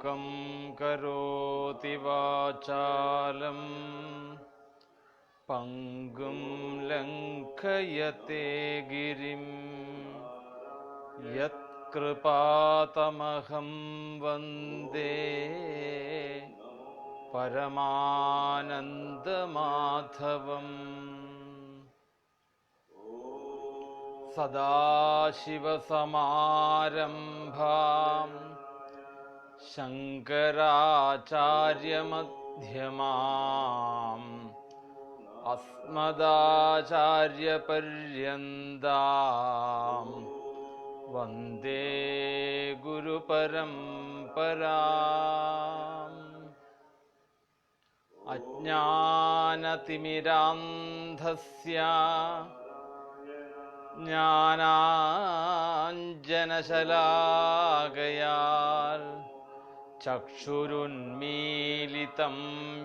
മൂകം കരോതി വാചാലം പങ്കും ലംഘയത്തെ ഗിരിം യത്കൃപാതമഹം വന്ദേ പരമാനന്ദമാധവം. സദാശിവസമാരംഭാം ശങ്കരാചാര്യമധ്യമാം അസ്മദാചാര്യപര്യന്താം വന്ദേ ഗുരുപരംപരാം. അജ്ഞാനതിമിരാന്ധസ്യ ജ്ഞാനാഞ്ജനശലാകയാൽ ചക്ഷുരുന്മീലിതം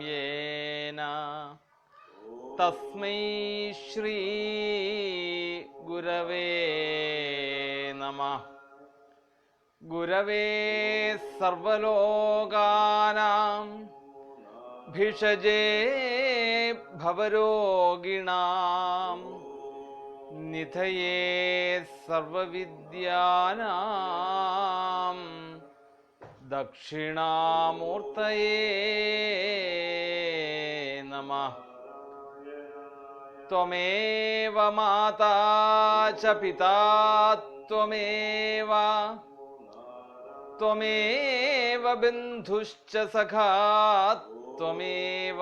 യേന തസ്മൈ ശ്രീ ഗുരവേ നമഃ. ഗുരവേ സർവലോകാനാം ഭിഷജേ ഭവരോഗിണാം നിധയേ സർവവിദ്യാനാം ദക്ഷിണാമൂർത്തയേ നമഃ. ത്വമേവ മാതാ ച പിതാ ത്വമേവ ത്വമേവ ബന്ധുശ്ച സഖാ ത്വമേവ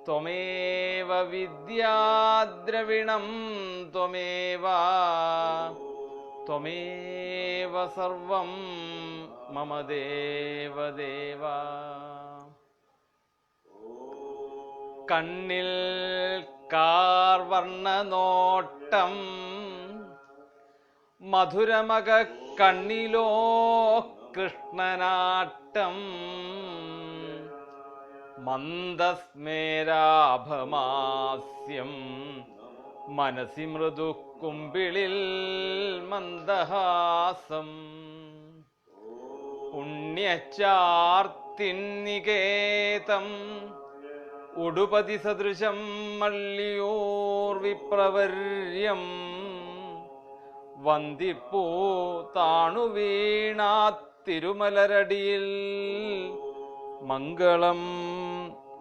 ത്വമേവ വിദ്യാദ്രവിണം ത്വമേവ ത്വമേവ സർവം മമ ദേവദേവ. കണ്ണിൽ കാർവർണ്ണനോട്ടം മധുരമക കണ്ണിലോ കൃഷ്ണനാട്ടം മന്ദസ്മേരാഭമാസ്യം മനസി മൃദു കുമ്പിളിൽ മന്ദഹാസം പുണ്യചാർത്തിന്നികേതം ഉടുപതി സദൃശം മള്ളിയൂർ വിപ്രവര്യം വന്ദിപ്പൂ താണു വീണാ തിരുമലരടിയിൽ മംഗളം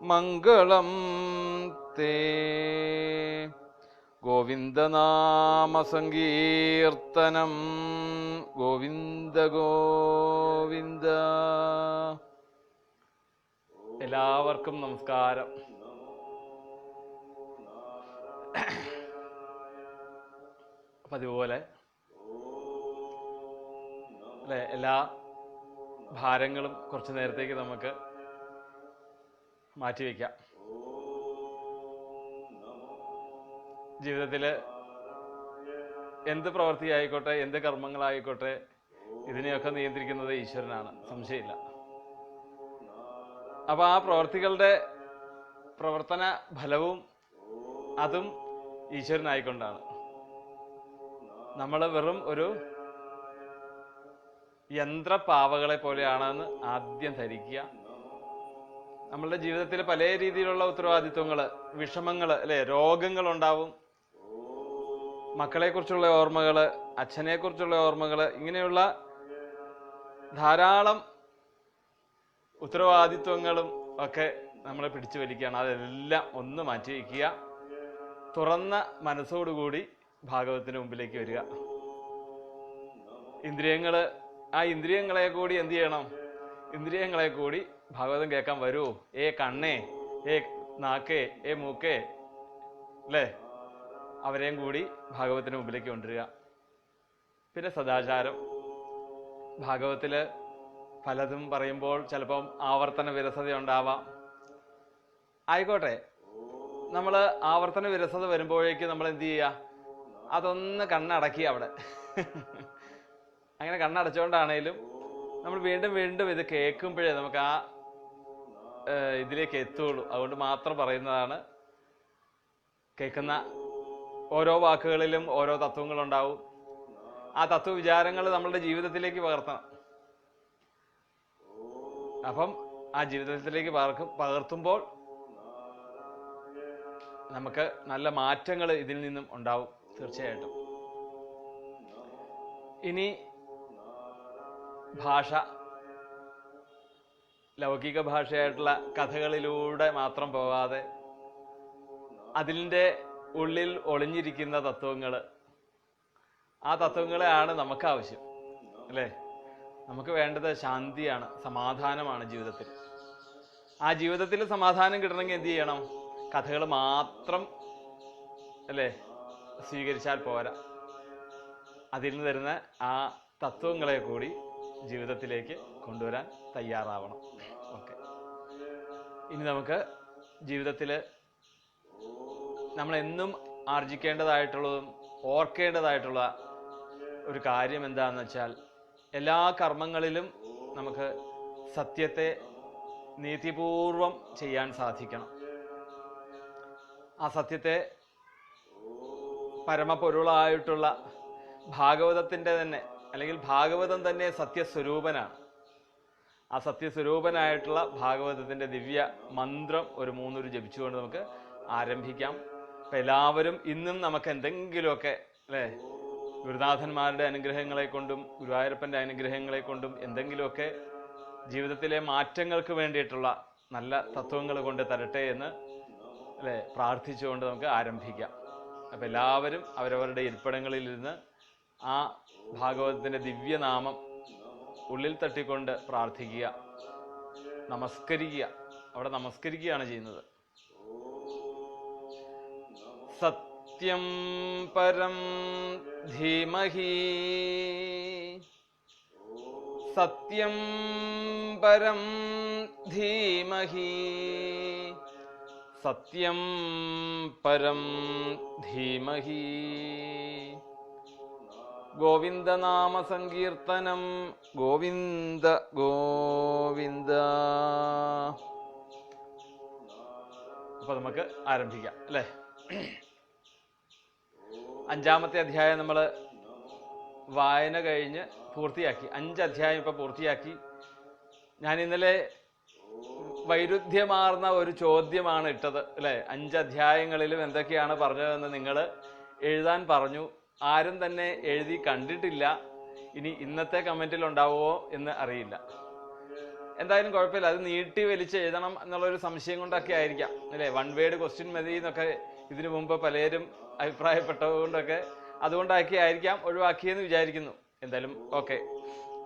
മംഗളം തേ. ഗോവിന്ദനാമസങ്കീർത്തനം ഗോവിന്ദ ഗോവിന്ദ. എല്ലാവർക്കും നമസ്കാരം. പതിപോലെ അല്ലെ, എല്ലാ ഭാരങ്ങളും കുറച്ചു നേരത്തേക്ക് നമുക്ക് മാറ്റിവെക്കാം. ജീവിതത്തിൽ എന്ത് പ്രവൃത്തിയായിക്കോട്ടെ, എന്ത് കർമ്മങ്ങളായിക്കോട്ടെ, ഇതിനെയൊക്കെ നിയന്ത്രിക്കുന്നത് ഈശ്വരനാണ്, സംശയമില്ല. അപ്പൊ ആ പ്രവൃത്തികളുടെ പ്രവർത്തന ഫലവും അതും ഈശ്വരനായിക്കൊണ്ടാണ്. നമ്മൾ വെറും ഒരു യന്ത്രപാവകളെ പോലെയാണെന്ന് ആദ്യം ധരിക്കുക. നമ്മളുടെ ജീവിതത്തിൽ പല രീതിയിലുള്ള ഉത്തരവാദിത്വങ്ങൾ, വിഷമങ്ങൾ, അല്ലെ, രോഗങ്ങൾ ഉണ്ടാവും. മക്കളെക്കുറിച്ചുള്ള ഓർമ്മകൾ, അച്ഛനെക്കുറിച്ചുള്ള ഓർമ്മകൾ, ഇങ്ങനെയുള്ള ധാരാളം ഉത്തരവാദിത്വങ്ങളും ഒക്കെ നമ്മളെ പിടിച്ചു വലിക്കുകയാണ്. അതെല്ലാം ഒന്ന് മാറ്റി വയ്ക്കുക. തുറന്ന മനസ്സോടുകൂടി ഭാഗവതത്തിന് മുമ്പിലേക്ക് വരിക. ആ ഇന്ദ്രിയങ്ങളെ കൂടി എന്ത് ചെയ്യണം? ഇന്ദ്രിയങ്ങളെ കൂടി ഭാഗവതം കേൾക്കാൻ വരൂ. ഏ കണ്ണേ, ഏ നാക്കേ, ഏ മൂക്കേ, അല്ലേ, അവരെയും കൂടി ഭാഗവതത്തിന് മുമ്പിലേക്ക് കൊണ്ടുവരിക. പിന്നെ സദാചാരം. ഭാഗവത്തില് പലതും പറയുമ്പോൾ ചിലപ്പം ആവർത്തന വിരസത ഉണ്ടാവാം. ആയിക്കോട്ടെ, നമ്മൾ ആവർത്തന വിരസത വരുമ്പോഴേക്ക് നമ്മൾ എന്ത് ചെയ്യുക? അതൊന്ന് കണ്ണടക്കി അവിടെ അങ്ങനെ കണ്ണടച്ചുകൊണ്ടാണേലും നമ്മൾ വീണ്ടും വീണ്ടും ഇത് കേൾക്കുമ്പോഴേ നമുക്ക് ആ ഇതിലേക്ക് എത്തുള്ളൂ. അതുകൊണ്ട് മാത്രം പറയുന്നതാണ്. കേൾക്കുന്ന ഓരോ വാക്കുകളിലും ഓരോ തത്വങ്ങളുണ്ടാവും. ആ തത്വവിചാരങ്ങൾ നമ്മളുടെ ജീവിതത്തിലേക്ക് പകർത്തണം. അപ്പം ആ ജീവിതത്തിലേക്ക് പകർത്തുമ്പോൾ നമുക്ക് നല്ല മാറ്റങ്ങൾ ഇതിൽ നിന്നും ഉണ്ടാവും തീർച്ചയായിട്ടും. ഇനി ഭാഷ, ലൗകിക ഭാഷയായിട്ടുള്ള കഥകളിലൂടെ മാത്രം പോകാതെ അതിൻ്റെ ഉള്ളിൽ ഒളിഞ്ഞിരിക്കുന്ന തത്വങ്ങൾ, ആ തത്വങ്ങളെയാണ് നമുക്ക് ആവശ്യം, അല്ലേ? നമുക്ക് വേണ്ടത് ശാന്തിയാണ്, സമാധാനമാണ് ജീവിതത്തിൽ. ആ ജീവിതത്തിൽ സമാധാനം കിട്ടണമെങ്കിൽ എന്ത് ചെയ്യണം? കഥകൾ മാത്രം അല്ലേ സ്വീകരിച്ചാൽ പോരാ, അതിൽ നിന്ന് തരുന്ന ആ തത്വങ്ങളെ കൂടി ജീവിതത്തിലേക്ക് കൊണ്ടുവരാൻ തയ്യാറാവണം. ഓക്കെ, ഇനി നമുക്ക് ജീവിതത്തിൽ നമ്മളെന്നും ആർജിക്കേണ്ടതായിട്ടുള്ളതും ഓർക്കേണ്ടതായിട്ടുള്ള ഒരു കാര്യം എന്താണെന്ന് വെച്ചാൽ, എല്ലാ കർമ്മങ്ങളിലും നമുക്ക് സത്യത്തെ നീതിപൂർവം ചെയ്യാൻ സാധിക്കണം. ആ സത്യത്തെ പരമപൊരുളായിട്ടുള്ള ഭാഗവതത്തിൻ്റെ തന്നെ, അല്ലെങ്കിൽ ഭാഗവതം തന്നെ സത്യസ്വരൂപനാണ്. ആ സത്യസ്വരൂപനായിട്ടുള്ള ഭാഗവതത്തിൻ്റെ ദിവ്യ മന്ത്രം ഒരു 3 ജപിച്ചുകൊണ്ട് നമുക്ക് ആരംഭിക്കാം. അപ്പം എല്ലാവരും ഇന്നും നമുക്ക് എന്തെങ്കിലുമൊക്കെ അല്ലേ, ഗുരുനാഥന്മാരുടെ അനുഗ്രഹങ്ങളെ കൊണ്ടും ഗുരുവായൂരപ്പൻ്റെ അനുഗ്രഹങ്ങളെ കൊണ്ടും എന്തെങ്കിലുമൊക്കെ ജീവിതത്തിലെ മാറ്റങ്ങൾക്ക് വേണ്ടിയിട്ടുള്ള നല്ല തത്വങ്ങൾ കൊണ്ട് തരട്ടെ എന്ന് അല്ലേ പ്രാർത്ഥിച്ചുകൊണ്ട് നമുക്ക് ആരംഭിക്കാം. അപ്പം എല്ലാവരും അവരവരുടെ ഇരിപ്പിടങ്ങളിലിരുന്ന് ആ ഭാഗവതത്തിൻ്റെ ദിവ്യനാമം ഉള്ളിൽ തട്ടിക്കൊണ്ട് പ്രാർത്ഥിക്കുക, നമസ്കരിക്കുക. അവിടെ നമസ്കരിക്കുകയാണ് ചെയ്യുന്നത്. സത്യം പരം ധീമഹി, സത്യം പരം ധീമഹി, സത്യം പരം ധീമഹി. ഗോവിന്ദനാമ സങ്കീർത്തനം ഗോവിന്ദ ഗോവിന്ദ. അപ്പൊ നമുക്ക് ആരംഭിക്കാം അല്ലേ. 5-ാമത്തെ അധ്യായം നമ്മൾ വായന കഴിഞ്ഞ് പൂർത്തിയാക്കി. 5 അധ്യായം ഇപ്പൊ പൂർത്തിയാക്കി. ഞാൻ ഇന്നലെ വൈരുദ്ധ്യമാർന്ന ഒരു ചോദ്യമാണ് ഇട്ടത് അല്ലേ. 5 അധ്യായങ്ങളിലും എന്തൊക്കെയാണ് പറഞ്ഞതെന്ന് നിങ്ങൾ എഴുതാൻ പറഞ്ഞു. ആരും തന്നെ എഴുതി കണ്ടിട്ടില്ല. ഇനി ഇന്നത്തെ കമന്റിൽ ഉണ്ടാവുമോ എന്ന് അറിയില്ല. എന്തായാലും കുഴപ്പമില്ല, അത് നീട്ടി വലിച്ച് എഴുതണം എന്നുള്ളൊരു സംശയം കൊണ്ടൊക്കെ ആയിരിക്കാം അല്ലേ. 1 വേർഡ് ക്വസ്റ്റ്യൻ മതി എന്നൊക്കെ ഇതിനു മുമ്പ് പലരും അഭിപ്രായപ്പെട്ടതുകൊണ്ടൊക്കെ അതുകൊണ്ടാക്കി ആയിരിക്കാം ഒഴിവാക്കിയെന്ന് വിചാരിക്കുന്നു. എന്തായാലും ഓക്കെ,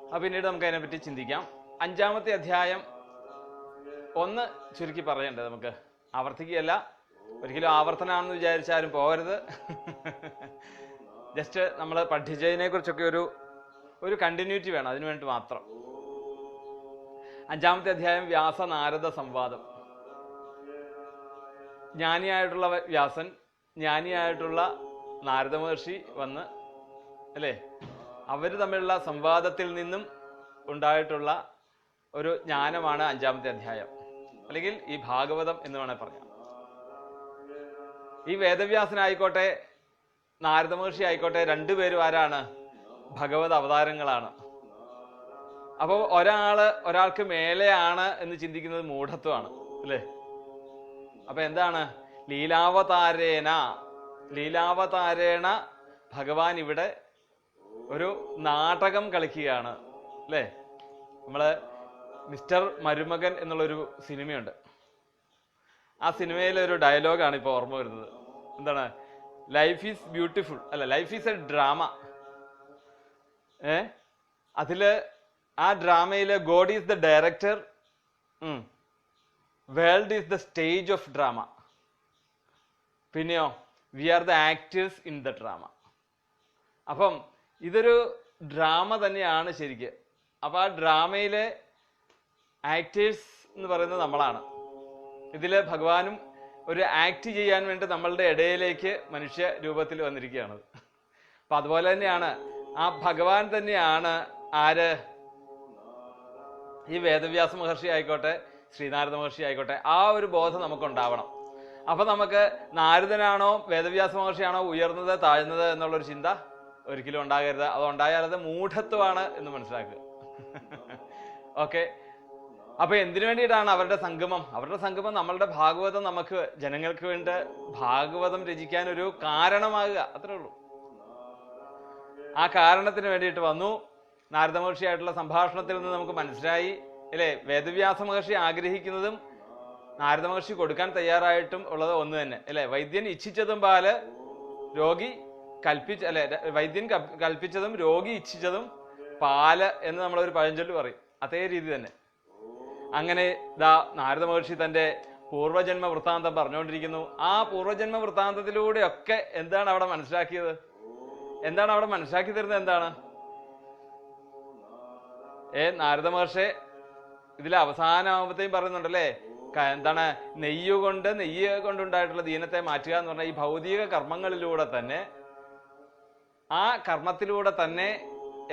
അപ്പം പിന്നീട് നമുക്ക് അതിനെപ്പറ്റി ചിന്തിക്കാം. 5-ാമത്തെ അധ്യായം ഒന്ന് ചുരുക്കി പറയണ്ടേ നമുക്ക്, ആവർത്തിക്കുകയല്ല, ഒരിക്കലും ആവർത്തനമാണെന്ന് വിചാരിച്ചാലും പോകരുത്. ജസ്റ്റ് നമ്മൾ പഠിച്ചതിനെ കുറിച്ചൊക്കെ ഒരു കണ്ടിന്യൂറ്റി വേണം, അതിനു വേണ്ടി മാത്രം. 5-ാമത്തെ അധ്യായം വ്യാസ നാരദ സംവാദം. ജ്ഞാനിയായിട്ടുള്ള വ്യാസൻ, ജ്ഞാനിയായിട്ടുള്ള നാരദ മഹർഷി വന്ന് അല്ലേ, അവർ തമ്മിലുള്ള സംവാദത്തിൽ നിന്നും ഉണ്ടായിട്ടുള്ള ഒരു ജ്ഞാനമാണ് 5-ാമത്തെ അധ്യായം, അല്ലെങ്കിൽ ഈ ഭാഗവതം എന്ന് വേണേൽ പറയാം. ഈ വേദവ്യാസനായിക്കോട്ടെ നാരദ മഹർഷി ആയിക്കോട്ടെ, രണ്ടുപേരും ആരാണ്? ഭഗവത് അവതാരങ്ങളാണ്. അപ്പോൾ ഒരാൾക്ക് മേലെയാണ് എന്ന് ചിന്തിക്കുന്നത് മൂഢത്വമാണ് അല്ലേ. അപ്പൊ എന്താണ്? ലീലാവതാരേണ ഭഗവാൻ ഇവിടെ ഒരു നാടകം കളിക്കുകയാണ് അല്ലേ. നമ്മള് മിസ്റ്റർ മരുമകൻ എന്നുള്ളൊരു സിനിമയുണ്ട്. ആ സിനിമയിലെ ഒരു ഡയലോഗാണ് ഇപ്പോൾ ഓർമ്മ വരുന്നത്. എന്താണ്? ലൈഫ് ഈസ് ബ്യൂട്ടിഫുൾ അല്ല, ലൈഫ് ഈസ് എ ഡ്രാമ. അതില് ആ ഡ്രാമയില് God is the director, world is the stage of drama. പിന്നെയോ we are the actors in the drama. അപ്പം ഇതൊരു ഡ്രാമ തന്നെയാണ് ശരിക്ക്. അപ്പൊ ആ ഡ്രാമയിലെ ആക്ടേഴ്സ് എന്ന് പറയുന്നത് നമ്മളാണ്. ഇതില് ഭഗവാനും ഒരു ആക്ട് ചെയ്യാൻ വേണ്ടി നമ്മളുടെ ഇടയിലേക്ക് മനുഷ്യ രൂപത്തിൽ വന്നിരിക്കുകയാണ്. അപ്പൊ അതുപോലെ തന്നെയാണ് ആ ഭഗവാൻ തന്നെയാണ് ആര്? ഈ വേദവ്യാസ മഹർഷി ആയിക്കോട്ടെ, ശ്രീനാരദ മഹർഷി ആയിക്കോട്ടെ, ആ ഒരു ബോധം നമുക്കുണ്ടാവണം. അപ്പൊ നമുക്ക് നാരദനാണോ വേദവ്യാസ മഹർഷിയാണോ ഉയർന്നത് താഴ്ന്നത് എന്നുള്ളൊരു ചിന്ത ഒരിക്കലും ഉണ്ടാകരുത്. അത് ഉണ്ടായാൽ അത് മൂഢത്വമാണ് എന്ന് മനസ്സിലാക്കുക. ഓക്കെ, അപ്പൊ എന്തിനു വേണ്ടിയിട്ടാണ് അവരുടെ സംഗമം? അവരുടെ സംഗമം നമ്മളുടെ ഭാഗവതം നമുക്ക് ജനങ്ങൾക്ക് വേണ്ടി ഭാഗവതം രചിക്കാൻ ഒരു കാരണമാകുക, അത്രേ ഉള്ളൂ. ആ കാരണത്തിന് വേണ്ടിയിട്ട് വന്നു. നാരദ മഹർഷിയായിട്ടുള്ള സംഭാഷണത്തിൽ നിന്ന് നമുക്ക് മനസ്സിലായി അല്ലേ, വേദവ്യാസ മഹർഷി ആഗ്രഹിക്കുന്നതും നാരദ മഹർഷി കൊടുക്കാൻ തയ്യാറായിട്ടും ഉള്ളത് ഒന്ന് തന്നെ അല്ലെ. വൈദ്യൻ ഇച്ഛിച്ചതും പാല്, രോഗി വൈദ്യൻ കൽപ്പിച്ചതും രോഗി ഇച്ഛിച്ചതും പാല് എന്ന് നമ്മളൊരു പഴഞ്ചൊല്ല് പറയും. അതേ രീതി തന്നെ. അങ്ങനെ നാരദ മഹർഷി തന്റെ പൂർവജന്മ വൃത്താന്തം പറഞ്ഞുകൊണ്ടിരിക്കുന്നു. ആ പൂർവജന്മ വൃത്താന്തത്തിലൂടെയൊക്കെ എന്താണ് അവിടെ മനസ്സിലാക്കിയത്? എന്താണ് അവിടെ മനസ്സിലാക്കി തരുന്നത്? എന്താണ്? നാരദ മഹർഷി ഇതിലെ അവസാനമാകുമ്പോഴത്തേക്കും പറയുന്നുണ്ടല്ലേ, എന്താണ്, നെയ്യ് കൊണ്ടുണ്ടായിട്ടുള്ള ദീനത്തെ മാറ്റുക എന്ന് പറഞ്ഞാൽ ഈ ഭൗതിക കർമ്മങ്ങളിലൂടെ തന്നെ, ആ കർമ്മത്തിലൂടെ തന്നെ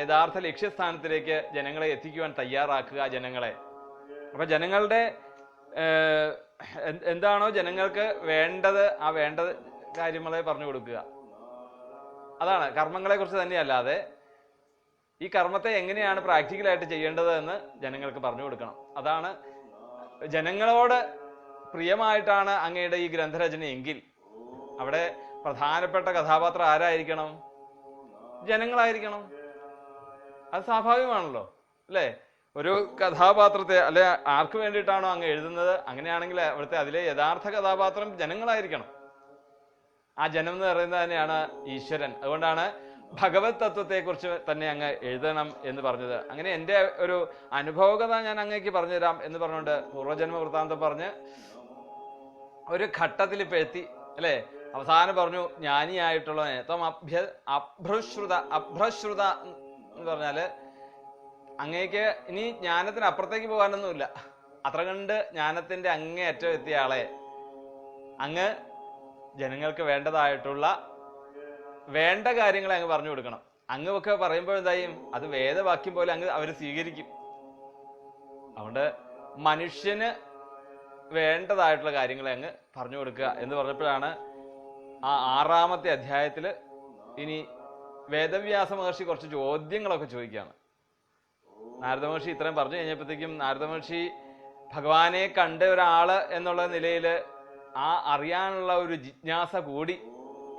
യഥാർത്ഥ ലക്ഷ്യസ്ഥാനത്തിലേക്ക് ജനങ്ങളെ എത്തിക്കുവാൻ തയ്യാറാക്കുക ജനങ്ങളെ. അപ്പൊ ജനങ്ങളുടെ എന്താണോ ജനങ്ങൾക്ക് വേണ്ടത്, ആ വേണ്ടത് കാര്യങ്ങളെ പറഞ്ഞു കൊടുക്കുക. അതാണ് കർമ്മങ്ങളെ കുറിച്ച് തന്നെയല്ലാതെ ഈ കർമ്മത്തെ എങ്ങനെയാണ് പ്രാക്ടിക്കലായിട്ട് ചെയ്യേണ്ടത് എന്ന് ജനങ്ങൾക്ക് പറഞ്ഞു കൊടുക്കണം. അതാണ് ജനങ്ങളോട് പ്രിയമായിട്ടാണ് അങ്ങയുടെ ഈ ഗ്രന്ഥരചനയെങ്കിൽ അവിടെ പ്രധാനപ്പെട്ട കഥാപാത്രം ആരായിരിക്കണം? ജനങ്ങളായിരിക്കണം. അത് സ്വാഭാവികമാണല്ലോ അല്ലേ. ഒരു കഥാപാത്രത്തെ അല്ലെ ആർക്ക് വേണ്ടിയിട്ടാണോ അങ്ങ് എഴുതുന്നത്, അങ്ങനെയാണെങ്കിൽ അവിടുത്തെ അതിലെ യഥാർത്ഥ കഥാപാത്രം ജനങ്ങളായിരിക്കണം. ആ ജനം എന്ന് പറയുന്നത് തന്നെയാണ് ഈശ്വരൻ. അതുകൊണ്ടാണ് ഭഗവത് തത്വത്തെക്കുറിച്ച് തന്നെ അങ്ങ് എഴുതണം എന്ന് പറഞ്ഞത്. അങ്ങനെ എൻ്റെ ഒരു അനുഭവകഥ ഞാൻ അങ്ങേക്ക് പറഞ്ഞുതരാം എന്ന് പറഞ്ഞുകൊണ്ട് പൂർവജന്മ വൃത്താന്തം പറഞ്ഞ് ഒരു ഘട്ടത്തിൽ ഇപ്പൊ എത്തി അല്ലെ. അവസാനം പറഞ്ഞു ജ്ഞാനിയായിട്ടുള്ളവനെ ത്വം അഭ്രശ്രുത എന്ന് പറഞ്ഞാല് അങ്ങേക്ക് ഇനി ജ്ഞാനത്തിന് അപ്പുറത്തേക്ക് പോകാനൊന്നുമില്ല. അത്ര കണ്ട് ജ്ഞാനത്തിന്റെ അങ്ങേയറ്റം എത്തിയ ആളെ അങ്ങ് ജനങ്ങൾക്ക് വേണ്ട കാര്യങ്ങളെ അങ്ങ് പറഞ്ഞു കൊടുക്കണം. അങ്ങ് ഒക്കെ പറയുമ്പോൾ എന്തായും അത് വേദവാക്യം പോലെ അങ്ങ് അവർ സ്വീകരിക്കും. അതുകൊണ്ട് മനുഷ്യന് വേണ്ടതായിട്ടുള്ള കാര്യങ്ങളെ അങ്ങ് പറഞ്ഞു കൊടുക്കുക എന്ന് പറഞ്ഞപ്പോഴാണ് ആ 6-ാമത്തെ അധ്യായത്തില് ഇനി വേദവ്യാസ മഹർഷി കുറച്ച് ചോദ്യങ്ങളൊക്കെ ചോദിക്കുകയാണ്. നാരദ മഹർഷി ഇത്രയും പറഞ്ഞു കഴിഞ്ഞപ്പോഴത്തേക്കും നാരദ മഹർഷി ഭഗവാനെ കണ്ട ഒരാള് എന്നുള്ള നിലയിൽ ആ അറിയാനുള്ള ഒരു ജിജ്ഞാസ കൂടി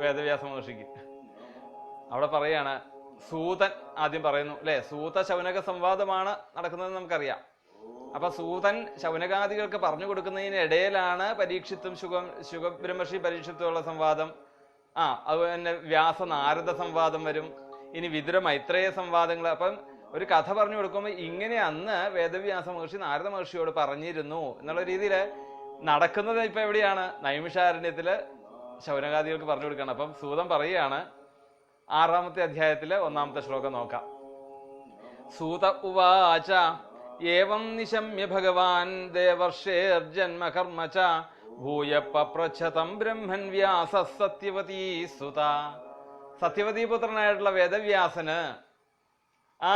വേദവ്യാസ മഹർഷിക്ക്. അവിടെ പറയാണ്, സൂതൻ ആദ്യം പറയുന്നു അല്ലെ, സൂത ശൗനക സംവാദമാണ് നടക്കുന്നത് നമുക്കറിയാം. അപ്പൊ സൂതൻ ശൗനകാദികൾക്ക് പറഞ്ഞു കൊടുക്കുന്നതിനിടയിലാണ് പരീക്ഷിത്തും ശുഗബ്രഹ്മർഷി പരീക്ഷിത്തുമുള്ള സംവാദം. അതുപോലെ തന്നെ വ്യാസ നാരദ സംവാദം വരും. ഇനി വിതുര മൈത്രേയ സംവാദങ്ങൾ. അപ്പം ഒരു കഥ പറഞ്ഞു കൊടുക്കുമ്പോൾ ഇങ്ങനെ അന്ന് വേദവ്യാസ മഹർഷി നാരദ മഹർഷിയോട് പറഞ്ഞിരുന്നു എന്നുള്ള രീതിയിൽ നടക്കുന്നത് ഇപ്പൊ എവിടെയാണ്? നൈമിഷാരണ്യത്തില് ശൗനകാദികൾക്ക് പറഞ്ഞു കൊടുക്കണം. അപ്പം സൂതൻ പറയുകയാണ്, 6-ാമത്തെ അധ്യായത്തിലെ 1-ാമത്തെ ശ്ലോകം നോക്കാം. സൂത ഉവാച ഏവം നിശമ്യ ഭഗവാൻ ദേവർഷേർജന്മ കർമ്മ ച ഭൂയ പപ്രച്ഛതം ബ്രഹ്മൻ വ്യാസ സത്യവതീ സുത. സത്യവതീ പുത്രനായിട്ടുള്ള വേദവ്യാസന് ആ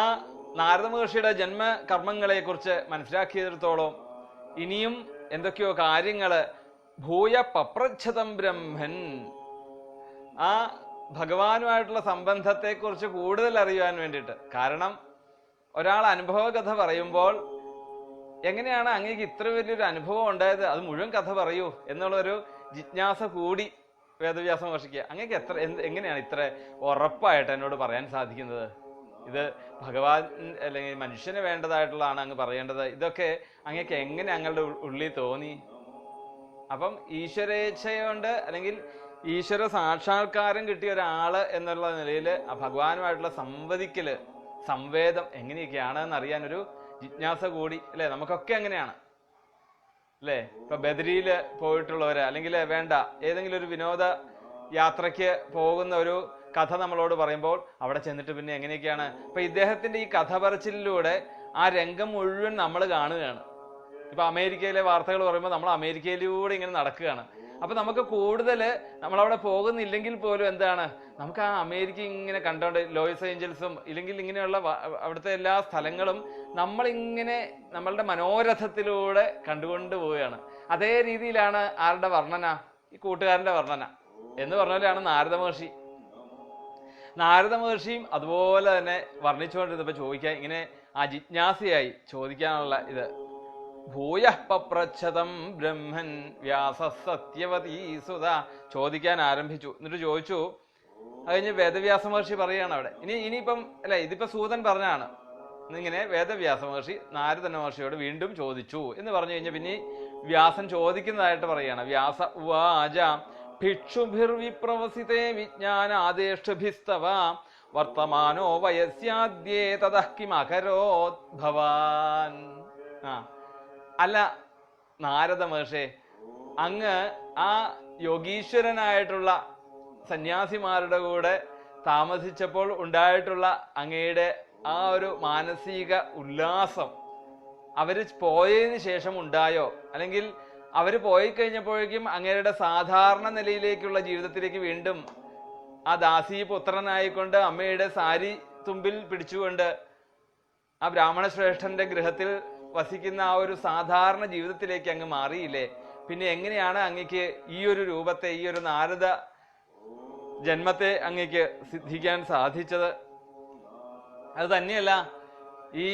നാരദ മഹർഷിയുടെ ജന്മ കർമ്മങ്ങളെ കുറിച്ച് മനസ്സിലാക്കിയതിടത്തോളം ഇനിയും എന്തൊക്കെയോ കാര്യങ്ങള് ഭൂയ പപ്രച്ഛതം ബ്രഹ്മൻ, ആ ഭഗവാനുമായിട്ടുള്ള സംബന്ധത്തെക്കുറിച്ച് കൂടുതൽ അറിയാൻ വേണ്ടിയിട്ട്. കാരണം ഒരാൾ അനുഭവ കഥ പറയുമ്പോൾ എങ്ങനെയാണ് അങ്ങേക്ക് ഇത്ര വലിയൊരു അനുഭവം ഉണ്ടായത്, അത് മുഴുവൻ കഥ പറയൂ എന്നുള്ളൊരു ജിജ്ഞാസ കൂടി വേദവ്യാസ മഹർഷിക്ക്. അങ്ങേക്ക് എങ്ങനെയാണ് ഇത്ര ഉറപ്പായിട്ട് എന്നോട് പറയാൻ സാധിക്കുന്നത്? ഇത് ഭഗവാൻ അല്ലെങ്കിൽ മനുഷ്യന് വേണ്ടതായിട്ടുള്ളതാണ് അങ്ങ് പറയേണ്ടത്. ഇതൊക്കെ അങ്ങേക്ക് എങ്ങനെ അങ്ങയുടെ ഉള്ളിൽ തോന്നി? അപ്പം ഈശ്വരേച്ഛയുണ്ട് അല്ലെങ്കിൽ ഈശ്വര സാക്ഷാത്കാരം കിട്ടിയ ഒരാള് എന്നുള്ള നിലയിൽ ആ ഭഗവാനുമായിട്ടുള്ള സംവേദം എങ്ങനെയൊക്കെയാണ് എന്നറിയാനൊരു ജിജ്ഞാസ കൂടി അല്ലെ. നമുക്കൊക്കെ അങ്ങനെയാണ് അല്ലെ. ഇപ്പൊ ബദരിയില് പോയിട്ടുള്ളവര് അല്ലെങ്കിൽ വേണ്ട ഏതെങ്കിലും ഒരു വിനോദ യാത്രയ്ക്ക് പോകുന്ന ഒരു കഥ നമ്മളോട് പറയുമ്പോൾ അവിടെ ചെന്നിട്ട് പിന്നെ എങ്ങനെയൊക്കെയാണ് ഇപ്പൊ ഇദ്ദേഹത്തിന്റെ ഈ കഥ പറച്ചിലൂടെ ആ രംഗം മുഴുവൻ നമ്മൾ കാണുകയാണ്. ഇപ്പൊ അമേരിക്കയിലെ വാർത്തകൾ പറയുമ്പോൾ നമ്മൾ അമേരിക്കയിലൂടെ ഇങ്ങനെ നടക്കുകയാണ്. അപ്പൊ നമുക്ക് കൂടുതൽ നമ്മളവിടെ പോകുന്നില്ലെങ്കിൽ പോലും എന്താണ്, നമുക്ക് ആ അമേരിക്ക ഇങ്ങനെ കണ്ടോണ്ട് ലോസ് ഏഞ്ചൽസും ഇല്ലെങ്കിൽ ഇങ്ങനെയുള്ള അവിടുത്തെ എല്ലാ സ്ഥലങ്ങളും നമ്മളിങ്ങനെ നമ്മളുടെ മനോരഥത്തിലൂടെ കണ്ടുകൊണ്ട് പോവുകയാണ്. അതേ രീതിയിലാണ് ആരുടെ വർണ്ണന? ഈ കൂട്ടുകാരന്റെ വർണ്ണന എന്ന് പറഞ്ഞാലാണ് നാരദ മഹർഷി. നാരദ മഹർഷിയും അതുപോലെ തന്നെ വർണ്ണിച്ചുകൊണ്ടിരുന്നപ്പോ ചോദിക്കാൻ ഇങ്ങനെ ആ ജിജ്ഞാസയായി ചോദിക്കാനുള്ള ഇത് ഭൂയഃ പപ്രച്ഛതം ബ്രഹ്മൻ വ്യാസ സത്യവതീ സുത. ചോദിക്കാൻ ആരംഭിച്ചു. എന്നിട്ട് ചോദിച്ചു. അത് കഴിഞ്ഞ് വേദവ്യാസ മഹർഷി പറയുകയാണ് അവിടെ. ഇനിയിപ്പം അല്ലെ, ഇതിപ്പോ സൂതൻ പറഞ്ഞാണ്. ഇങ്ങനെ വേദവ്യാസ മഹർഷി നാരദ മഹർഷിയോട് വീണ്ടും ചോദിച്ചു എന്ന് പറഞ്ഞു കഴിഞ്ഞാൽ പിന്നെ വ്യാസൻ ചോദിക്കുന്നതായിട്ട് പറയാണ്. വ്യാസ ഉവാച ഭിക്ഷുഭിർവിപ്രവസിതേ വിജ്ഞാനാദേഷ്ഭിസ്തവ വർത്തമാനോ വയസ്യാദ്യേ തതഃ കിമകരോത് ഭവാൻ. അല്ല നാരദ മഹർഷേ, അങ്ങ് ആ യോഗീശ്വരനായിട്ടുള്ള സന്യാസിമാരുടെ കൂടെ താമസിച്ചപ്പോൾ ഉണ്ടായിട്ടുള്ള അങ്ങയുടെ ആ ഒരു മാനസിക ഉല്ലാസം അവര് പോയതിന് ശേഷം ഉണ്ടായോ? അല്ലെങ്കിൽ അവര് പോയി കഴിഞ്ഞപ്പോഴേക്കും അങ്ങയുടെ സാധാരണ നിലയിലേക്കുള്ള ജീവിതത്തിലേക്ക് വീണ്ടും ആ ദാസി പുത്രനായിക്കൊണ്ട് അമ്മയുടെ സാരി തുമ്പിൽ പിടിച്ചുകൊണ്ട് ആ ബ്രാഹ്മണ ശ്രേഷ്ഠന്റെ ഗൃഹത്തിൽ വസിക്കുന്ന ആ ഒരു സാധാരണ ജീവിതത്തിലേക്ക് അങ്ങ് മാറിയില്ലേ? പിന്നെ എങ്ങനെയാണ് അങ്ങക്ക് ഈ ഒരു രൂപത്തെ, ഈ ഒരു നാരദ ജന്മത്തെ അങ്ങക്ക് സിദ്ധിക്കാൻ സാധിച്ചത്? അത് തന്നെയല്ല, ഈ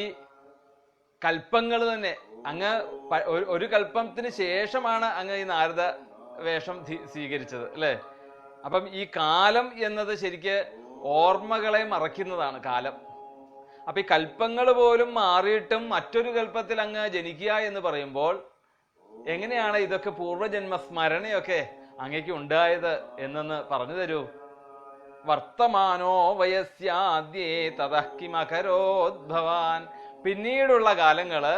കൽപ്പങ്ങൾ തന്നെ അങ്ങ് ഒരു കൽപ്പത്തിന് ശേഷമാണ് അങ്ങ് ഈ നാരദ വേഷം സ്വീകരിച്ചത് അല്ലേ? അപ്പം ഈ കാലം എന്നത് ശരിക്ക് ഓർമ്മകളെ മറയ്ക്കുന്നതാണ് കാലം. അപ്പൊ ഈ കൽപ്പങ്ങൾ പോലും മാറിയിട്ടും മറ്റൊരു കൽപ്പത്തിൽ അങ്ങ് ജനിക്കുക എന്ന് പറയുമ്പോൾ എങ്ങനെയാണ് ഇതൊക്കെ പൂർവ്വജന്മ സ്മരണയൊക്കെ അങ്ങേക്ക് ഉണ്ടായത് എന്നൊന്ന് പറഞ്ഞു തരൂ. വർത്തമാനോ വയസ്യാദ്യേ തതഃ കിമകരോത് ഭവാൻ. പിന്നീടുള്ള കാലങ്ങള്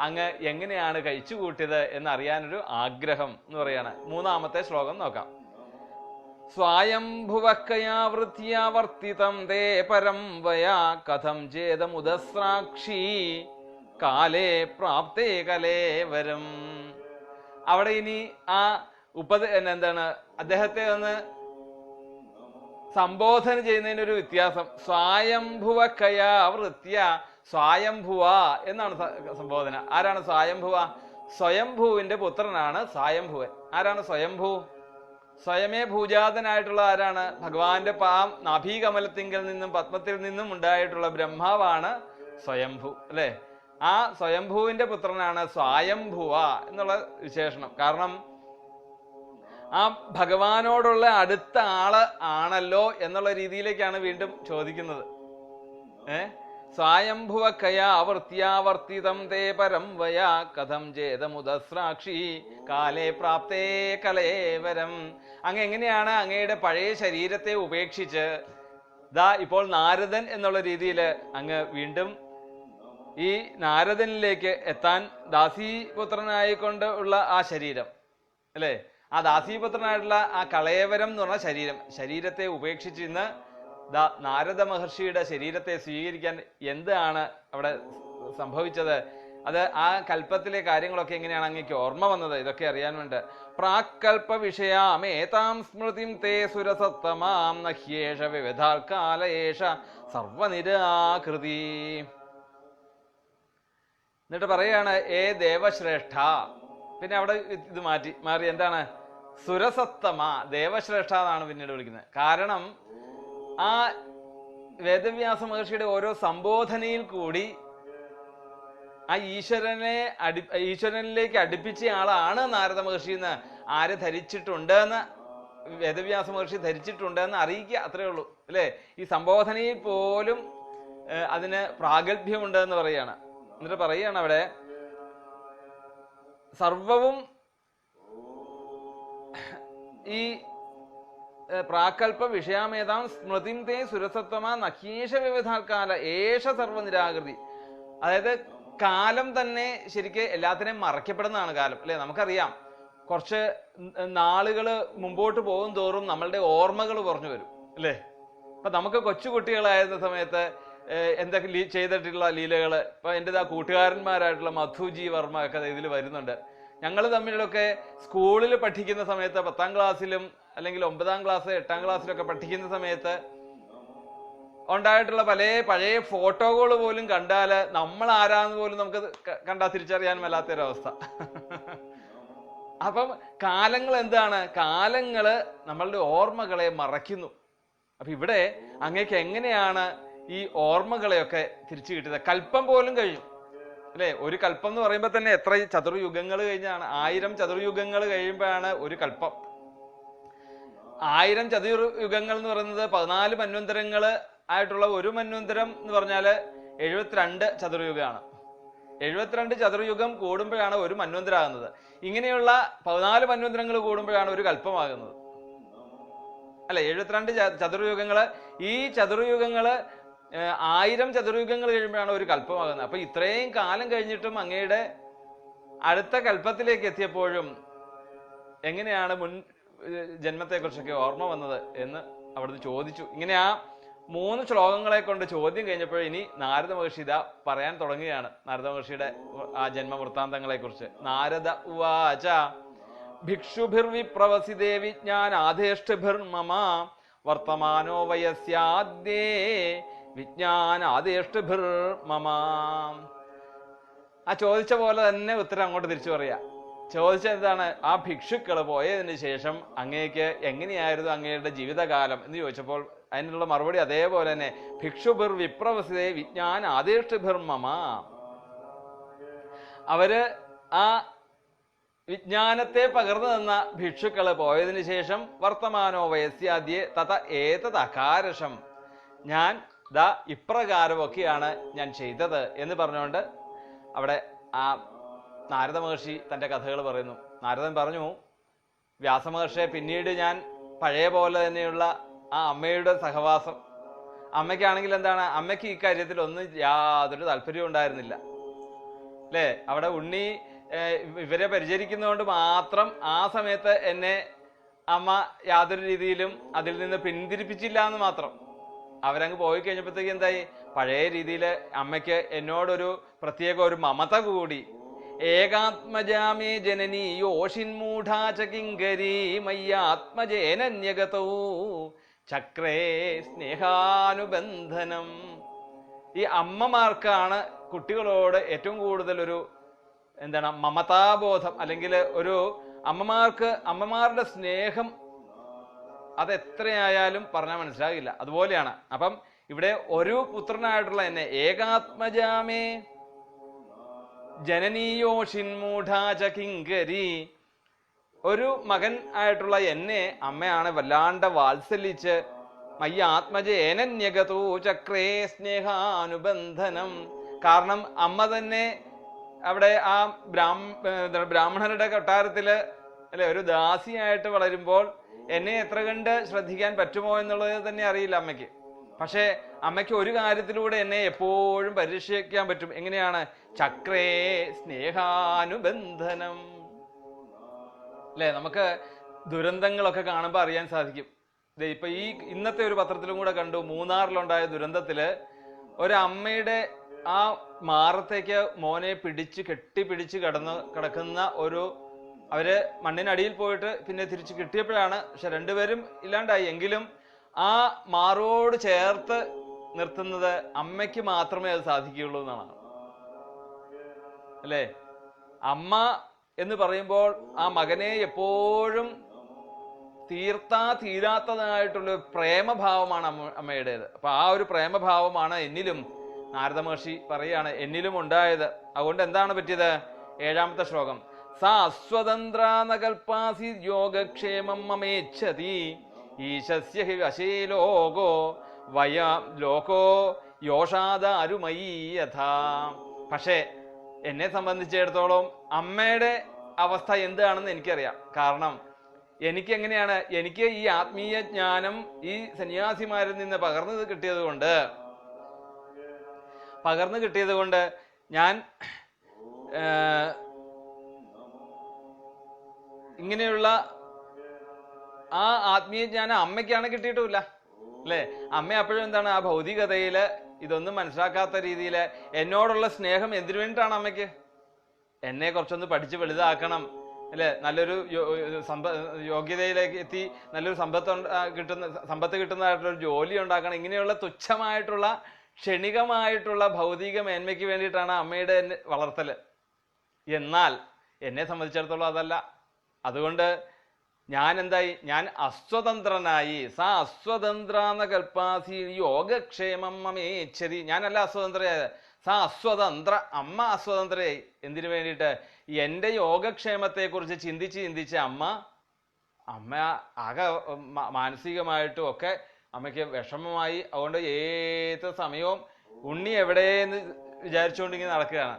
അങ്ങ് എങ്ങനെയാണ് കഴിച്ചു കൂട്ടിയത് എന്നറിയാനൊരു ആഗ്രഹം എന്ന് പറയാണ്. മൂന്നാമത്തെ ശ്ലോകം നോക്കാം. സ്വയംഭുവക്കയാ വൃത്യാ വർത്തിതം തേ പരം വയാ കഥം ചേതമുദസ്രാക്ഷി കാലേ പ്രാപ്തേ കലേവരം. അവിടെ ഇനി ആ എന്താണ് അദ്ദേഹത്തെ ഒന്ന് സംബോധന ചെയ്യുന്നതിനൊരു വ്യത്യാസം. സ്വയംഭുവക്കയാ വൃത്യ, സ്വയംഭുവ എന്നാണ് സംബോധന. ആരാണ് സ്വയംഭുവ? സ്വയംഭുവിന്റെ പുത്രനാണ് സ്വയംഭുവൻ. ആരാണ് സ്വയംഭൂ? സ്വയമേ ഭൂജാതനായിട്ടുള്ള ആരാണ്? ഭഗവാന്റെ നാഭീകമലത്തിങ്കൽ നിന്നും പത്മത്തിൽ നിന്നും ഉണ്ടായിട്ടുള്ള ബ്രഹ്മാവാണ് സ്വയംഭു അല്ലെ? ആ സ്വയംഭുവിന്റെ പുത്രനാണ് സ്വയംഭുവ എന്നുള്ള വിശേഷണം. കാരണം ആ ഭഗവാനോടുള്ള അടുത്ത ആള് ആണല്ലോ എന്നുള്ള രീതിയിലേക്കാണ് വീണ്ടും ചോദിക്കുന്നത്. സ്വയംഭുവക്കയാ വൃത്യാവർത്തിതം തേ പരം വയാ കഥം ചേതമുദസ്രാക്ഷി കാലേ പ്രാപ്തേ കലേവരം. അങ്ങ് എങ്ങനെയാണ് അങ്ങയുടെ പഴയ ശരീരത്തെ ഉപേക്ഷിച്ച് ഇപ്പോൾ നാരദൻ എന്നുള്ള രീതിയിൽ അങ്ങ് വീണ്ടും ഈ നാരദനിലേക്ക് എത്താൻ ദാസീപുത്രനായിക്കൊണ്ട് ഉള്ള ആ ശരീരം അല്ലെ, ആ ദാസീപുത്രനായിട്ടുള്ള ആ കളയവരം എന്ന് പറഞ്ഞ ശരീരത്തെ ഉപേക്ഷിച്ച് ഇന്ന് നാരദ മഹർഷിയുടെ ശരീരത്തെ സ്വീകരിക്കാൻ എന്താണ് അവിടെ സംഭവിച്ചത്? അത് ആ കൽപ്പത്തിലെ കാര്യങ്ങളൊക്കെ എങ്ങനെയാണ് അങ്ങേക്ക് ഓർമ്മ വന്നത്? ഇതൊക്കെ അറിയാൻ വേണ്ട. പ്രാക്കൽപ്പ വിഷയാമേതാം സ്മൃതിം തേ സുരസത്തമാം നഹ്യേഷ വിവിധാൽ കാലേഷ സർവനിരാകൃതി. എന്നിട്ട് പറയാണ് ദേവശ്രേഷ്ഠ. പിന്നെ അവിടെ ഇത് മാറി എന്താണ്? സുരസത്തമ, ദേവശ്രേഷ്ഠ എന്നാണ് പിന്നീട് വിളിക്കുന്നത്. കാരണം ആ വേദവ്യാസ മഹർഷിയുടെ ഓരോ സംബോധനയിൽ കൂടി ആ ഈശ്വരനിലേക്ക് അടുപ്പിച്ച ആളാണ് നാരദ മഹർഷി എന്ന് ആര് ധരിച്ചിട്ടുണ്ട് എന്ന് വേദവ്യാസ മഹർഷി ധരിച്ചിട്ടുണ്ട് എന്ന് അറിയിക്കുക, അത്രേ ഉള്ളൂ അല്ലെ? ഈ സംബോധനയിൽ പോലും അതിന് പ്രാഗൽഭ്യമുണ്ട് എന്ന് പറയാണ്. എന്നിട്ട് പറയുകയാണ് അവിടെ സർവവും ഈ പ്രാകൽപ്പ വിഷയാമേതാം സ്മൃതിം തേ സുരസത്വമാ നഹ്യേഷ വിവിധാൽക്കാല ഏഷ സർവനിരാകൃതി. അതായത് കാലം തന്നെ ശരിക്ക് എല്ലാത്തിനെയും മറയ്ക്കപ്പെടുന്നതാണ് കാലം അല്ലെ? നമുക്കറിയാം, കുറച്ച് നാളുകൾ മുമ്പോട്ട് പോകും തോറും നമ്മളുടെ ഓർമ്മകൾ കുറഞ്ഞു വരും അല്ലേ? ഇപ്പൊ നമുക്ക് കൊച്ചുകുട്ടികളായിരുന്ന സമയത്ത് എന്തൊക്കെ ചെയ്തിട്ടുള്ള ലീലകള് ഇപ്പൊ എൻ്റെ കൂട്ടുകാരന്മാരായിട്ടുള്ള മധുജി വർമ്മ ഒക്കെ ഇതിൽ വരുന്നുണ്ട്. ഞങ്ങൾ തമ്മിലൊക്കെ സ്കൂളിൽ പഠിക്കുന്ന സമയത്ത് 10ാം ക്ലാസ്സിലും അല്ലെങ്കിൽ 9ാം ക്ലാസ് 8ാം ക്ലാസ്സിലൊക്കെ പഠിക്കുന്ന സമയത്ത് ഉണ്ടായിട്ടുള്ള പഴയ ഫോട്ടോകൾ പോലും കണ്ടാല് നമ്മൾ ആരാന്ന് പോലും നമുക്ക് കണ്ടാൽ തിരിച്ചറിയാൻ മേലാത്തൊരവസ്ഥ. അപ്പം കാലങ്ങൾ എന്താണ്? കാലങ്ങള് നമ്മളുടെ ഓർമ്മകളെ മറയ്ക്കുന്നു. അപ്പൊ ഇവിടെ അങ്ങേക്ക് എങ്ങനെയാണ് ഈ ഓർമ്മകളെയൊക്കെ തിരിച്ചു കിട്ടിയത്? കൽപ്പം പോലും കഴിഞ്ഞു അല്ലെ? ഒരു കൽപ്പം എന്ന് പറയുമ്പോൾ തന്നെ എത്ര ചതുർയുഗങ്ങൾ കഴിഞ്ഞാണ്? 1000 ചതുർയുഗങ്ങൾ കഴിയുമ്പോഴാണ് ഒരു കൽപ്പം. 1000 ചതുർയുഗങ്ങൾ എന്ന് പറയുന്നത് 14 മന്വന്തരങ്ങൾ ആയിട്ടുള്ള ഒരു മന്വന്തരം എന്ന് പറഞ്ഞാൽ 72 ചതുർയുഗമാണ്. 72 ചതുർയുഗം കൂടുമ്പോഴാണ് ഒരു മന്വന്തരാകുന്നത്. ഇങ്ങനെയുള്ള 14 മന്വന്തരങ്ങൾ കൂടുമ്പോഴാണ് ഒരു കൽപ്പമാകുന്നത്. അല്ലെ? 72 ചതുർയുഗങ്ങള്, ഈ ചതുർയുഗങ്ങള് 1000 ചതുർയുഗങ്ങൾ കഴിയുമ്പോഴാണ് ഒരു കൽപ്പമാകുന്നത്. അപ്പൊ ഇത്രയും കാലം കഴിഞ്ഞിട്ടും അങ്ങയുടെ അടുത്ത കൽപ്പത്തിലേക്ക് എത്തിയപ്പോഴും എങ്ങനെയാണ് മുൻ ജന്മത്തെക്കുറിച്ചൊക്കെ ഓർമ്മ വന്നത് എന്ന് അവിടുന്ന് ചോദിച്ചു. ഇങ്ങനെ ആ 3 ശ്ലോകങ്ങളെ കൊണ്ട് ചോദ്യം കഴിഞ്ഞപ്പോൾ ഇനി നാരദ മഹർഷി ഇതാ പറയാൻ തുടങ്ങുകയാണ് നാരദ മഹർഷിയുടെ ആ ജന്മവൃത്താന്തങ്ങളെ കുറിച്ച്. നാരദ ഉവാച ഭിക്ഷുഭിർവിപ്രവസിതേ വിജ്ഞാനാധേഷ്ഠിഭിർമമ വർത്തമാനോ വയസ്യാദ്യേ വിജ്ഞാനാധേഷ്ഠിഭിർമമ. ആ ചോദിച്ച പോലെ തന്നെ ഉത്തരം അങ്ങോട്ട് തിരിച്ചു പറയാ. ചോദിച്ചത് എന്താണ്? ആ ഭിക്ഷുക്കൾ പോയതിന് ശേഷം അങ്ങേക്ക് എങ്ങനെയായിരുന്നു അങ്ങയുടെ ജീവിതകാലം എന്ന് ചോദിച്ചപ്പോൾ അതിനുള്ള മറുപടി അതേപോലെ തന്നെ, ഭിക്ഷുഭിർ വിപ്രവസിതേ വിജ്ഞാനാധേഷ്ഠിഭിർമമ. അവര് ആ വിജ്ഞാനത്തെ പകർന്നു തന്ന ഭിക്ഷുക്കള് പോയതിനു ശേഷം വർത്തമാനോ വയസ്യാദ്യേ തത ഏതത് അകാരഷം, ഞാൻ ദാ ഇപ്രകാരമൊക്കെയാണ് ഞാൻ ചെയ്തത് എന്ന് പറഞ്ഞുകൊണ്ട് അവിടെ ആ നാരദ മഹർഷി തൻ്റെ കഥകൾ പറയുന്നു. നാരദൻ പറഞ്ഞു, വ്യാസമഹർഷിയെ പിന്നീട് ഞാൻ പഴയ പോലെ തന്നെയുള്ള ആ അമ്മയുടെ സഹവാസം. അമ്മയ്ക്കാണെങ്കിൽ എന്താണ്, അമ്മയ്ക്ക് ഈ കാര്യത്തിൽ ഒന്നും യാതൊരു താല്പര്യവും ഉണ്ടായിരുന്നില്ല അല്ലേ? അവിടെ ഉണ്ണി ഇവരെ പരിചരിക്കുന്നതുകൊണ്ട് മാത്രം ആ സമയത്ത് എന്നെ അമ്മ യാതൊരു രീതിയിലും അതിൽ നിന്ന് പിന്തിരിപ്പിച്ചില്ല എന്ന് മാത്രം. അവരങ്ങ് പോയി കഴിഞ്ഞപ്പോഴത്തേക്ക് എന്തായി, പഴയ രീതിയിൽ അമ്മയ്ക്ക് എന്നോടൊരു പ്രത്യേക ഒരു മമത കൂടി. ഏകാത്മജാമേ ജനനി യോഷിൻമൂഢാച കിങ്കരീ മയ്യാത്മജേനന്യഗതൗ ചക്രേ സ്നേഹാനുബന്ധനം. ഈ അമ്മമാർക്കാണ് കുട്ടികളോട് ഏറ്റവും കൂടുതൽ ഒരു എന്താണ് മമതാബോധം, അല്ലെങ്കിൽ ഒരു അമ്മമാരുടെ സ്നേഹം അതെത്രയായാലും പറഞ്ഞാൽ മനസ്സിലാകില്ല. അതുപോലെയാണ്. അപ്പം ഇവിടെ ഒരു പുത്രനായിട്ടുള്ള എന്നെ ഏകാത്മജാമേ ജനനീയോഷിൻമൂഢാച കിങ്കരി, ഒരു മകൻ ആയിട്ടുള്ള എന്നെ അമ്മയാണ് വല്ലാണ്ട് വാത്സല്യിച്ച് മയ്യ ആത്മജേനന്യഗതോ ചക്രേ സ്നേഹാനുബന്ധനം. കാരണം അമ്മ തന്നെ അവിടെ ആ ബ്രാഹ്മണരുടെ കൊട്ടാരത്തില് അല്ലെ ഒരു ദാസിയായിട്ട് വളരുമ്പോൾ എന്നെ എത്ര കണ്ട് ശ്രദ്ധിക്കാൻ പറ്റുമോ എന്നുള്ളത് തന്നെ അറിയില്ല അമ്മയ്ക്ക്. പക്ഷെ അമ്മയ്ക്ക് ഒരു കാര്യത്തിലൂടെ എന്നെ എപ്പോഴും പരിരക്ഷിക്കാൻ പറ്റും. എങ്ങനെയാണ്? ചക്രേ സ്നേഹാനുബന്ധനം. അല്ലെ? നമുക്ക് ദുരന്തങ്ങളൊക്കെ കാണുമ്പോൾ അറിയാൻ സാധിക്കും. ഇപ്പൊ ഈ ഇന്നത്തെ ഒരു പത്രത്തിലും കൂടെ കണ്ടു, മൂന്നാറിലുണ്ടായ ദുരന്തത്തില് ഒരമ്മയുടെ ആ മാറത്തേക്ക് മോനെ കെട്ടിപ്പിടിച്ച് കിടക്കുന്ന ഒരു, അവര് മണ്ണിനടിയിൽ പോയിട്ട് പിന്നെ തിരിച്ച് കിട്ടിയപ്പോഴാണ്, പക്ഷെ രണ്ടുപേരും ഇല്ലാണ്ടായി. എങ്കിലും ആ മാറോട് ചേർത്ത് നിർത്തുന്നത് അമ്മയ്ക്ക് മാത്രമേ അത് സാധിക്കുകയുള്ളൂ എന്നാണ് അല്ലേ? അമ്മ എന്ന് പറയുമ്പോൾ ആ മകനെ എപ്പോഴും തീരാത്തതായിട്ടുള്ള പ്രേമഭാവമാണ് അമ്മയുടേത്. അപ്പൊ ആ ഒരു പ്രേമഭാവമാണ് എന്നിലും, നാരദ മഹർഷി പറയാണ്, എന്നിലും ഉണ്ടായത്. അതുകൊണ്ട് എന്താണ് പറ്റിയത്? 7ാമത്തെ ശ്ലോകം, സാ സ്വതന്ത്രാനകൽപ്പാസി യോഗക്ഷേമം മമേച്ഛതി ഈശസ്യ ഹി വശേ ലോകോ ലോകോ യോഷാദാരുമയീ യഥാ. പക്ഷേ എന്നെ സംബന്ധിച്ചിടത്തോളം അമ്മയുടെ അവസ്ഥ എന്താണെന്ന് എനിക്കറിയാം. കാരണം എനിക്ക് എങ്ങനെയാണ്, എനിക്ക് ഈ ആത്മീയ ജ്ഞാനം ഈ സന്യാസിമാരിൽ നിന്ന് പകർന്നു കിട്ടിയത് കൊണ്ട് ഞാൻ ഇങ്ങനെയുള്ള ആ ആത്മീയ ജ്ഞാനം അമ്മയ്ക്കാണ് കിട്ടിയിട്ടുമില്ല അല്ലെ? അമ്മ അപ്പോഴും എന്താണ്, ആ ഭൗതികതയില് ഇതൊന്നും മനസ്സിലാക്കാത്ത രീതിയിൽ എന്നോടുള്ള സ്നേഹം എന്തിനു വേണ്ടിയിട്ടാണ് അമ്മയ്ക്ക്? എന്നെ കുറച്ചൊന്ന് പഠിച്ച് വലുതാക്കണം അല്ലെ, നല്ലൊരു യോഗ്യതയിലേക്ക് എത്തി നല്ലൊരു സമ്പത്ത് കിട്ടുന്നതായിട്ടുള്ള ജോലി ഉണ്ടാക്കണം. ഇങ്ങനെയുള്ള തുച്ഛമായിട്ടുള്ള ക്ഷണികമായിട്ടുള്ള ഭൗതിക മേന്മയ്ക്ക് വേണ്ടിയിട്ടാണ് അമ്മയുടെ വളർത്തല്. എന്നാൽ എന്നെ സംബന്ധിച്ചിടത്തോളം അതല്ല. അതുകൊണ്ട് ഞാൻ എന്തായി, ഞാൻ അസ്വതന്ത്രനായി. സാ അസ്വതന്ത്രാന്ന കൽപ്പാസി യോഗക്ഷേമം മമേച്ഛതി. ഞാനല്ല അസ്വതന്ത്രയായത്, അസ്വതന്ത്ര, അമ്മ അസ്വതന്ത്രയായി. എന്തിനു വേണ്ടിയിട്ട്? എൻ്റെ യോഗക്ഷേമത്തെക്കുറിച്ച് ചിന്തിച്ച് അമ്മ ആകെ മാനസികമായിട്ടും ഒക്കെ അമ്മയ്ക്ക് വിഷമമായി. അതുകൊണ്ട് ഏത് സമയവും ഉണ്ണി എവിടെയെന്ന് വിചാരിച്ചുകൊണ്ടിങ്ങനെ നടക്കുകയാണ്.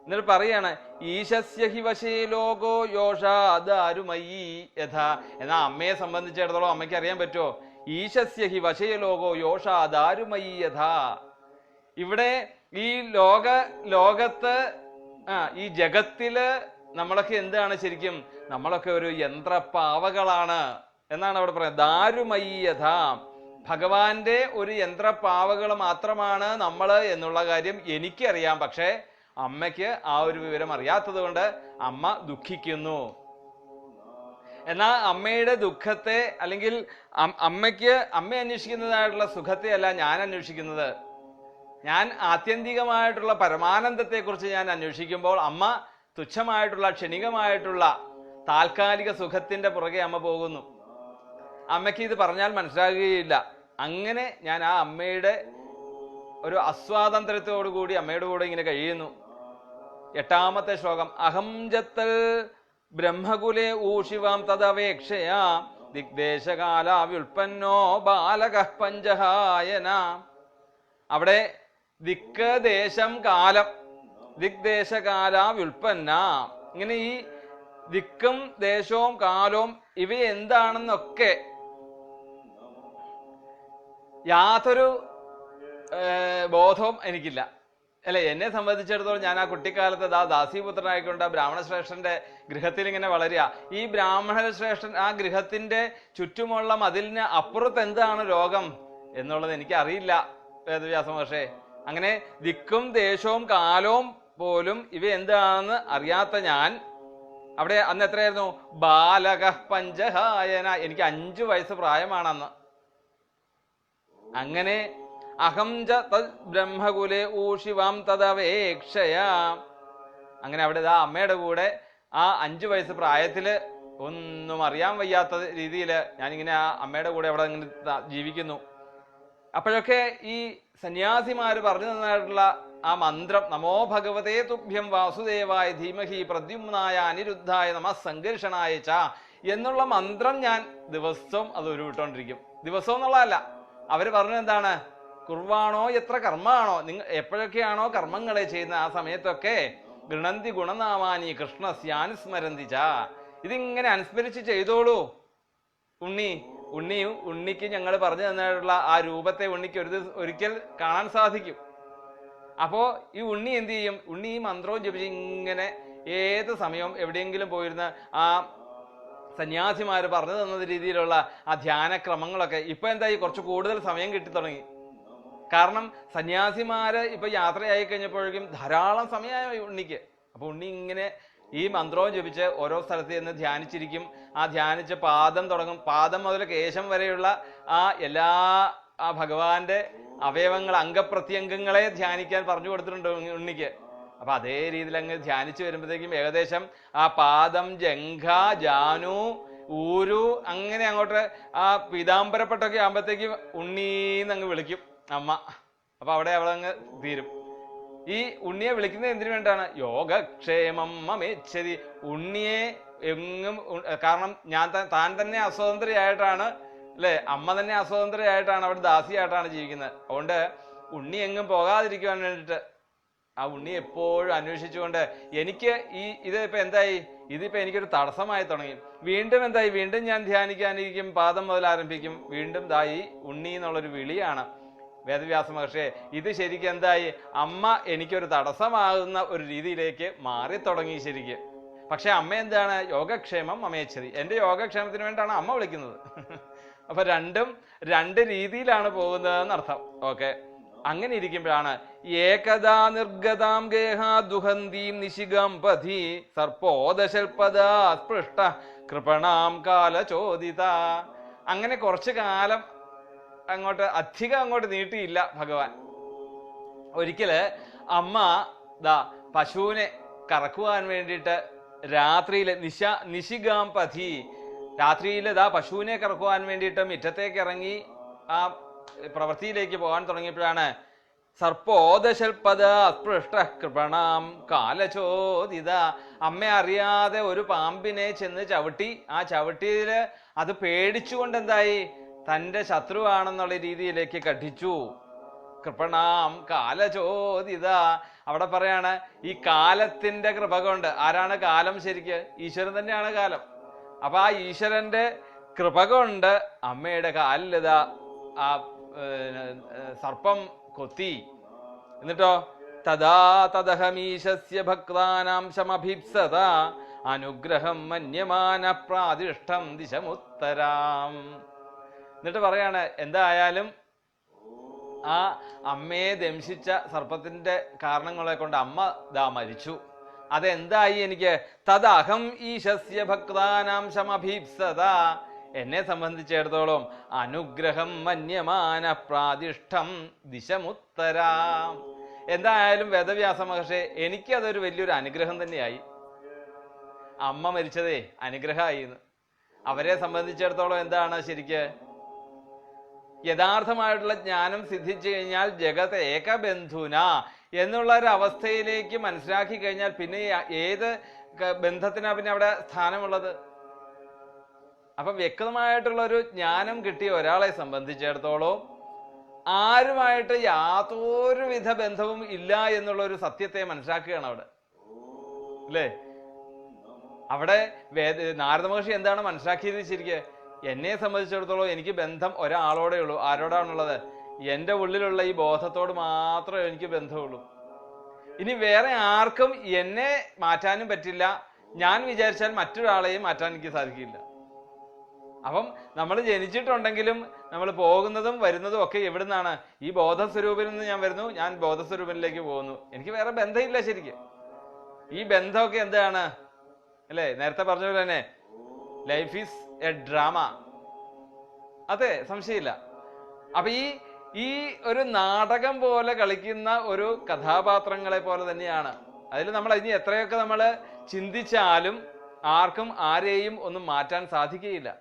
എന്നിട്ട് പറയാണ്, ഈശസ്യ ഹി വശേ ലോകോ യോഷാദാരുമയീ യഥാ. എന്നാൽ അമ്മയെ സംബന്ധിച്ചിടത്തോളം അമ്മയ്ക്ക് അറിയാൻ പറ്റുമോ? ഈശസ്യ ഹി വശേ ലോകോ യോഷാദാരുമയീ യഥാ. ഇവിടെ ഈ ലോകത്ത് ഈ ജഗത്തില് നമ്മളൊക്കെ എന്താണ് ശരിക്കും? നമ്മളൊക്കെ ഒരു യന്ത്രപ്പാവകളാണ് എന്നാണ് അവിടെ പറയുന്നത്. ദാരുമയീ യഥാ. ഭഗവാന്റെ ഒരു യന്ത്രപ്പാവകൾ മാത്രമാണ് നമ്മൾ എന്നുള്ള കാര്യം എനിക്കറിയാം. പക്ഷേ അമ്മയ്ക്ക് ആ ഒരു വിവരം അറിയാത്തത് കൊണ്ട് അമ്മ ദുഃഖിക്കുന്നു. എന്നാൽ അമ്മയുടെ ദുഃഖത്തെ, അല്ലെങ്കിൽ അമ്മ അന്വേഷിക്കുന്നതായിട്ടുള്ള സുഖത്തെ അല്ല ഞാൻ അന്വേഷിക്കുന്നത്. ഞാൻ ആത്യന്തികമായിട്ടുള്ള പരമാനന്ദത്തെക്കുറിച്ച് ഞാൻ അന്വേഷിക്കുമ്പോൾ അമ്മ തുച്ഛമായിട്ടുള്ള, ക്ഷണികമായിട്ടുള്ള താൽക്കാലിക സുഖത്തിന്റെ പുറകെ അമ്മ പോകുന്നു. അമ്മയ്ക്ക് ഇത് പറഞ്ഞാൽ മനസ്സിലാകുകയില്ല. അങ്ങനെ ഞാൻ ആ അമ്മയുടെ ഒരു അസ്വാതന്ത്ര്യത്തോടു കൂടി അമ്മയുടെ കൂടെ ഇങ്ങനെ കഴിയുന്നു. 8ാമത്തെ ശ്ലോകം. അഹം ജത്തൽ ബ്രഹ്മകുലേ ഊഷിവാം തദവേക്ഷയാ ദിഗ്ദേശകാലാവ്യുൽപ്പന്നോ ബാലകഃ പഞ്ചഹായന. അവിടെ ദിക്ക്, ദേശം, കാലം, ദിഗ്ദേശകാലാവ്യുൽപ്പന്ന. ഇങ്ങനെ ഈ ദിക്കും ദേശവും കാലവും ഇവ എന്താണെന്നൊക്കെ യാതൊരു ബോധവും എനിക്കില്ല. അല്ലെ, എന്നെ സംബന്ധിച്ചിടത്തോളം ഞാൻ ആ കുട്ടിക്കാലത്ത് ദാസീപുത്രനായിക്കൊണ്ട് ബ്രാഹ്മണശ്രേഷ്ഠന്റെ ഗൃഹത്തിൽ ഇങ്ങനെ വളരുക. ഈ ബ്രാഹ്മണശ്രേഷ്ഠൻ ആ ഗൃഹത്തിന്റെ ചുറ്റുമുള്ള മതിലിന് അപ്പുറത്ത് എന്താണ് ലോകം എന്നുള്ളത് എനിക്ക് അറിയില്ല വേദവ്യാസ മഹർഷേ. അങ്ങനെ ദിക്കും ദേശവും കാലവും പോലും ഇവ എന്താണെന്ന് അറിയാത്ത ഞാൻ അവിടെ അന്ന് എത്രയായിരുന്നു? ബാലക പഞ്ചഹായന. എനിക്ക് 5 വയസ്സ് പ്രായമാണെന്ന്. അങ്ങനെ അഹം ച തദ് ബ്രഹ്മകുലേ ഊഷിവാം തദവേക്ഷയാ. അങ്ങനെ അവിടെ അമ്മയുടെ കൂടെ ആ 5 വയസ്സ് പ്രായത്തില് ഒന്നും അറിയാൻ വയ്യാത്ത രീതിയിൽ ഞാനിങ്ങനെ ആ അമ്മയുടെ കൂടെ അവിടെ ഇങ്ങനെ ജീവിക്കുന്നു. അപ്പോഴൊക്കെ ഈ സന്യാസിമാര് പറഞ്ഞു തന്നിട്ടുള്ള ആ മന്ത്രം, നമോ ഭഗവതേ തുഭ്യം വാസുദേവായ ധീമഹി പ്രദ്യുമ്നായ അനിരുദ്ധായ നമഃ സംഘർഷണായ ച എന്നുള്ള മന്ത്രം ഞാൻ ദിവസവും അത് ഉരുവിട്ടോണ്ടിരിക്കും. ദിവസവും എന്നുള്ളതല്ല, അവര് പറഞ്ഞത് എന്താണ്? കുർവാണോ എത്ര കർമ്മാണോ, നിങ്ങൾ എപ്പോഴൊക്കെയാണോ കർമ്മങ്ങളെ ചെയ്യുന്ന ആ സമയത്തൊക്കെ ഗൃണന്തി ഗുണനാമാനി കൃഷ്ണസ്യാനുസ്മരന്തി ച. ഇതിങ്ങനെ അനുസ്മരിച്ച് ചെയ്തോളൂ. ഉണ്ണിക്ക് ഞങ്ങൾ പറഞ്ഞു തന്നിട്ടുള്ള ആ രൂപത്തെ ഉണ്ണിക്ക് ഒരിക്കൽ കാണാൻ സാധിക്കും. അപ്പോ ഈ ഉണ്ണി എന്ത് ചെയ്യും? ഉണ്ണി ഈ മന്ത്രവും ജപിച്ച് ഇങ്ങനെ ഏത് സമയവും എവിടെയെങ്കിലും പോയിരുന്ന ആ സന്യാസിമാര് പറഞ്ഞു തന്ന രീതിയിലുള്ള ആ ധ്യാനക്രമങ്ങളൊക്കെ ഇപ്പൊ എന്തായി? കുറച്ച് കൂടുതൽ സമയം കിട്ടി തുടങ്ങി. കാരണം സന്യാസിമാര് ഇപ്പൊ യാത്രയായി കഴിഞ്ഞപ്പോഴേക്കും ധാരാളം സമയമായി ഉണ്ണിക്ക്. അപ്പൊ ഉണ്ണി ഇങ്ങനെ ഈ മന്ത്രവും ജപിച്ച് ഓരോ സ്ഥലത്ത് നിന്ന് ധ്യാനിച്ചിരിക്കും. ആ ധ്യാനിച്ച് പാദം തുടങ്ങും. പാദം മുതൽ കേശം വരെയുള്ള എല്ലാ ഭഗവാന്റെ അവയവങ്ങൾ, അംഗപ്രത്യംഗങ്ങളെ ധ്യാനിക്കാൻ പറഞ്ഞു കൊടുത്തിട്ടുണ്ട് ഉണ്ണിക്ക്. അപ്പൊ അതേ രീതിയിൽ അങ്ങ് ധ്യാനിച്ചു വരുമ്പോഴത്തേക്കും ഏകദേശം ആ പാദം, ജംഘ, ജാനു, ഊരു അങ്ങനെ അങ്ങോട്ട് ആ പീതാംബരപ്പെട്ടൊക്കെ ആകുമ്പോഴത്തേക്കും ഉണ്ണീന്ന് അങ്ങ് വിളിക്കും അമ്മ. അപ്പൊ അവിടെ അങ്ങ് തീരും. ഈ ഉണ്ണിയെ വിളിക്കുന്നത് എന്തിനു വേണ്ടിയാണ്? യോഗക്ഷേമം മമേച്ഛതി. ഉണ്ണിയെ എങ്ങും, കാരണം താൻ തന്നെ അസ്വതന്ത്രയായിട്ടാണ്, അല്ലെ, അമ്മ തന്നെ അസ്വതന്ത്രയായിട്ടാണ് അവിടെ ദാസിയായിട്ടാണ് ജീവിക്കുന്നത്. അതുകൊണ്ട് ഉണ്ണി എങ്ങും പോകാതിരിക്കുവാൻ വേണ്ടിയിട്ട് ആ ഉണ്ണി എപ്പോഴും അന്വേഷിച്ചുകൊണ്ട് എനിക്ക് ഇതിപ്പോ എന്തായി? ഇതിപ്പോ എനിക്കൊരു തടസ്സമായി തുടങ്ങി. വീണ്ടും എന്തായി? വീണ്ടും ഞാൻ ധ്യാനിക്കാനിരിക്കും, പാദം മുതൽ ആരംഭിക്കും. വീണ്ടും ഉണ്ണി എന്നുള്ളൊരു വിളിയാണ്. വേദവ്യാസ മഹർഷിയെ ഇത് ശരിക്കും എന്തായി? അമ്മ എനിക്കൊരു തടസ്സമാകുന്ന ഒരു രീതിയിലേക്ക് മാറി തുടങ്ങി ശരിക്ക്. പക്ഷെ അമ്മ എന്താണ്? യോഗക്ഷേമം മമേച്ഛതി. എൻ്റെ യോഗക്ഷേമത്തിന് വേണ്ടിയാണ് അമ്മ വിളിക്കുന്നത്. അപ്പൊ രണ്ടും 2 രീതിയിലാണ് പോകുന്നതെന്ന് അർത്ഥം. ഓക്കെ, അങ്ങനെ ഇരിക്കുമ്പോഴാണ് ഏകദാ നിർഗതാം ഗേഹാ ദുഹന്തീം നിശികാം പഥി സർപ്പോദശൽപദാ സ്പൃഷ്ട കൃപണാം കാലചോദിത. അങ്ങനെ കുറച്ചു കാലം അധികം അങ്ങോട്ട് നീട്ടിയില്ല ഭഗവാൻ. ഒരിക്കല് അമ്മ പശുവിനെ കറക്കുവാൻ വേണ്ടിയിട്ട് രാത്രിയില് നിശികാം പഥി, രാത്രിയില് പശുവിനെ കറക്കുവാൻ വേണ്ടിയിട്ട് മുറ്റത്തേക്ക് ഇറങ്ങി ആ പ്രവൃത്തിയിലേക്ക് പോകാൻ തുടങ്ങിയപ്പോഴാണ് സർപ്പോദശൽപദ അസ്പൃഷ്ട കൃപണാം കാലചോദിത. അമ്മ അറിയാതെ ഒരു പാമ്പിനെ ചെന്ന് ചവിട്ടി. ആ ചവിട്ടിയില് അത് പേടിച്ചുകൊണ്ട് എന്തായി, തൻ്റെ ശത്രുവാണെന്നുള്ള രീതിയിലേക്ക് കഠിച്ചു. കൃപണാം കാലചോദിത. അവിടെ പറയാണ് ഈ കാലത്തിന്റെ കൃപ കൊണ്ട്. ആരാണ് കാലം? ശരിക്ക് ഈശ്വരൻ തന്നെയാണ് കാലം. അപ്പൊ ആ ഈശ്വരന്റെ കൃപ കൊണ്ട് അമ്മയുടെ കാലിലിതാ ആ സർപ്പം കൊത്തി. എന്നിട്ടോ തഥാ തദഹമീശസ്യ ഭക്താനാം ശമഭീപ്സത അനുഗ്രഹം മന്യമാന പ്രാതിഷ്ഠം ദിശമുത്തരാം. എന്നിട്ട് പറയാണ് എന്തായാലും ആ അമ്മയെ ദംശിച്ച സർപ്പത്തിന്റെ കാരണങ്ങളെ കൊണ്ട് അമ്മ ദാ മരിച്ചു. അതെന്തായി എനിക്ക്? തദഹം ഈശസ്യ ഭക്താനാം ശമഭീപ്സത. എന്നെ സംബന്ധിച്ചിടത്തോളം അനുഗ്രഹം മന്യമാന പ്രാതിഷ്ഠം ദിശമുത്തരാം. എന്തായാലും വേദവ്യാസ മഹർഷി എനിക്കതൊരു വലിയൊരു അനുഗ്രഹം തന്നെയായി. അമ്മ മരിച്ചതേ അനുഗ്രഹമായി. അവരെ സംബന്ധിച്ചിടത്തോളം എന്താണ് ശരിക്ക്? യഥാർത്ഥമായിട്ടുള്ള ജ്ഞാനം സിദ്ധിച്ചു കഴിഞ്ഞാൽ ജഗത് ഏകബന്ധുന എന്നുള്ള ഒരു അവസ്ഥയിലേക്ക് മനസ്സിലാക്കി കഴിഞ്ഞാൽ പിന്നെ ഏത് ബന്ധത്തിനാ പിന്നെ അവിടെ സ്ഥാനമുള്ളത്? അപ്പൊ വ്യക്തമായിട്ടുള്ള ഒരു ജ്ഞാനം കിട്ടിയ ഒരാളെ സംബന്ധിച്ചിടത്തോളം ആരുമായിട്ട് യാതൊരുവിധ ബന്ധവും ഇല്ല എന്നുള്ള ഒരു സത്യത്തെ മനസ്സിലാക്കുകയാണ് അവിടെ, അല്ലേ? അവിടെ നാരദ മഹർഷി എന്താണ് മനസ്സിലാക്കിയത് ശരിക്ക്? എന്നെ സംബന്ധിച്ചിടത്തോളം എനിക്ക് ബന്ധം ഒരാളോടെ ഉള്ളൂ. ആരോടാണുള്ളത്? എൻ്റെ ഉള്ളിലുള്ള ഈ ബോധത്തോട് മാത്രമേ എനിക്ക് ബന്ധമുള്ളൂ. ഇനി വേറെ ആർക്കും എന്നെ മാറ്റാനും പറ്റില്ല. ഞാൻ വിചാരിച്ചാൽ മറ്റൊരാളെയും മാറ്റാൻ എനിക്ക് സാധിക്കില്ല. അപ്പം നമ്മൾ ജനിച്ചിട്ടുണ്ടെങ്കിലും നമ്മൾ പോകുന്നതും വരുന്നതും ഒക്കെ എവിടുന്നാണ്? ഈ ബോധസ്വരൂപിൽ നിന്ന് ഞാൻ വരുന്നു, ഞാൻ ബോധസ്വരൂപനിലേക്ക് പോകുന്നു. എനിക്ക് വേറെ ബന്ധമില്ല ശരിക്കും. ഈ ബന്ധമൊക്കെ എന്താണ്, അല്ലേ? നേരത്തെ പറഞ്ഞ പോലെ തന്നെ ലൈഫ് ഈസ് എ ഡ്രാമ. അതെ, സംശയമില്ല. അപ്പൊ ഈ ഒരു നാടകം പോലെ കളിക്കുന്ന ഒരു കഥാപാത്രങ്ങളെ പോലെ തന്നെയാണ്. അതിൽ നമ്മൾ ഇനി എത്രയൊക്കെ നമ്മൾ ചിന്തിച്ചാലും ആർക്കും ആരെയും ഒന്നും മാറ്റാൻ സാധിക്കുകയില്ല,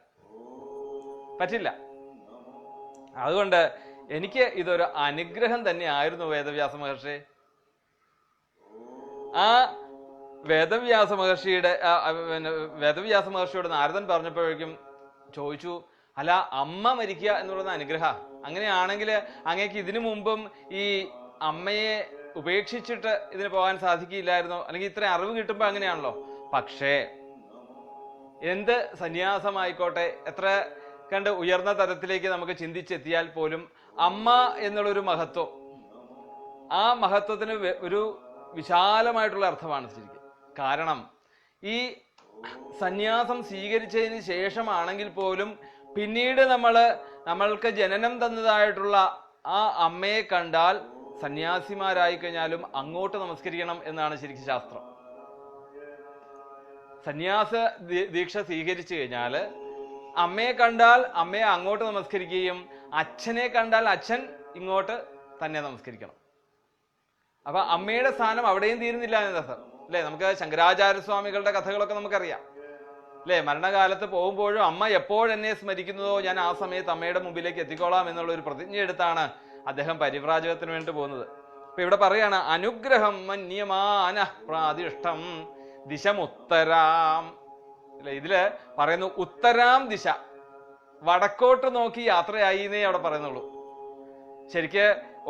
പറ്റില്ല. അതുകൊണ്ട് എനിക്ക് ഇതൊരു അനുഗ്രഹം തന്നെയായിരുന്നു വേദവ്യാസ മഹർഷി. ആ വേദവ്യാസ മഹർഷിയോട് നാരദൻ പറഞ്ഞപ്പോഴേക്കും ചോദിച്ചു, അല്ല അമ്മ മരിക്കുക എന്ന് പറയുന്ന അനുഗ്രഹ, അങ്ങനെയാണെങ്കിൽ അങ്ങേക്ക് ഇതിനു മുമ്പും ഈ അമ്മയെ ഉപേക്ഷിച്ചിട്ട് ഇതിന് പോകാൻ സാധിക്കില്ലായിരുന്നോ? അല്ലെങ്കിൽ ഇത്രയും അറിവ് കിട്ടുമ്പോൾ അങ്ങനെയാണല്ലോ. പക്ഷേ എന്ത് സന്യാസമായിക്കോട്ടെ, എത്ര കണ്ട് ഉയർന്ന തലത്തിലേക്ക് നമുക്ക് ചിന്തിച്ചെത്തിയാൽ പോലും അമ്മ എന്നുള്ളൊരു മഹത്വം, ആ മഹത്വത്തിന് ഒരു വിശാലമായിട്ടുള്ള അർത്ഥമാണ് ശരിക്കും. കാരണം ഈ സന്യാസം സ്വീകരിച്ചതിന് ശേഷമാണെങ്കിൽ പോലും പിന്നീട് നമ്മൾക്ക് ജനനം തന്നതായിട്ടുള്ള ആ അമ്മയെ കണ്ടാൽ സന്യാസിമാരായി കഴിഞ്ഞാലും അങ്ങോട്ട് നമസ്കരിക്കണം എന്നാണ് ശരിക്കും ശാസ്ത്രം. സന്യാസ ദീക്ഷ സ്വീകരിച്ചു കഴിഞ്ഞാൽ അമ്മയെ കണ്ടാൽ അമ്മയെ അങ്ങോട്ട് നമസ്കരിക്കുകയും അച്ഛനെ കണ്ടാൽ അച്ഛൻ ഇങ്ങോട്ട് തന്നെ നമസ്കരിക്കണം. അപ്പൊ അമ്മയുടെ സ്ഥാനം അവിടെയും തീരുന്നില്ല എന്നർത്ഥം, അല്ലെ? നമുക്ക് ശങ്കരാചാര്യസ്വാമികളുടെ കഥകളൊക്കെ നമുക്കറിയാം, അല്ലെ? മരണകാലത്ത് പോകുമ്പോഴും അമ്മ എപ്പോഴെന്നെ സ്മരിക്കുന്നതോ ഞാൻ ആ സമയത്ത് അമ്മയുടെ മുമ്പിലേക്ക് എത്തിക്കോളാം എന്നുള്ള ഒരു പ്രതിജ്ഞ എടുത്താണ് അദ്ദേഹം പരിവ്രാജകത്തിന് വേണ്ടി പോകുന്നത്. അപ്പൊ ഇവിടെ പറയാണ് അനുഗ്രഹം മന്യമാന പ്രാതിഷ്ഠം ദിശമുത്തരാം. അല്ലെ, ഇതില് പറയുന്നു ഉത്തരാം ദിശ, വടക്കോട്ട് നോക്കി യാത്രയായി എന്നേ അവിടെ പറയുന്നുള്ളൂ. ശരിക്ക്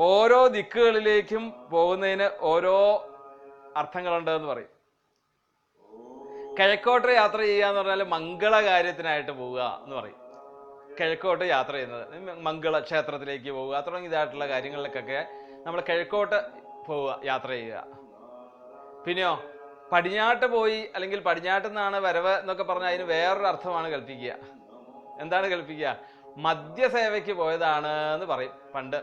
ഓരോ ദിക്കുകളിലേക്കും പോകുന്നതിന് ഓരോ അർത്ഥങ്ങളുണ്ട് എന്ന് പറയും. കിഴക്കോട്ട് യാത്ര ചെയ്യുക എന്ന് പറഞ്ഞാൽ മംഗളകാര്യത്തിനായിട്ട് പോവുക എന്ന് പറയും. കിഴക്കോട്ട് യാത്ര ചെയ്യുന്നത് മംഗള ക്ഷേത്രത്തിലേക്ക് പോവുക, തുടങ്ങിയതായിട്ടുള്ള കാര്യങ്ങളിലേക്കൊക്കെ നമ്മൾ കിഴക്കോട്ട് പോവുക, യാത്ര ചെയ്യുക. പിന്നെയോ പടിഞ്ഞാട്ട് പോയി, അല്ലെങ്കിൽ പടിഞ്ഞാട്ട് നിന്നാണ് വരവ് എന്നൊക്കെ പറഞ്ഞാൽ അതിന് വേറൊരു അർത്ഥമാണ് കൽപ്പിക്കുക. എന്താണ് കൽപ്പിക്കുക? മദ്യസേവയ്ക്ക് പോയതാണ് എന്ന് പറയും പണ്ട്.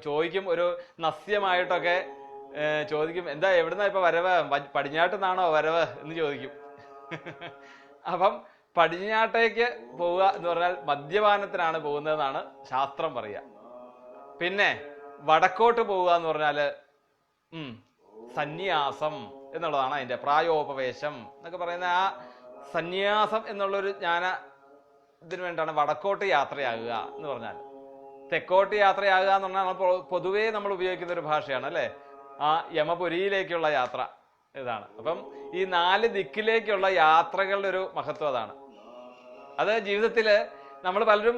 ചോദിക്കും, ഒരു നസ്യമായിട്ടൊക്കെ ചോദിക്കും, എന്താ എവിടുന്നാ ഇപ്പൊ വരവ്? പടിഞ്ഞാട്ട് നിന്നാണോ വരവ് എന്ന് ചോദിക്കും. അപ്പം പടിഞ്ഞാട്ടേക്ക് പോവുക എന്ന് പറഞ്ഞാൽ മദ്യപാനത്തിനാണ് പോകുന്നതെന്നാണ് ശാസ്ത്രം പറയുക. പിന്നെ വടക്കോട്ട് പോവുക എന്ന് പറഞ്ഞാല് സന്യാസം എന്നുള്ളതാണ് അതിന്റെ പ്രായോപവേശം എന്നൊക്കെ പറയുന്ന ആ സന്യാസം എന്നുള്ളൊരു ജ്ഞാന ഇതിനു വേണ്ടിയാണ് വടക്കോട്ട് യാത്രയാകുക എന്ന് പറഞ്ഞാൽ. തെക്കോട്ട് യാത്രയാകുക എന്ന് പറഞ്ഞാൽ പൊതുവേ നമ്മൾ ഉപയോഗിക്കുന്ന ഒരു ഭാഷയാണ് അല്ലേ. ആ യമപുരിയിലേക്കുള്ള യാത്ര ഇതാണ്. അപ്പം ഈ 4 ദിക്കിലേക്കുള്ള യാത്രകളുടെ ഒരു മഹത്വം അതാണ്. അത് ജീവിതത്തിൽ നമ്മൾ പലരും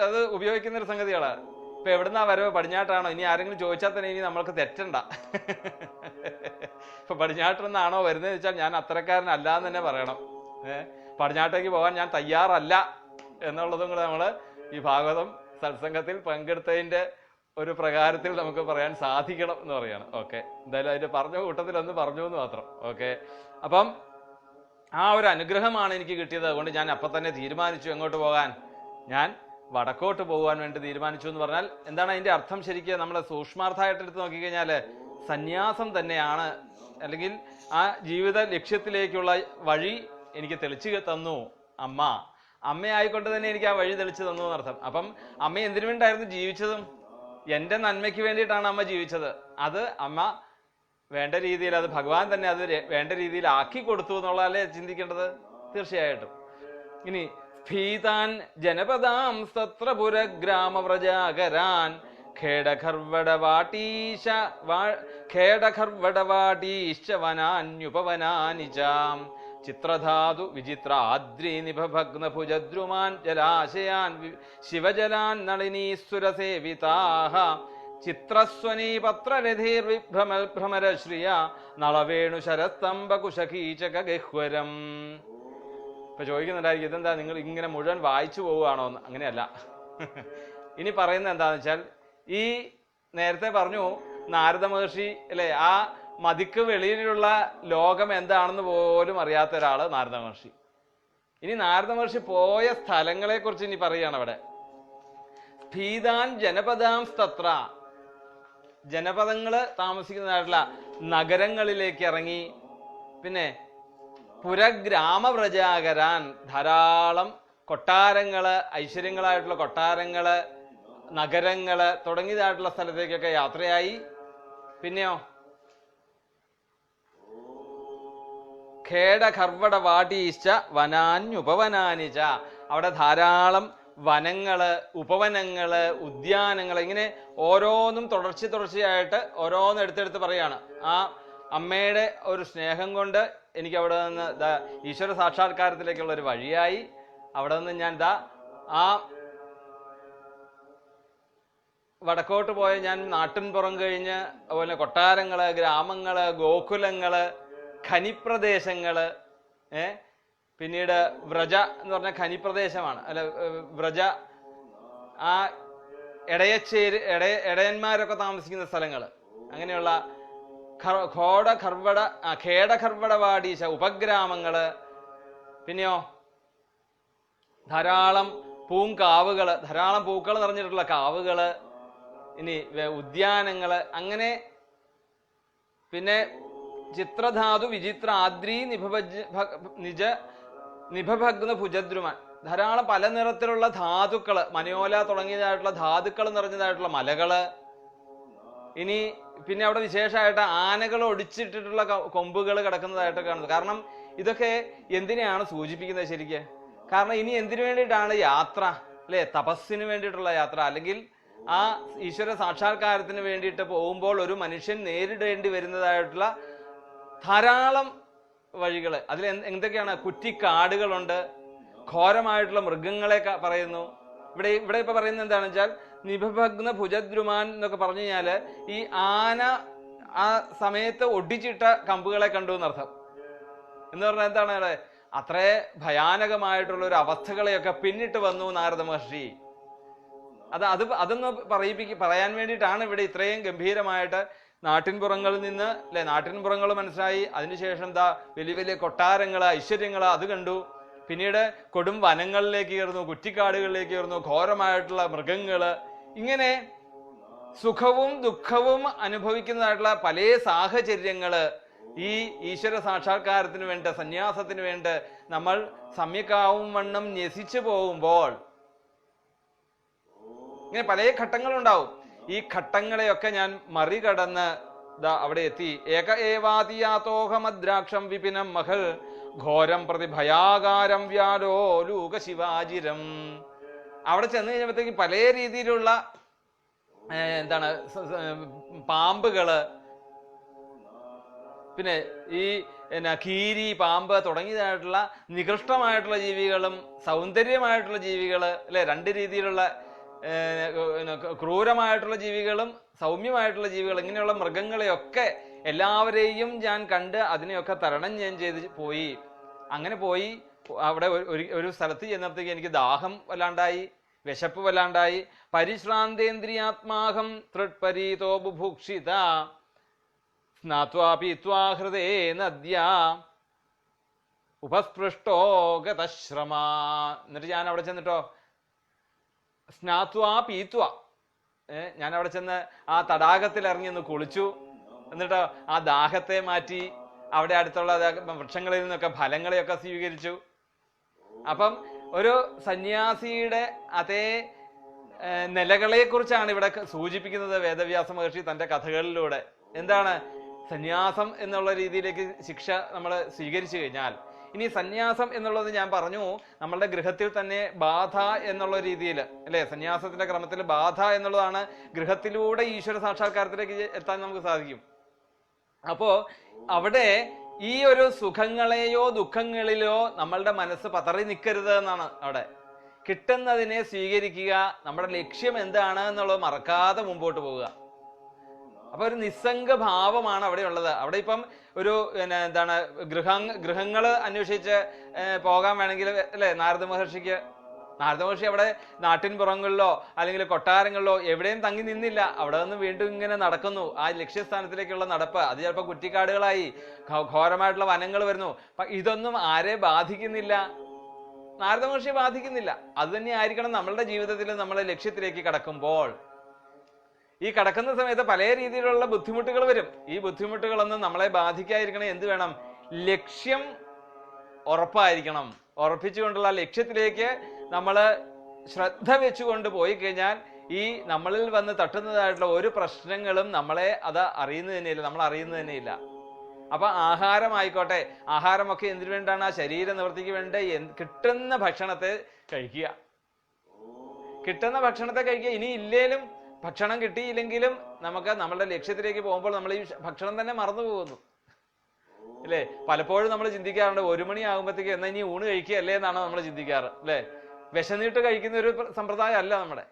അത് ഉപയോഗിക്കുന്ന ഒരു സംഗതികളാണ്. ഇപ്പൊ എവിടുന്നാ വരവ്, പടിഞ്ഞാട്ടാണോ? ഇനി ആരെങ്കിലും ചോദിച്ചാൽ തന്നെ ഇനി നമ്മൾക്ക് തെറ്റണ്ട. ഇപ്പൊ പടിഞ്ഞാട്ടിൽ നിന്നാണോ വരുന്നതെന്ന് വെച്ചാൽ ഞാൻ അത്തരക്കാരനല്ല എന്ന് തന്നെ പറയണം. പടിഞ്ഞാട്ടേക്ക് പോകാൻ ഞാൻ തയ്യാറല്ല എന്നുള്ളതും കൂടെ നമ്മൾ ഈ ഭാഗവതം സത്സംഗത്തിൽ പങ്കെടുത്തതിന്റെ ഒരു പ്രകാരത്തിൽ നമുക്ക് പറയാൻ സാധിക്കണം എന്ന് പറയാണ്. ഓക്കെ, എന്തായാലും അതിന്റെ പറഞ്ഞ കൂട്ടത്തിൽ ഒന്ന് പറഞ്ഞു എന്ന് മാത്രം. ഓക്കെ, അപ്പം ആ ഒരു അനുഗ്രഹമാണ് എനിക്ക് കിട്ടിയത്. അതുകൊണ്ട് ഞാൻ അപ്പം തന്നെ തീരുമാനിച്ചു എങ്ങോട്ട് പോകാൻ. ഞാൻ വടക്കോട്ട് പോകുവാൻ വേണ്ടി തീരുമാനിച്ചു എന്ന് പറഞ്ഞാൽ എന്താണ് അതിന്റെ അർത്ഥം? ശരിക്കും നമ്മൾ സൂക്ഷ്മാർത്ഥമായിട്ട് എടുത്ത് നോക്കിക്കഴിഞ്ഞാൽ സന്യാസം തന്നെയാണ്, അല്ലെങ്കിൽ ആ ജീവിത ലക്ഷ്യത്തിലേക്കുള്ള വഴി എനിക്ക് തെളിച്ചു തന്നു അമ്മ. അമ്മയായിക്കൊണ്ട് തന്നെ എനിക്ക് ആ വഴി തെളിച്ചു തന്നു എന്നർത്ഥം. അപ്പം അമ്മ എന്തിനു വേണ്ടിയായിരുന്നു ജീവിച്ചതും? എൻ്റെ നന്മയ്ക്ക് വേണ്ടിയിട്ടാണ് അമ്മ ജീവിച്ചത്. അത് അമ്മ വേണ്ട രീതിയിൽ, അത് ഭഗവാൻ തന്നെ അത് വേണ്ട രീതിയിൽ ആക്കി കൊടുത്തു എന്നുള്ളതല്ലേ ചിന്തിക്കേണ്ടത്? തീർച്ചയായിട്ടും. ഇനി സ്ഫീതാൻ ജനപദാം സത്രപുര ഗ്രാമവ്രജാകരാൻ ഖേടഖർവടവാടീശ വനാന്യുപവനാനി ചാം ചിത്രധാതു വിചിത്രാദ്രി നിഭഭഗ്ന ഭുജദ്രുമാൻ ജലാശയാൻ ശിവജലാൻ നളിനീസുരസേവിതാഹ ചിത്രസ്വനീ പത്രരഥീർവിഭ്രമരശ്രിയ നളവേണു ശരസ്തംഭകുശകീചക ഗഹ്വരം. ഇപ്പൊ ചോദിക്കുന്നുണ്ടായിരിക്കും, ഇതെന്താ നിങ്ങൾ ഇങ്ങനെ മുഴുവൻ വായിച്ചു പോവുകയാണോ എന്ന്? അങ്ങനെയല്ല. ഇനി പറയുന്നത് എന്താന്ന് വെച്ചാൽ, ഈ നേരത്തെ പറഞ്ഞു നാരദ മഹർഷി അല്ലെ, ആ മതിക്ക് വെളിയിലുള്ള ലോകം എന്താണെന്ന് പോലും അറിയാത്ത ഒരാള് നാരദ മഹർഷി. ഇനി നാരദ മഹർഷി പോയ സ്ഥലങ്ങളെ കുറിച്ച് ഇനി പറയുകയാണ് അവിടെ. സ്ഫീതാൻ ജനപദാം സ്തത്ര, ജനപദങ്ങള് താമസിക്കുന്നതായിട്ടുള്ള നഗരങ്ങളിലേക്ക് ഇറങ്ങി. പിന്നെ പുരഗ്രാമവ്രജാകരാൻ, ധാരാളം കൊട്ടാരങ്ങള്, ഐശ്വര്യങ്ങളായിട്ടുള്ള കൊട്ടാരങ്ങള്, നഗരങ്ങള് തുടങ്ങിയതായിട്ടുള്ള സ്ഥലത്തേക്കൊക്കെ യാത്രയായി. പിന്നെയോ ഖേടഖർവടവാടീശ്ച വനാന്യുപവനാനിച്ച, അവിടെ ധാരാളം വനങ്ങള്, ഉപവനങ്ങള്, ഉദ്യാനങ്ങള്, ഇങ്ങനെ ഓരോന്നും തുടർച്ചയായിട്ട് ഓരോന്നും എടുത്തെടുത്ത് പറയാണ്. ആ അമ്മയുടെ ഒരു സ്നേഹം കൊണ്ട് എനിക്ക് അവിടെ നിന്ന് ഈശ്വര സാക്ഷാത്കാരത്തിലേക്കുള്ള ഒരു വഴിയായി. അവിടെ നിന്ന് ഞാൻ ആ വടക്കോട്ട് പോയ ഞാൻ നാട്ടിൻപുറം കഴിഞ്ഞ്, അതുപോലെ കൊട്ടാരങ്ങള്, ഗ്രാമങ്ങള്, ഗോകുലങ്ങള്, ഖനിപ്രദേശങ്ങള്, പിന്നീട് വ്രജ എന്ന് പറഞ്ഞ ഖനിപ്രദേശമാണ്, അല്ല വ്രജ, ആ ഇടയന്മാരൊക്കെ താമസിക്കുന്ന സ്ഥലങ്ങള്, അങ്ങനെയുള്ള ഖേടഖർവടവാടീശ ഉപഗ്രാമങ്ങള്, പിന്നെയോ ധാരാളം പൂങ്കാവുകള്, ധാരാളം പൂക്കൾ നിറഞ്ഞിട്ടുള്ള കാവുകള്, ഇനി ഉദ്യാനങ്ങള്, അങ്ങനെ പിന്നെ ചിത്രധാതു വിചിത്ര ആദ്രി നിഭഭഗ്ന ഭുജദ്രുമാൻ, ധാരാളം പല നിറത്തിലുള്ള ധാതുക്കള്, മനോല തുടങ്ങിയതായിട്ടുള്ള ധാതുക്കൾ നിറഞ്ഞതായിട്ടുള്ള മലകള്. ഇനി പിന്നെ അവിടെ വിശേഷമായിട്ട് ആനകൾ ഒടിച്ചിട്ടിട്ടുള്ള കൊമ്പുകൾ കിടക്കുന്നതായിട്ട് കാണുന്നത്. കാരണം ഇതൊക്കെ എന്തിനെയാണ് സൂചിപ്പിക്കുന്നത് ശരിക്ക്? കാരണം ഇനി എന്തിനു വേണ്ടിയിട്ടാണ് യാത്ര, അല്ലെ? തപസ്സിന് വേണ്ടിയിട്ടുള്ള യാത്ര, അല്ലെങ്കിൽ ആ ഈശ്വര സാക്ഷാത്കാരത്തിന് വേണ്ടിയിട്ട് പോകുമ്പോൾ ഒരു മനുഷ്യൻ നേരിടേണ്ടി വരുന്നതായിട്ടുള്ള ധാരാളം വഴികൾ. അതിൽ എന്തൊക്കെയാണ്? കുറ്റിക്കാടുകളുണ്ട്, ഘോരമായിട്ടുള്ള മൃഗങ്ങളെ പറയുന്നു. ഇവിടെ ഇപ്പൊ പറയുന്നത് എന്താണെന്ന് വെച്ചാൽ നിഭഭഗ്ന ഭുജദ്രുമാൻ എന്നൊക്കെ പറഞ്ഞു കഴിഞ്ഞാല് ഈ ആന ആ സമയത്ത് ഒടിച്ചിട്ട കമ്പുകളെ കണ്ടു എന്നർത്ഥം. എന്ന് പറഞ്ഞാൽ എന്താണ്? അത്രേ ഭയാനകമായിട്ടുള്ള ഒരു അവസ്ഥകളെയൊക്കെ പിന്നിട്ട് വന്നു നാരദ മഹർഷി. അതൊന്ന് പറയാൻ വേണ്ടിയിട്ടാണ് ഇവിടെ ഇത്രയും ഗംഭീരമായിട്ട് നാട്ടിൻപുറങ്ങളിൽ നിന്ന്, അല്ലെ, നാട്ടിൻപുറങ്ങൾ മനസ്സിലായി. അതിനുശേഷം വലിയ വലിയ കൊട്ടാരങ്ങള്, ഐശ്വര്യങ്ങള് അത് കണ്ടു. പിന്നീട് കൊടും വനങ്ങളിലേക്ക് കയറുന്നു, കുറ്റിക്കാടുകളിലേക്ക് കയറുന്നു, ഘോരമായിട്ടുള്ള മൃഗങ്ങള്, ഇങ്ങനെ സുഖവും ദുഃഖവും അനുഭവിക്കുന്നതായിട്ടുള്ള പല സാഹചര്യങ്ങള് ഈ ഈശ്വര സാക്ഷാത്കാരത്തിന് വേണ്ട, സന്യാസത്തിന് വേണ്ട നമ്മൾ സമ്യക്കാവും വണ്ണം ന്യസിച്ചു പോകുമ്പോൾ ഇങ്ങനെ പല ഘട്ടങ്ങളുണ്ടാവും. ഈ ഘട്ടങ്ങളെയൊക്കെ ഞാൻ മറികടന്ന് അവിടെ എത്തി. ഏക ഏവാതിയാതോഹമദ്രാക്ഷം വിപിനം മഹൽ ഘോരം പ്രതി ഭയാകാരം വ്യാലോ ലൂക ശിവാജിരം. അവിടെ ചെന്ന് കഴിഞ്ഞപ്പോഴത്തേക്ക് പല രീതിയിലുള്ള എന്താണ് പാമ്പുകള്, പിന്നെ ഈ കീരി, പാമ്പ് തുടങ്ങിയതായിട്ടുള്ള നികൃഷ്ടമായിട്ടുള്ള ജീവികളും സൗന്ദര്യമായിട്ടുള്ള ജീവികള് അല്ലെ, രണ്ട് രീതിയിലുള്ള ക്രൂരമായിട്ടുള്ള ജീവികളും സൗമ്യമായിട്ടുള്ള ജീവികൾ, ഇങ്ങനെയുള്ള മൃഗങ്ങളെയൊക്കെ എല്ലാവരെയും ഞാൻ കണ്ട് അതിനെയൊക്കെ തരണം ഞാൻ ചെയ്ത് പോയി. അങ്ങനെ പോയി അവിടെ ഒരു സ്ഥലത്ത് ചെന്നപ്പോഴത്തേക്ക് എനിക്ക് ദാഹം വല്ലാണ്ടായി, വിശപ്പ് വല്ലാണ്ടായി. പരിശ്രാന്തേന്ദ്രിയാത്മാഹം തൃട്പരീതോ ബുഭുക്ഷിത സ്നാത്വാ പീത്വാ ഹൃദേ നദ്യാ ഉപസ്പൃഷ്ടോ ഗതശ്രമ. എന്നിട്ട് ഞാൻ അവിടെ ചെന്നിട്ടോ സ്നാത്വാ പീത്വാ, ഞാൻ അവിടെ ചെന്ന് ആ തടാകത്തിൽ ഇറങ്ങി ഒന്ന് കുളിച്ചു. എന്നിട്ടോ ആ ദാഹത്തെ മാറ്റി അവിടെ അടുത്തുള്ള വൃക്ഷങ്ങളിൽ നിന്നൊക്കെ ഫലങ്ങളെയൊക്കെ സ്വീകരിച്ചു. അപ്പം ഒരു സന്യാസിയുടെ അതേ നിലകളെ കുറിച്ചാണ് ഇവിടെ സൂചിപ്പിക്കുന്നത് വേദവ്യാസ മഹർഷി തന്റെ കഥകളിലൂടെ. എന്താണ് സന്യാസം എന്നുള്ള രീതിയിലേക്ക് ശിക്ഷ നമ്മൾ സ്വീകരിച്ചു കഴിഞ്ഞാൽ, ഇനി സന്യാസം എന്നുള്ളത് ഞാൻ പറഞ്ഞു നമ്മളുടെ ഗൃഹത്തിൽ തന്നെ ബാധ എന്നുള്ള രീതിയിൽ അല്ലെ, സന്യാസത്തിന്റെ ക്രമത്തിൽ ബാധ എന്നുള്ളതാണ് ഗൃഹത്തിലൂടെ ഈശ്വര സാക്ഷാത്കാരത്തിലേക്ക് എത്താൻ നമുക്ക് സാധിക്കും. അപ്പോ അവിടെ ഈ ഒരു സുഖങ്ങളെയോ ദുഃഖങ്ങളിലോ നമ്മളുടെ മനസ്സ് പതറി നിൽക്കരുത് എന്നാണ്. അവിടെ കിട്ടുന്നതിനെ സ്വീകരിക്കുക, നമ്മുടെ ലക്ഷ്യം എന്താണ് എന്നുള്ളത് മറക്കാതെ മുമ്പോട്ട് പോവുക. അപ്പൊ ഒരു നിസ്സംഗ ഭാവമാണ് അവിടെ ഉള്ളത്. അവിടെ ഇപ്പം ഒരു എന്താണ് ഗൃഹങ്ങൾ അന്വേഷിച്ച് പോകാൻ വേണമെങ്കിൽ അല്ലെ, നാരദ മഹർഷി അവിടെ നാട്ടിൻ പുറങ്ങളിലോ അല്ലെങ്കിൽ കൊട്ടാരങ്ങളിലോ എവിടെയും തങ്ങി നിന്നില്ല. അവിടെ നിന്ന് വീണ്ടും ഇങ്ങനെ നടക്കുന്നു. ആ ലക്ഷ്യസ്ഥാനത്തിലേക്കുള്ള നടപ്പ് അത് ചിലപ്പോൾ കുറ്റിക്കാടുകളായി, ഘോരമായിട്ടുള്ള വനങ്ങൾ വരുന്നു. ഇതൊന്നും ആരെ ബാധിക്കുന്നില്ല, നാരദ മഹർഷിയെ ബാധിക്കുന്നില്ല. അത് തന്നെ ആയിരിക്കണം നമ്മളുടെ ജീവിതത്തിൽ നമ്മൾ ലക്ഷ്യത്തിലേക്ക് കടക്കുമ്പോൾ. ഈ കടക്കുന്ന സമയത്ത് പല രീതിയിലുള്ള ബുദ്ധിമുട്ടുകൾ വരും. ഈ ബുദ്ധിമുട്ടുകളൊന്നും നമ്മളെ ബാധിക്കാതിരിക്കണം. എന്ത് വേണം? ലക്ഷ്യം ഉറപ്പായിരിക്കണം. ഉറപ്പിച്ചുകൊണ്ടുള്ള ലക്ഷ്യത്തിലേക്ക് നമ്മൾ ശ്രദ്ധ വെച്ചുകൊണ്ട് പോയി കഴിഞ്ഞാൽ ഈ നമ്മളിൽ വന്ന് തട്ടുന്നതായിട്ടുള്ള ഒരു പ്രശ്നങ്ങളും നമ്മളെ അത് അറിയുന്നത് തന്നെയില്ല, നമ്മൾ അറിയുന്നത് തന്നെയില്ല. അപ്പൊ ആഹാരമായിക്കോട്ടെ, ആഹാരമൊക്കെ എന്തിനു വേണ്ടിയാണ്? ആ ശരീര നിവൃത്തിക്ക് വേണ്ടി കിട്ടുന്ന ഭക്ഷണത്തെ കഴിക്കുക. കിട്ടുന്ന ഭക്ഷണത്തെ കഴിക്കുക. ഇനി ഇല്ലേലും ഭക്ഷണം കിട്ടിയില്ലെങ്കിലും നമുക്ക് നമ്മളുടെ ലക്ഷ്യത്തിലേക്ക് പോകുമ്പോൾ നമ്മൾ ഈ ഭക്ഷണം തന്നെ മറന്നു പോകുന്നു അല്ലേ. പലപ്പോഴും നമ്മൾ ചിന്തിക്കാറുണ്ട് 1 മണിയാകുമ്പോഴത്തേക്ക് എന്നാ ഇനി ഊണ് കഴിക്കുകയല്ലേ എന്നാണ് നമ്മൾ ചിന്തിക്കാറ് അല്ലേ. വിശന്നിട്ട് കഴിക്കുന്ന ഒരു സമ്പ്രദായം അല്ല നമ്മുടെ.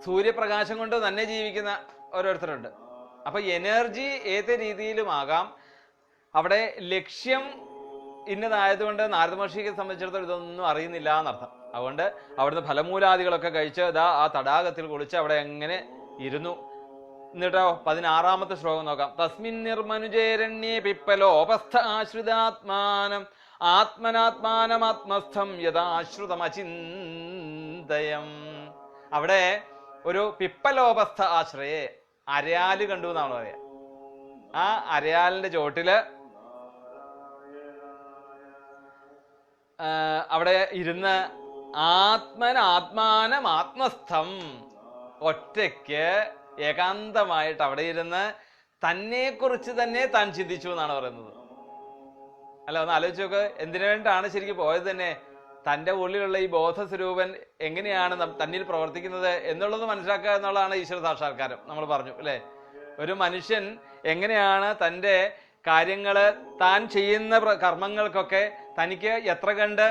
സൂര്യപ്രകാശം കൊണ്ട് തന്നെ ജീവിക്കുന്ന ഓരോരുത്തരുണ്ട്. അപ്പൊ എനർജി ഏത് രീതിയിലുമാകാം. അവിടെ ലക്ഷ്യം ഇന്നതായതുകൊണ്ട് നാരദ മഹർഷിയെ സംബന്ധിച്ചിടത്തോളം ഇതൊന്നും അറിയുന്നില്ല എന്നർത്ഥം. അതുകൊണ്ട് അവിടുന്ന് ഫലമൂലാദികളൊക്കെ കഴിച്ച് ആ തടാകത്തിൽ കുളിച്ച് അവിടെ എങ്ങനെ ഇരുന്നു. എന്നിട്ടോ 16ാമത്തെ ശ്ലോകം നോക്കാം. തസ്മിൻ നിർമനുജേരണ്യേ പിപ്പലോപസ്ഥ ആശ്രിതാത്മാനം ആത്മനാത്മാനമാത്മസ്ഥം യഥാശ്രുതമചിന്തയം. അവിടെ ഒരു പിപ്പലോപസ്ഥ ആശ്രയെ അരയാല് കണ്ടു എന്നാണ് പറയാ. ആ അരയാലിന്റെ ചോട്ടില് അവിടെ ഇരുന്ന് ആത്മാനമാത്മസ്ഥം, ഒറ്റയ്ക്ക് ഏകാന്തമായിട്ട് അവിടെ ഇരുന്ന് തന്നെ കുറിച്ച് തന്നെ താൻ ചിന്തിച്ചു എന്നാണ് പറയുന്നത്. അല്ല, ഒന്ന് ആലോചിച്ച് നോക്ക്. എന്തിനു വേണ്ടിയാണ് ശരിക്കും പോയത് തന്നെ? തൻ്റെ ഉള്ളിലുള്ള ഈ ബോധസ്വരൂപൻ എങ്ങനെയാണ് തന്നിൽ പ്രവർത്തിക്കുന്നത് എന്നുള്ളത് മനസ്സിലാക്കുക എന്നുള്ളതാണ് ഈശ്വര സാക്ഷാത്കാരം. നമ്മൾ പറഞ്ഞു അല്ലെ. ഒരു മനുഷ്യൻ എങ്ങനെയാണ് തൻ്റെ കാര്യങ്ങള് താൻ ചെയ്യുന്ന കർമ്മങ്ങൾക്കൊക്കെ തനിക്ക് എത്ര കണ്ട്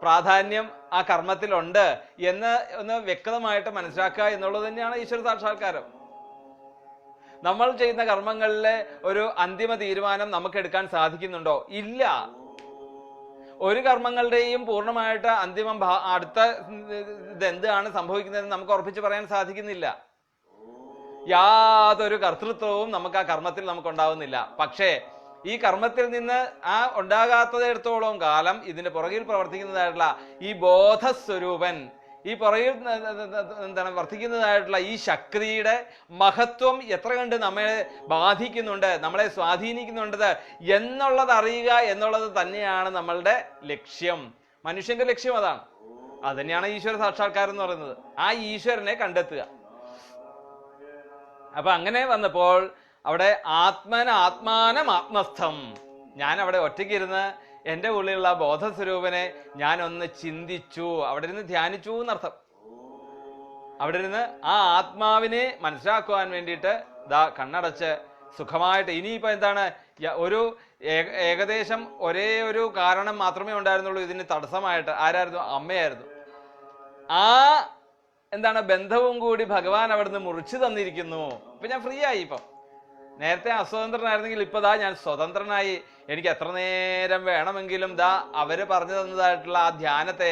പ്രാധാന്യം ആ കർമ്മത്തിലുണ്ട് എന്ന് ഒന്ന് വ്യക്തമായിട്ട് മനസ്സിലാക്കുക എന്നുള്ളത് തന്നെയാണ് ഈശ്വര സാക്ഷാത്കാരം. നമ്മൾ ചെയ്യുന്ന കർമ്മങ്ങളിലെ ഒരു അന്തിമ തീരുമാനം നമുക്ക് എടുക്കാൻ സാധിക്കുന്നുണ്ടോ? ഇല്ല. ഒരു കർമ്മങ്ങളുടെയും പൂർണ്ണമായിട്ട് അന്തിമം അടുത്ത ഇതെന്താണ് സംഭവിക്കുന്നതെന്ന് നമുക്ക് ഉറപ്പിച്ച് പറയാൻ സാധിക്കുന്നില്ല. യാതൊരു കർത്തൃത്വവും നമുക്ക് ആ കർമ്മത്തിൽ നമുക്കുണ്ടാവുന്നില്ല. പക്ഷേ ഈ കർമ്മത്തിൽ നിന്ന് ആ ഉണ്ടാകാത്തതിടത്തോളം കാലം ഇതിന്റെ പുറകിൽ പ്രവർത്തിക്കുന്നതായിട്ടുള്ള ഈ ബോധസ്വരൂപൻ, ഈ പുറകിൽ വർത്തിക്കുന്നതായിട്ടുള്ള ഈ ശക്തിയുടെ മഹത്വം എത്ര കണ്ട് നമ്മളെ ബാധിക്കുന്നുണ്ട്, നമ്മളെ സ്വാധീനിക്കുന്നുണ്ട് എന്നുള്ളത് അറിയുക എന്നുള്ളത് തന്നെയാണ് നമ്മളുടെ ലക്ഷ്യം. മനുഷ്യന്റെ ലക്ഷ്യം അതാണ്. അത് തന്നെയാണ് ഈശ്വര സാക്ഷാത്കാരം എന്ന് പറയുന്നത്. ആ ഈശ്വരനെ കണ്ടെത്തുക. അപ്പൊ അങ്ങനെ വന്നപ്പോൾ അവിടെ ആത്മാനം ആത്മസ്ഥം, ഞാൻ അവിടെ ഒറ്റയ്ക്കിരുന്ന് എൻ്റെ ഉള്ളിലുള്ള ബോധസ്വരൂപനെ ഞാൻ ഒന്ന് ചിന്തിച്ചു, അവിടെ ഇരുന്ന് ധ്യാനിച്ചു എന്നർത്ഥം. അവിടെ ഇരുന്ന് ആ ആത്മാവിനെ മനസ്സിലാക്കുവാൻ വേണ്ടിയിട്ട് ദാ കണ്ണടച്ച് സുഖമായിട്ട്. ഇനിയിപ്പോ എന്താണ്, ഒരു ഏകദേശം ഒരേ ഒരു കാരണം മാത്രമേ ഉണ്ടായിരുന്നുള്ളൂ ഇതിന് തടസ്സമായിട്ട്. ആരായിരുന്നു? അമ്മയായിരുന്നു. ആ എന്താണ് ബന്ധവും കൂടി ഭഗവാൻ അവിടുന്ന് മുറിച്ചു തന്നിരിക്കുന്നു. ഇപ്പൊ ഞാൻ ഫ്രീ ആയി. ഇപ്പം നേരത്തെ അസ്വതന്ത്രനായിരുന്നെങ്കിൽ ഇപ്പൊ ദാ ഞാൻ സ്വതന്ത്രനായി. എനിക്ക് എത്ര നേരം വേണമെങ്കിലും ദാ അവര് പറഞ്ഞു തന്നതായിട്ടുള്ള ആ ധ്യാനത്തെ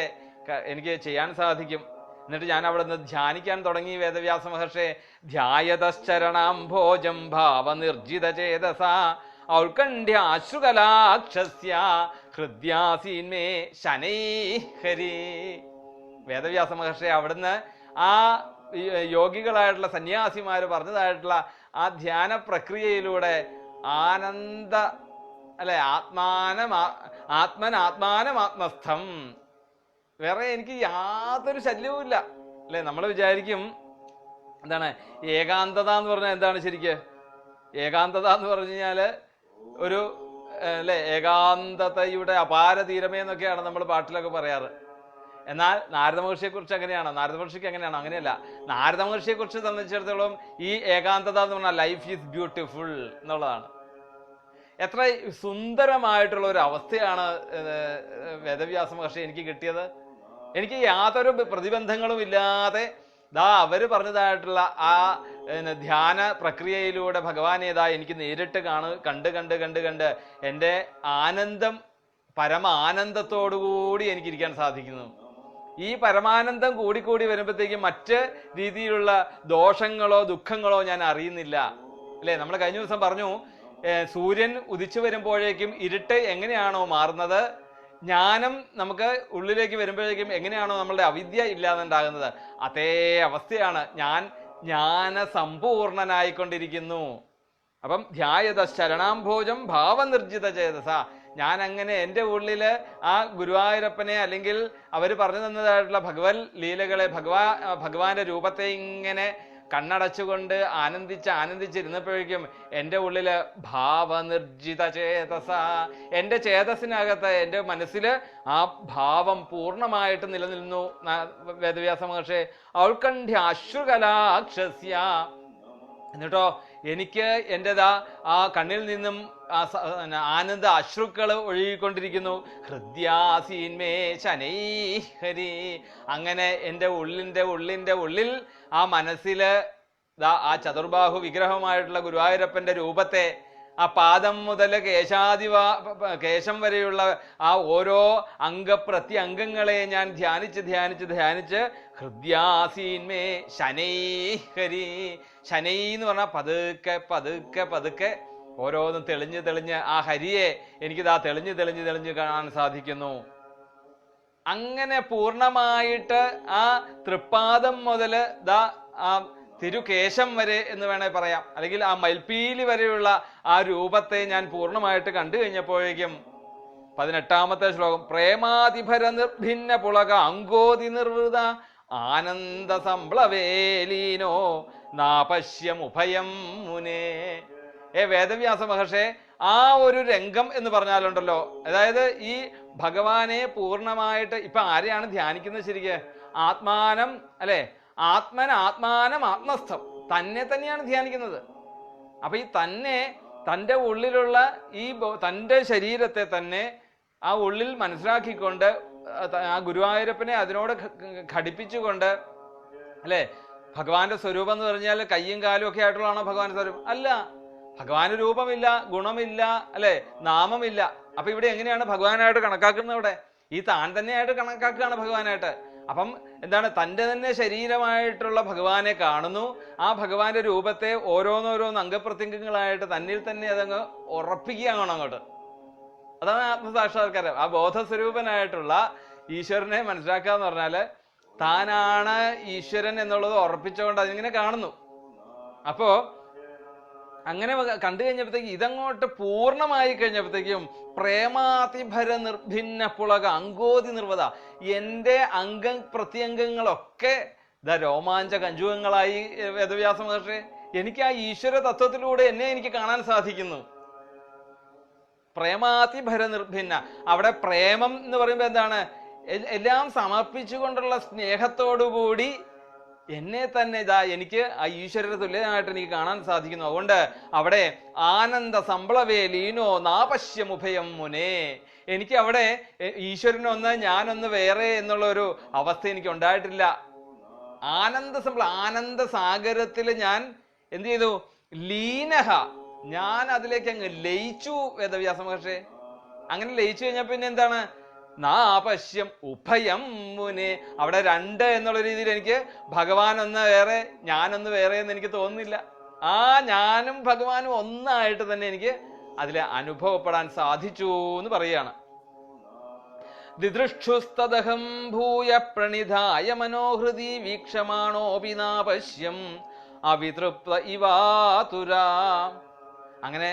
എനിക്ക് ചെയ്യാൻ സാധിക്കും. എന്നിട്ട് ഞാൻ അവിടെ നിന്ന് ധ്യാനിക്കാൻ തുടങ്ങി. വേദവ്യാസ മഹർഷി ധ്യായതശ്ചരണാംഭോജം ഭാവനിർജിത ചേതസ ഔത്കണ്ഠ്യാശ്രുകലാക്ഷസ്യ ഹൃദ്യാസീന്മേ ശനൈഹരി. വേദവ്യാസ മഹർഷി അവിടുന്ന് ആ യോഗികളായിട്ടുള്ള സന്യാസിമാര് പറഞ്ഞതായിട്ടുള്ള ആ ധ്യാന പ്രക്രിയയിലൂടെ ആനന്ദ അല്ലെ ആത്മനാത്മാനമാത്മസ്ഥം, വേറെ എനിക്ക് യാതൊരു ശല്യവും ഇല്ല അല്ലെ. നമ്മൾ വിചാരിക്കും എന്താണ് ഏകാന്തത എന്ന് പറഞ്ഞാൽ എന്താണ് ശരിക്ക്? ഏകാന്തത എന്ന് പറഞ്ഞു കഴിഞ്ഞാല് ഒരു അല്ലെ ഏകാന്തതയുടെ അപാര തീരമേ എന്നൊക്കെയാണ് നമ്മൾ പാട്ടിലൊക്കെ പറയാറ്. എന്നാൽ നാരദ മഹർഷിയെ കുറിച്ച് അങ്ങനെയാണോ? നാരദ മഹർഷിക്ക് അങ്ങനെയാണോ? അങ്ങനെയല്ല. നാരദ മഹർഷിയെ കുറിച്ച് സംബന്ധിച്ചിടത്തോളം ഈ ഏകാന്തത എന്ന് പറഞ്ഞാൽ ലൈഫ് ഈസ് ബ്യൂട്ടിഫുൾ എന്നുള്ളതാണ്. എത്ര സുന്ദരമായിട്ടുള്ള ഒരു അവസ്ഥയാണ് വേദവ്യാസ മഹർഷി എനിക്ക് കിട്ടിയത്. എനിക്ക് യാതൊരു പ്രതിബന്ധങ്ങളും ഇല്ലാതെ ദാ അവര് പറഞ്ഞതായിട്ടുള്ള ആ ധ്യാന പ്രക്രിയയിലൂടെ ഭഗവാനേതാ എനിക്ക് നേരിട്ട് കണ്ട് എൻ്റെ ആനന്ദം പരമാനന്ദത്തോടുകൂടി എനിക്കിരിക്കാൻ സാധിക്കുന്നു. ഈ പരമാനന്ദം കൂടിക്കൂടി വരുമ്പോഴത്തേക്കും മറ്റ് രീതിയിലുള്ള ദോഷങ്ങളോ ദുഃഖങ്ങളോ ഞാൻ അറിയുന്നില്ല അല്ലെ. നമ്മൾ കഴിഞ്ഞ ദിവസം പറഞ്ഞു, സൂര്യൻ ഉദിച്ചു വരുമ്പോഴേക്കും ഇരുട്ട് എങ്ങനെയാണോ മാറുന്നത്, ജ്ഞാനം നമുക്ക് ഉള്ളിലേക്ക് വരുമ്പോഴേക്കും എങ്ങനെയാണോ നമ്മളുടെ അവിദ്യ ഇല്ലാതുണ്ടാകുന്നത്, അതേ അവസ്ഥയാണ് ഞാൻ ജ്ഞാനസമ്പൂർണനായിക്കൊണ്ടിരിക്കുന്നു. അപ്പം ധ്യായത ശരണാംഭോജം ഭാവനിർജിത ചേതസ, ഞാൻ അങ്ങനെ എൻ്റെ ഉള്ളില് ആ ഗുരുവായൂരപ്പനെ അല്ലെങ്കിൽ അവർ പറഞ്ഞു തന്നതായിട്ടുള്ള ഭഗവത് ലീലകളെ ഭഗവാന്റെ രൂപത്തെ ഇങ്ങനെ കണ്ണടച്ചുകൊണ്ട് ആനന്ദിച്ചിരുന്നപ്പോഴേക്കും എൻ്റെ ഉള്ളില് ഭാവനിർജിത ചേതസ, എൻ്റെ ചേതസ്സിനകത്ത് എൻ്റെ മനസ്സില് ആ ഭാവം പൂർണ്ണമായിട്ട് നിലനിന്നു. വേദവ്യാസ മഹർഷി ഔത്കണ്ഠ്യ അശ്രുകലാക്ഷസ്യ, എന്നിട്ടോ എനിക്ക് എൻ്റെതാ ആ കണ്ണിൽ നിന്നും ആനന്ദ അശ്രുക്കൾ ഒഴുകിക്കൊണ്ടിരിക്കുന്നു. ഹൃദ്യാസീന്മേ ശനൈഹരി, അങ്ങനെ എൻ്റെ ഉള്ളിൻ്റെ ഉള്ളിൽ ആ മനസ്സില് ആ ചതുർബാഹു വിഗ്രഹമായിട്ടുള്ള ഗുരുവായൂരപ്പന്റെ രൂപത്തെ ആ പാദം മുതൽ കേശം വരെയുള്ള ആ ഓരോ അംഗങ്ങളെ ഞാൻ ധ്യാനിച്ച് ഹൃദ്യാസീന്മേ ശനൈഹരി, ശനൈ എന്ന് പറഞ്ഞാൽ പതുക്കെ ഓരോന്നും തെളിഞ്ഞ് ആ ഹരിയെ എനിക്കിതാ തെളിഞ്ഞ് കാണാൻ സാധിക്കുന്നു. അങ്ങനെ പൂർണ്ണമായിട്ട് ആ തൃപ്പാദം മുതല് ദാ ആ തിരുകേശം വരെ എന്ന് വേണേ പറയാം, അല്ലെങ്കിൽ ആ മൽപ്പീലി വരെയുള്ള ആ രൂപത്തെ ഞാൻ പൂർണ്ണമായിട്ട് കണ്ടു കഴിഞ്ഞപ്പോഴേക്കും 18ാമത്തെ ശ്ലോകം, പ്രേമാതിഭര നിർഭിന്ന പുളക അങ്കോതി നിർവൃത ആനന്ദ സംപ്ലവേലീനോ നാപശ്യമുഭയം മുനേ. വേദവ്യാസ മഹർഷേ, ആ ഒരു രംഗം എന്ന് പറഞ്ഞാലുണ്ടല്ലോ, അതായത് ഈ ഭഗവാനെ പൂർണ്ണമായിട്ട് ഇപ്പൊ ആരെയാണ് ധ്യാനിക്കുന്നത് ശരിക്ക്? ആത്മാനം അല്ലെ, ആത്മാനം ആത്മസ്ഥം, തന്നെയാണ് ധ്യാനിക്കുന്നത്. അപ്പൊ ഈ തൻ്റെ ഉള്ളിലുള്ള ഈ തൻ്റെ ശരീരത്തെ തന്നെ ആ ഉള്ളിൽ മനസ്സിലാക്കിക്കൊണ്ട് ആ ഗുരുവായൂരപ്പനെ അതിനോട് ഘടിപ്പിച്ചുകൊണ്ട് അല്ലെ. ഭഗവാന്റെ സ്വരൂപം എന്ന് പറഞ്ഞാൽ കയ്യും കാലും ഒക്കെ ആയിട്ടുള്ളതാണോ ഭഗവാന്റെ സ്വരൂപം? അല്ല, ഭഗവാന് രൂപമില്ല, ഗുണമില്ല അല്ലെ, നാമമില്ല. അപ്പൊ ഇവിടെ എങ്ങനെയാണ് ഭഗവാനായിട്ട് കണക്കാക്കുന്നത്? ഇവിടെ ഈ താൻ തന്നെയായിട്ട് കണക്കാക്കുകയാണ് ഭഗവാനായിട്ട്. അപ്പം എന്താണ്, തൻ്റെ തന്നെ ശരീരമായിട്ടുള്ള ഭഗവാനെ കാണുന്നു. ആ ഭഗവാന്റെ രൂപത്തെ ഓരോന്നോരോന്ന് അംഗപ്രത്യംഗങ്ങളായിട്ട് തന്നിൽ തന്നെ അതങ്ങ് ഉറപ്പിക്കുകയാണ് അങ്ങോട്ട്. അതാണ് ആത്മസാക്ഷാത്കാരം. ആ ബോധസ്വരൂപനായിട്ടുള്ള ഈശ്വരനെ മനസ്സിലാക്കുക എന്ന് പറഞ്ഞാല് താനാണ് ഈശ്വരൻ എന്നുള്ളത് ഉറപ്പിച്ചുകൊണ്ട് അതിങ്ങനെ കാണുന്നു. അപ്പോ അങ്ങനെ കണ്ടു കഴിഞ്ഞപ്പോഴത്തേക്ക് ഇതങ്ങോട്ട് പൂർണ്ണമായി കഴിഞ്ഞപ്പോഴത്തേക്കും പ്രേമാതിഭര നിർഭിന്ന പുളക അങ്കോതി നിർവത, എൻ്റെ പ്രത്യംഗങ്ങളൊക്കെ രോമാഞ്ച കഞ്ചുകങ്ങളായി. വേദവ്യാസ മഹർഷി, എനിക്ക് ആ ഈശ്വര തത്വത്തിലൂടെ എന്നെ എനിക്ക് കാണാൻ സാധിക്കുന്നു. പ്രേമാതിഭര നിർഭിന്ന. അവിടെ പ്രേമം എന്ന് പറയുമ്പോൾ എന്താണ്? എല്ലാം സമർപ്പിച്ചുകൊണ്ടുള്ള സ്നേഹത്തോടുകൂടി എന്നെ തന്നെ എനിക്ക് ആ ഈശ്വരന് തുല്യമായിട്ട് എനിക്ക് കാണാൻ സാധിക്കുന്നു. അതുകൊണ്ട് അവിടെ ആനന്ദ സംപ്ലവേ ലീനോ നാപശ്യമുഭയം മുനേ. എനിക്ക് അവിടെ ഈശ്വരനൊന്ന് ഞാനൊന്ന് വേറെ എന്നുള്ള ഒരു അവസ്ഥ എനിക്ക് ഉണ്ടായിട്ടില്ല. ആനന്ദ സാഗരത്തിൽ ഞാൻ എന്ത് ചെയ്തു? ലീനഹ, ഞാൻ അതിലേക്ക് അങ്ങ് ലയിച്ചു. വേദവ്യാസ മഹർഷി അങ്ങനെ ലയിച്ചു കഴിഞ്ഞാൽ പിന്നെ എന്താണ്? നാപശ്യം ഉഭയം മുനെ. അവിടെ രണ്ട് എന്നുള്ള രീതിയിൽ എനിക്ക് ഭഗവാൻ ഒന്ന് വേറെ ഞാനൊന്ന് വേറെ എന്ന് എനിക്ക് തോന്നുന്നില്ല. ആ ഞാനും ഭഗവാനും ഒന്നായിട്ട് തന്നെ എനിക്ക് അതിൽ അനുഭവപ്പെടാൻ സാധിച്ചു എന്ന് പറയുകയാണ്. ദിദൃക്ഷുസ്തദഹം ഭൂയ പ്രണിധായ മനോഹൃതി വീക്ഷമാണോപി നാപശ്യം അവിതൃപ്ത ഇവാതുരാ. അങ്ങനെ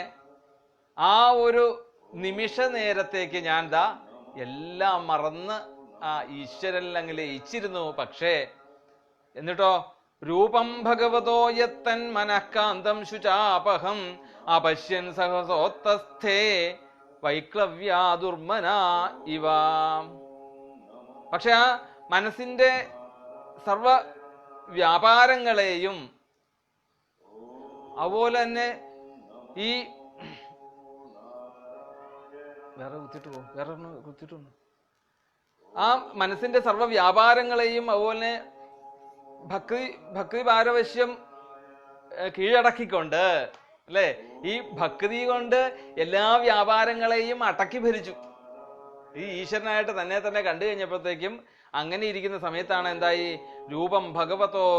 ആ ഒരു നിമിഷ നേരത്തേക്ക് ഞാൻ എല്ലാം മറന്ന് ആ ഈശ്വരനിൽ അങ്ങ് ലയിച്ചിരുന്നു. പക്ഷേ എന്നിട്ടോ രൂപം ഭഗവതോ യത്തൻ മനഃകാന്തം ശുചാപഹം അപശ്യൻ സഹസോത്തസ്ഥേ വൈക്ലവ്യാദുർമന ഇവ. പക്ഷെ ആ മനസ്സിന്റെ സർവ വ്യാപാരങ്ങളെയും അതുപോലെ തന്നെ ഈ ആ മനസ്സിന്റെ സർവ വ്യാപാരങ്ങളെയും അതുപോലെ ഭക്തി പാരവശ്യം കീഴടക്കിക്കൊണ്ട് അല്ലെ, ഈ ഭക്തി കൊണ്ട് എല്ലാ വ്യാപാരങ്ങളെയും അടക്കി ഭരിച്ചു. ഈ ഈശ്വരനായിട്ട് തന്നെ കണ്ടു കഴിഞ്ഞപ്പോഴത്തേക്കും അങ്ങനെ ഇരിക്കുന്ന സമയത്താണ് എന്തായി? രൂപം ഭഗവതോ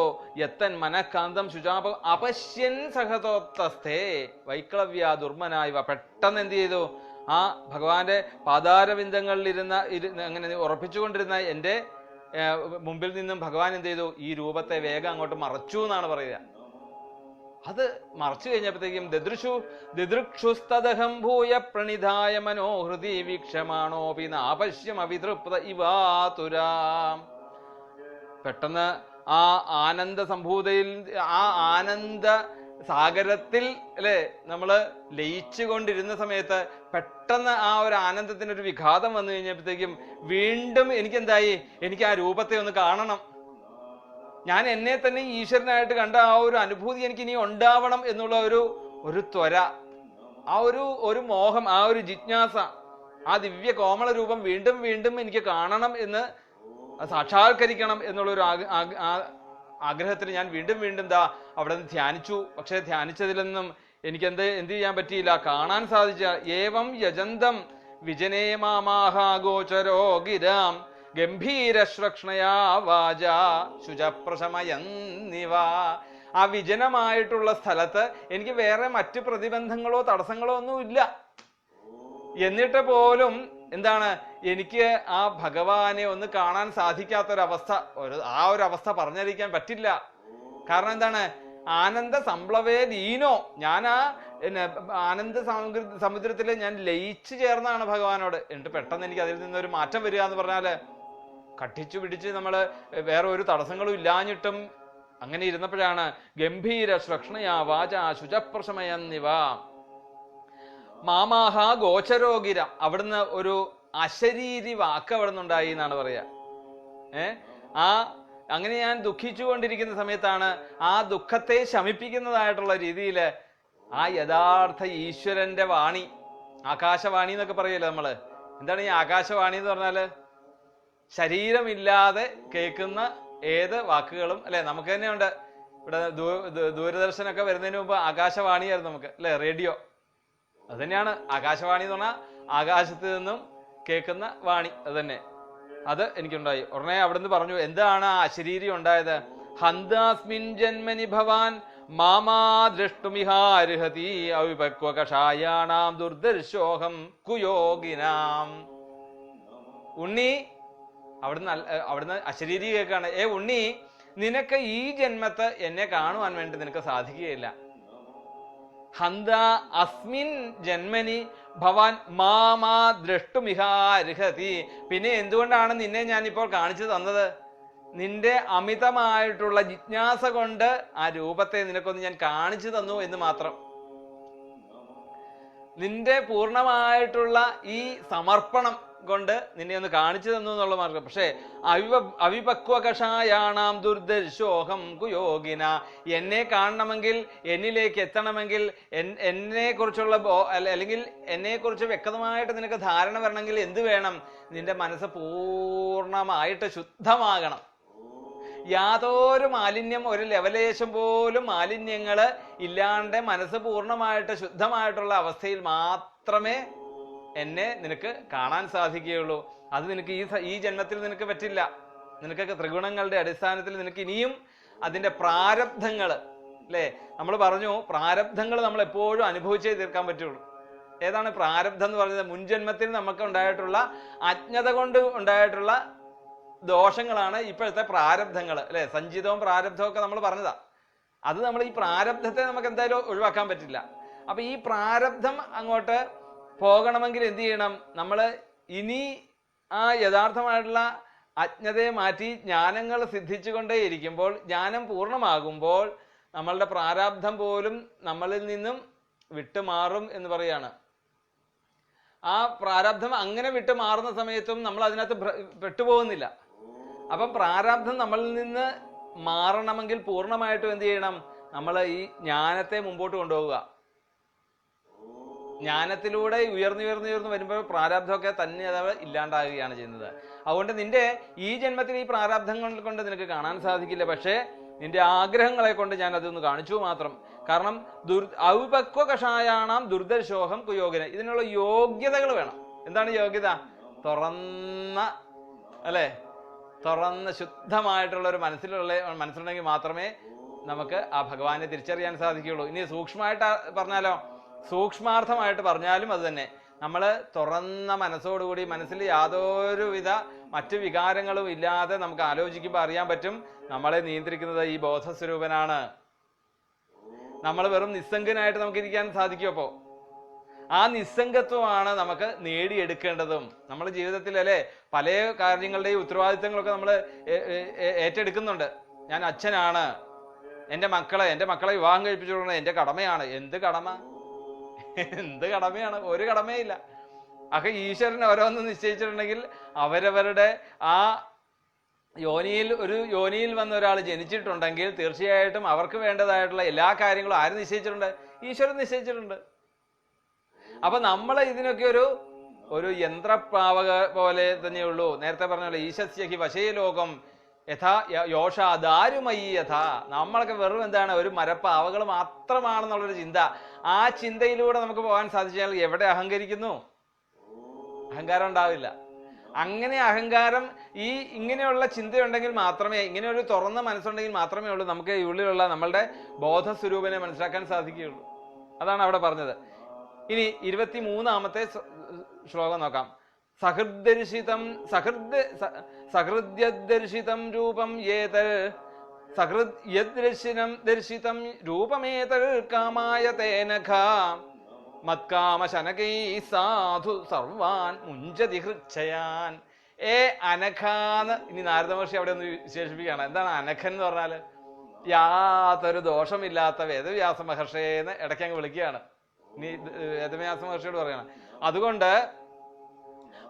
യത്തൻ മനഃകാന്തം ശുചാപ അപശ്യൻ സഹതോത്തസ്ഥേ വൈക്ലവ്യ ദുർമനായവ. പെട്ടെന്ന് എന്ത് ചെയ്തു? ആ ഭഗവാന്റെ പാതാരവിന്ദങ്ങളിലിരുന്ന അങ്ങനെ ഉറപ്പിച്ചുകൊണ്ടിരുന്ന എൻ്റെ മുമ്പിൽ നിന്നും ഭഗവാൻ എന്ത് ചെയ്തു? ഈ രൂപത്തെ വേഗം അങ്ങോട്ട് മറച്ചു എന്നാണ് പറയുക. അത് മറച്ചു കഴിഞ്ഞപ്പോഴത്തേക്കും ദിദൃക്ഷുസ്തദഹം ഭൂയ പ്രണിധായ മനോഹൃതി വീക്ഷമാണോപി നാപശ്യം അവിതൃപ്ത ഇവാതുരാം. പെട്ടെന്ന് ആ ആനന്ദ സംഭൂതയിൽ ആ ആനന്ദ സാഗരത്തിൽ അല്ലെ നമ്മള് ലയിച്ചു കൊണ്ടിരുന്ന സമയത്ത് പെട്ടെന്ന് ആ ഒരു ആനന്ദത്തിനൊരു വിഘാതം വന്നു കഴിഞ്ഞപ്പോഴത്തേക്കും വീണ്ടും എനിക്കെന്തായി? എനിക്ക് ആ രൂപത്തെ ഒന്ന് കാണണം. ഞാൻ എന്നെ തന്നെ ഈശ്വരനായിട്ട് കണ്ട ആ ഒരു അനുഭൂതി എനിക്ക് ഇനി ഉണ്ടാവണം എന്നുള്ള ഒരു ത്വര, ആ ഒരു മോഹം, ആ ഒരു ജിജ്ഞാസ, ആ ദിവ്യ കോമള രൂപം വീണ്ടും വീണ്ടും എനിക്ക് കാണണം എന്ന് സാക്ഷാത്കരിക്കണം എന്നുള്ളൊരു ആഗ്രഹത്തിൽ ഞാൻ വീണ്ടും വീണ്ടും അവിടെ നിന്ന് ധ്യാനിച്ചു. പക്ഷെ ധ്യാനിച്ചതിലൊന്നും എനിക്ക് എന്ത് ചെയ്യാൻ പറ്റിയില്ല, കാണാൻ സാധിച്ച. ഏവം യജന്തം വിജനേമാഹാഗോചരോ ഗിരാം ഗംഭീരശ്രക്ഷണയാ വാച ശുചപ്രശമയന്നിവ. ആ വിജനമായിട്ടുള്ള സ്ഥലത്ത് എനിക്ക് വേറെ മറ്റു പ്രതിബന്ധങ്ങളോ തടസ്സങ്ങളോ ഒന്നും ഇല്ല. എന്നിട്ട് പോലും എന്താണ് എനിക്ക് ആ ഭഗവാനെ ഒന്ന് കാണാൻ സാധിക്കാത്തൊരവസ്ഥ, ആ ഒരു അവസ്ഥ പറഞ്ഞറിയിക്കാൻ പറ്റില്ല. കാരണം എന്താണ്? ആനന്ദ സംപ്ലവേ ലീനോ. ഞാൻ ആ ആനന്ദ സമുദ്രത്തിൽ ഞാൻ ലയിച്ചു ചേർന്നാണ് ഭഗവാനോട്. എന്നിട്ട് പെട്ടെന്ന് എനിക്ക് അതിൽ നിന്നൊരു മാറ്റം വരിക എന്ന് പറഞ്ഞാല് കട്ടിച്ചു പിടിച്ച് നമ്മള് വേറെ ഒരു തടസ്സങ്ങളും ഇല്ലാഞ്ഞിട്ടും അങ്ങനെ ഇരുന്നപ്പോഴാണ് ഗംഭീര ശ്രക്ഷണയാ വാച ശുചപ്രശമയന്നിവ മാമാഹ ഗോചരോഗിര. അവിടുന്ന് ഒരു അശരീരി വാക്ക് അവിടെ നിന്നുണ്ടായി എന്നാണ് പറയാ. അങ്ങനെ ഞാൻ ദുഃഖിച്ചു കൊണ്ടിരിക്കുന്ന സമയത്താണ് ആ ദുഃഖത്തെ ശമിപ്പിക്കുന്നതായിട്ടുള്ള രീതിയിൽ ആ യഥാർത്ഥ ഈശ്വരന്റെ വാണി, ആകാശവാണി എന്നൊക്കെ പറയല്ലോ നമ്മള്. എന്താണ് ഈ ആകാശവാണി എന്ന് പറഞ്ഞാല്? ശരീരമില്ലാതെ കേൾക്കുന്ന ഏത് വാക്കുകളും അല്ലെ. നമുക്ക് തന്നെ ഉണ്ട് ഇവിടെ ദൂരദർശനൊക്കെ വരുന്നതിന് മുമ്പ് ആകാശവാണിയായിരുന്നു നമുക്ക് അല്ലെ, റേഡിയോ. അത് തന്നെയാണ് ആകാശവാണി എന്ന് പറഞ്ഞാൽ ആകാശത്ത് നിന്നും കേൾക്കുന്ന വാണി. അത് തന്നെ, അത് എനിക്കുണ്ടായി. ഉടനെ അവിടുന്ന് പറഞ്ഞു എന്താണ് ആ അശരീരി ഉണ്ടായത്? ഹന്താസ്മിൻ ജന്മനി ഭവാൻ മാമാ ദ്രഷ്ടുമിഹാർഹതി അവിപക്വ കഷായാണാം ദുർദർശോഹം കുയോഗിനാം. ഉണ്ണി അവിടുന്ന് അശരീരി കേൾക്കാണ്. ഉണ്ണി, നിനക്ക് ഈ ജന്മത്ത് എന്നെ കാണുവാൻ വേണ്ടി നിനക്ക് സാധിക്കുകയില്ല. ഹന്ത അസ്മിൻ ജന്മനി ഭവാൻ മാമാ ദ്രഷ്ടുമിഹാർഹതി. പിന്നെ എന്തുകൊണ്ടാണ് നിന്നെ ഞാനിപ്പോൾ കാണിച്ചു തന്നത്? നിന്റെ അമിതമായിട്ടുള്ള ജിജ്ഞാസ കൊണ്ട് ആ രൂപത്തെ നിനക്കൊന്ന് ഞാൻ കാണിച്ചു തന്നു എന്ന് മാത്രം. നിന്റെ പൂർണ്ണമായിട്ടുള്ള ഈ സമർപ്പണം കൊണ്ട് നിന്നെ ഒന്ന് കാണിച്ചു തന്നു എന്നുള്ള മാർഗം. പക്ഷേ അവിപക്വ കഷായാണാം ദുർദർശോഹം കുയോഗിന, എന്നെ കാണണമെങ്കിൽ, എന്നിലേക്ക് എത്തണമെങ്കിൽ, എന്നെ കുറിച്ചുള്ള അല്ലെങ്കിൽ എന്നെ കുറിച്ച് വ്യക്തമായിട്ട് നിനക്ക് ധാരണ വരണമെങ്കിൽ എന്ത് വേണം? നിന്റെ മനസ്സ് പൂർണ്ണമായിട്ട് ശുദ്ധമാകണം. യാതൊരു മാലിന്യം, ഒരു ലവലേശം പോലും മാലിന്യങ്ങൾ ഇല്ലാണ്ട് മനസ്സ് പൂർണ്ണമായിട്ട് ശുദ്ധമായിട്ടുള്ള അവസ്ഥയിൽ മാത്രമേ എന്നെ നിനക്ക് കാണാൻ സാധിക്കുകയുള്ളൂ. അത് നിനക്ക് ഈ ജന്മത്തിൽ നിനക്ക് പറ്റില്ല. നിനക്കൊക്കെ ത്രിഗുണങ്ങളുടെ അടിസ്ഥാനത്തിൽ നിനക്ക് ഇനിയും അതിൻ്റെ പ്രാരബ്ധങ്ങൾ, അല്ലേ? നമ്മൾ പറഞ്ഞു പ്രാരബ്ധങ്ങൾ നമ്മൾ എപ്പോഴും അനുഭവിച്ചേ തീർക്കാൻ പറ്റുള്ളൂ. ഏതാണ് പ്രാരബ്ധം എന്ന് പറയുന്നത്? മുൻജന്മത്തിൽ നമുക്ക് ഉണ്ടായിട്ടുള്ള അജ്ഞത കൊണ്ട് ഉണ്ടായിട്ടുള്ള ദോഷങ്ങളാണ് ഇപ്പോഴത്തെ പ്രാരബ്ധങ്ങൾ, അല്ലെ? സഞ്ചിതവും പ്രാരബ്ധവും ഒക്കെ നമ്മൾ പറഞ്ഞതാ. അത് നമ്മൾ ഈ പ്രാരബ്ധത്തെ നമുക്ക് എന്തായാലും ഒഴിവാക്കാൻ പറ്റില്ല. അപ്പൊ ഈ പ്രാരബ്ധം അങ്ങോട്ട് പോകണമെങ്കിൽ എന്ത് ചെയ്യണം? നമ്മൾ ഇനി ആ യഥാർത്ഥമായിട്ടുള്ള അജ്ഞതയെ മാറ്റി ജ്ഞാനങ്ങൾ സിദ്ധിച്ചുകൊണ്ടേ ഇരിക്കുമ്പോൾ, ജ്ഞാനം പൂർണ്ണമാകുമ്പോൾ നമ്മളുടെ പ്രാരാബ്ധം പോലും നമ്മളിൽ നിന്നും വിട്ടുമാറും എന്ന് പറയാണ്. ആ പ്രാരാബ്ധം അങ്ങനെ വിട്ടുമാറുന്ന സമയത്തും നമ്മൾ അതിനകത്ത് പെട്ടുപോകുന്നില്ല. അപ്പം പ്രാരാബ്ധം നമ്മളിൽ നിന്ന് മാറണമെങ്കിൽ പൂർണ്ണമായിട്ടും എന്ത് ചെയ്യണം? നമ്മൾ ഈ ജ്ഞാനത്തെ മുമ്പോട്ട് കൊണ്ടുപോവുക. ജ്ഞാനത്തിലൂടെ ഉയർന്നു വരുമ്പോൾ പ്രാരാബ്ധമൊക്കെ തന്നെ അത് ഇല്ലാണ്ടാകുകയാണ് ചെയ്യുന്നത്. അതുകൊണ്ട് നിന്റെ ഈ ജന്മത്തിൽ ഈ പ്രാരാബ്ധങ്ങൾ കൊണ്ട് നിനക്ക് കാണാൻ സാധിക്കില്ല. പക്ഷേ നിന്റെ ആഗ്രഹങ്ങളെ കൊണ്ട് ഞാൻ അതൊന്ന് കാണിച്ചു മാത്രം. കാരണം ഔപക്വ കഷായാണാം ദുർദർശോഹം കുയോഗിന, ഇതിനുള്ള യോഗ്യതകൾ വേണം. എന്താണ് യോഗ്യത? തുറന്ന, അല്ലെ, തുറന്ന ശുദ്ധമായിട്ടുള്ള ഒരു മനസ്സിലുണ്ടെങ്കിൽ മാത്രമേ നമുക്ക് ആ ഭഗവാനെ തിരിച്ചറിയാൻ സാധിക്കുകയുള്ളൂ. ഇനി സൂക്ഷ്മമായിട്ട് പറഞ്ഞാലോ, സൂക്ഷ്മാർത്ഥമായിട്ട് പറഞ്ഞാലും അത് തന്നെ. നമ്മൾ തുറന്ന മനസ്സോടുകൂടി, മനസ്സിൽ യാതൊരുവിധ മറ്റു വികാരങ്ങളും ഇല്ലാതെ നമുക്ക് ആലോചിക്കുമ്പോൾ അറിയാൻ പറ്റും നമ്മളെ നിയന്ത്രിക്കുന്നത് ഈ ബോധസ്വരൂപനാണ്. നമ്മൾ വെറും നിസ്സംഗനായിട്ട് നമുക്ക് ഇരിക്കാൻ സാധിക്കും. അപ്പോൾ ആ നിസ്സംഗത്വമാണ് നമുക്ക് നേടിയെടുക്കേണ്ടതും. നമ്മൾ ജീവിതത്തിൽ, അല്ലെ, പല കാര്യങ്ങളുടെയും ഉത്തരവാദിത്തങ്ങളൊക്കെ നമ്മൾ ഏറ്റെടുക്കുന്നുണ്ട്. ഞാൻ അച്ഛനാണ്, എൻ്റെ മക്കളെ വിവാഹം കഴിപ്പിച്ചു കൊടുക്കുന്നത് എൻ്റെ കടമയാണ്. എന്ത് കടമ? എന്ത് കടമയാണ്? ഒരു കടമയില്ല. അതൊക്കെ ഈശ്വരൻ ഓരോന്ന് നിശ്ചയിച്ചിട്ടുണ്ടെങ്കിൽ അവരവരുടെ ആ യോനിയിൽ വന്ന ഒരാൾ ജനിച്ചിട്ടുണ്ടെങ്കിൽ തീർച്ചയായിട്ടും അവർക്ക് വേണ്ടതായിട്ടുള്ള എല്ലാ കാര്യങ്ങളും ആര് നിശ്ചയിച്ചിട്ടുണ്ട്? ഈശ്വരൻ നിശ്ചയിച്ചിട്ടുണ്ട്. അപ്പൊ നമ്മൾ ഇതിനൊക്കെ ഒരു യന്ത്രപ്രാവക പോലെ തന്നെയുള്ളൂ. നേരത്തെ പറഞ്ഞല്ലോ, ഈശസ്യഹി വശേ ലോകം യഥാ യോഷ ദാരുമയി യഥാ. നമ്മളൊക്കെ വെറും എന്താണ്? ഒരു മരപ്പാവകൾ മാത്രമാണെന്നുള്ളൊരു ചിന്ത. ആ ചിന്തയിലൂടെ നമുക്ക് പോകാൻ സാധിച്ചാൽ എവിടെ അഹങ്കരിക്കുന്നു? അഹങ്കാരം ഉണ്ടാവില്ല. അങ്ങനെ അഹങ്കാരം, ഇങ്ങനെയുള്ള ചിന്തയുണ്ടെങ്കിൽ മാത്രമേ, ഇങ്ങനെ ഒരു തുറന്ന മനസ്സുണ്ടെങ്കിൽ മാത്രമേ ഉള്ളൂ നമുക്ക് ഈ ഉള്ളിലുള്ള നമ്മളുടെ ബോധസ്വരൂപനെ മനസ്സിലാക്കാൻ സാധിക്കുകയുള്ളൂ. അതാണ് അവിടെ പറഞ്ഞത്. ഇനി 23-ാമത്തെ ശ്ലോകം നോക്കാം. സഹൃദ്ദർശിതം സഹൃദ്യദർശിതം രൂപം ഏതൽ സഹൃദ്യദർശിതം രൂപമേതൽ കാമായ തേനഘ മത്കാമശനകൈ സാധു സർവാൻ മുഞ്ചതി ഹൃച്ഛയാൻ. അനഘാന്ന് ഇനി നാരദ മഹർഷി അവിടെ ഒന്ന് വിശേഷിപ്പിക്കുകയാണ്. എന്താണ് അനഘൻ എന്ന് പറഞ്ഞാൽ? യാതൊരു ദോഷമില്ലാത്ത വേദവ്യാസ മഹർഷിയെന്ന് ഇടയ്ക്കങ്ങ് വിളിക്കുകയാണ്. ഇനി വേദവ്യാസ മഹർഷിയോട് പറയണം. അതുകൊണ്ട്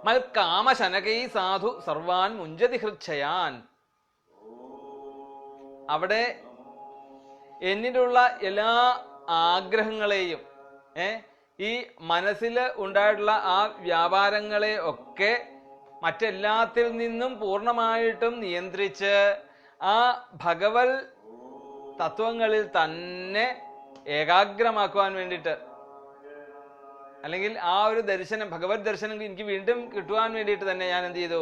മൽകാമശനകൈ സാധു സർവാൻ മുഞ്ചതി ഹൃച്ഛയാൻ, അവിടെ എന്നിലുള്ള എല്ലാ ആഗ്രഹങ്ങളെയും ഈ മനസ്സിൽ ഉണ്ടായിട്ടുള്ള ആ വ്യാപാരങ്ങളെ ഒക്കെ മറ്റെല്ലാത്തിൽ നിന്നും പൂർണ്ണമായിട്ടും നിയന്ത്രിച്ച് ആ ഭഗവത് തത്വങ്ങളിൽ തന്നെ ഏകാഗ്രമാക്കുവാൻ വേണ്ടിയിട്ട്, അല്ലെങ്കിൽ ആ ഒരു ദർശനം, ഭഗവത് ദർശനം എനിക്ക് വീണ്ടും കിട്ടുവാൻ വേണ്ടിയിട്ട് തന്നെ ഞാൻ എന്ത് ചെയ്തു?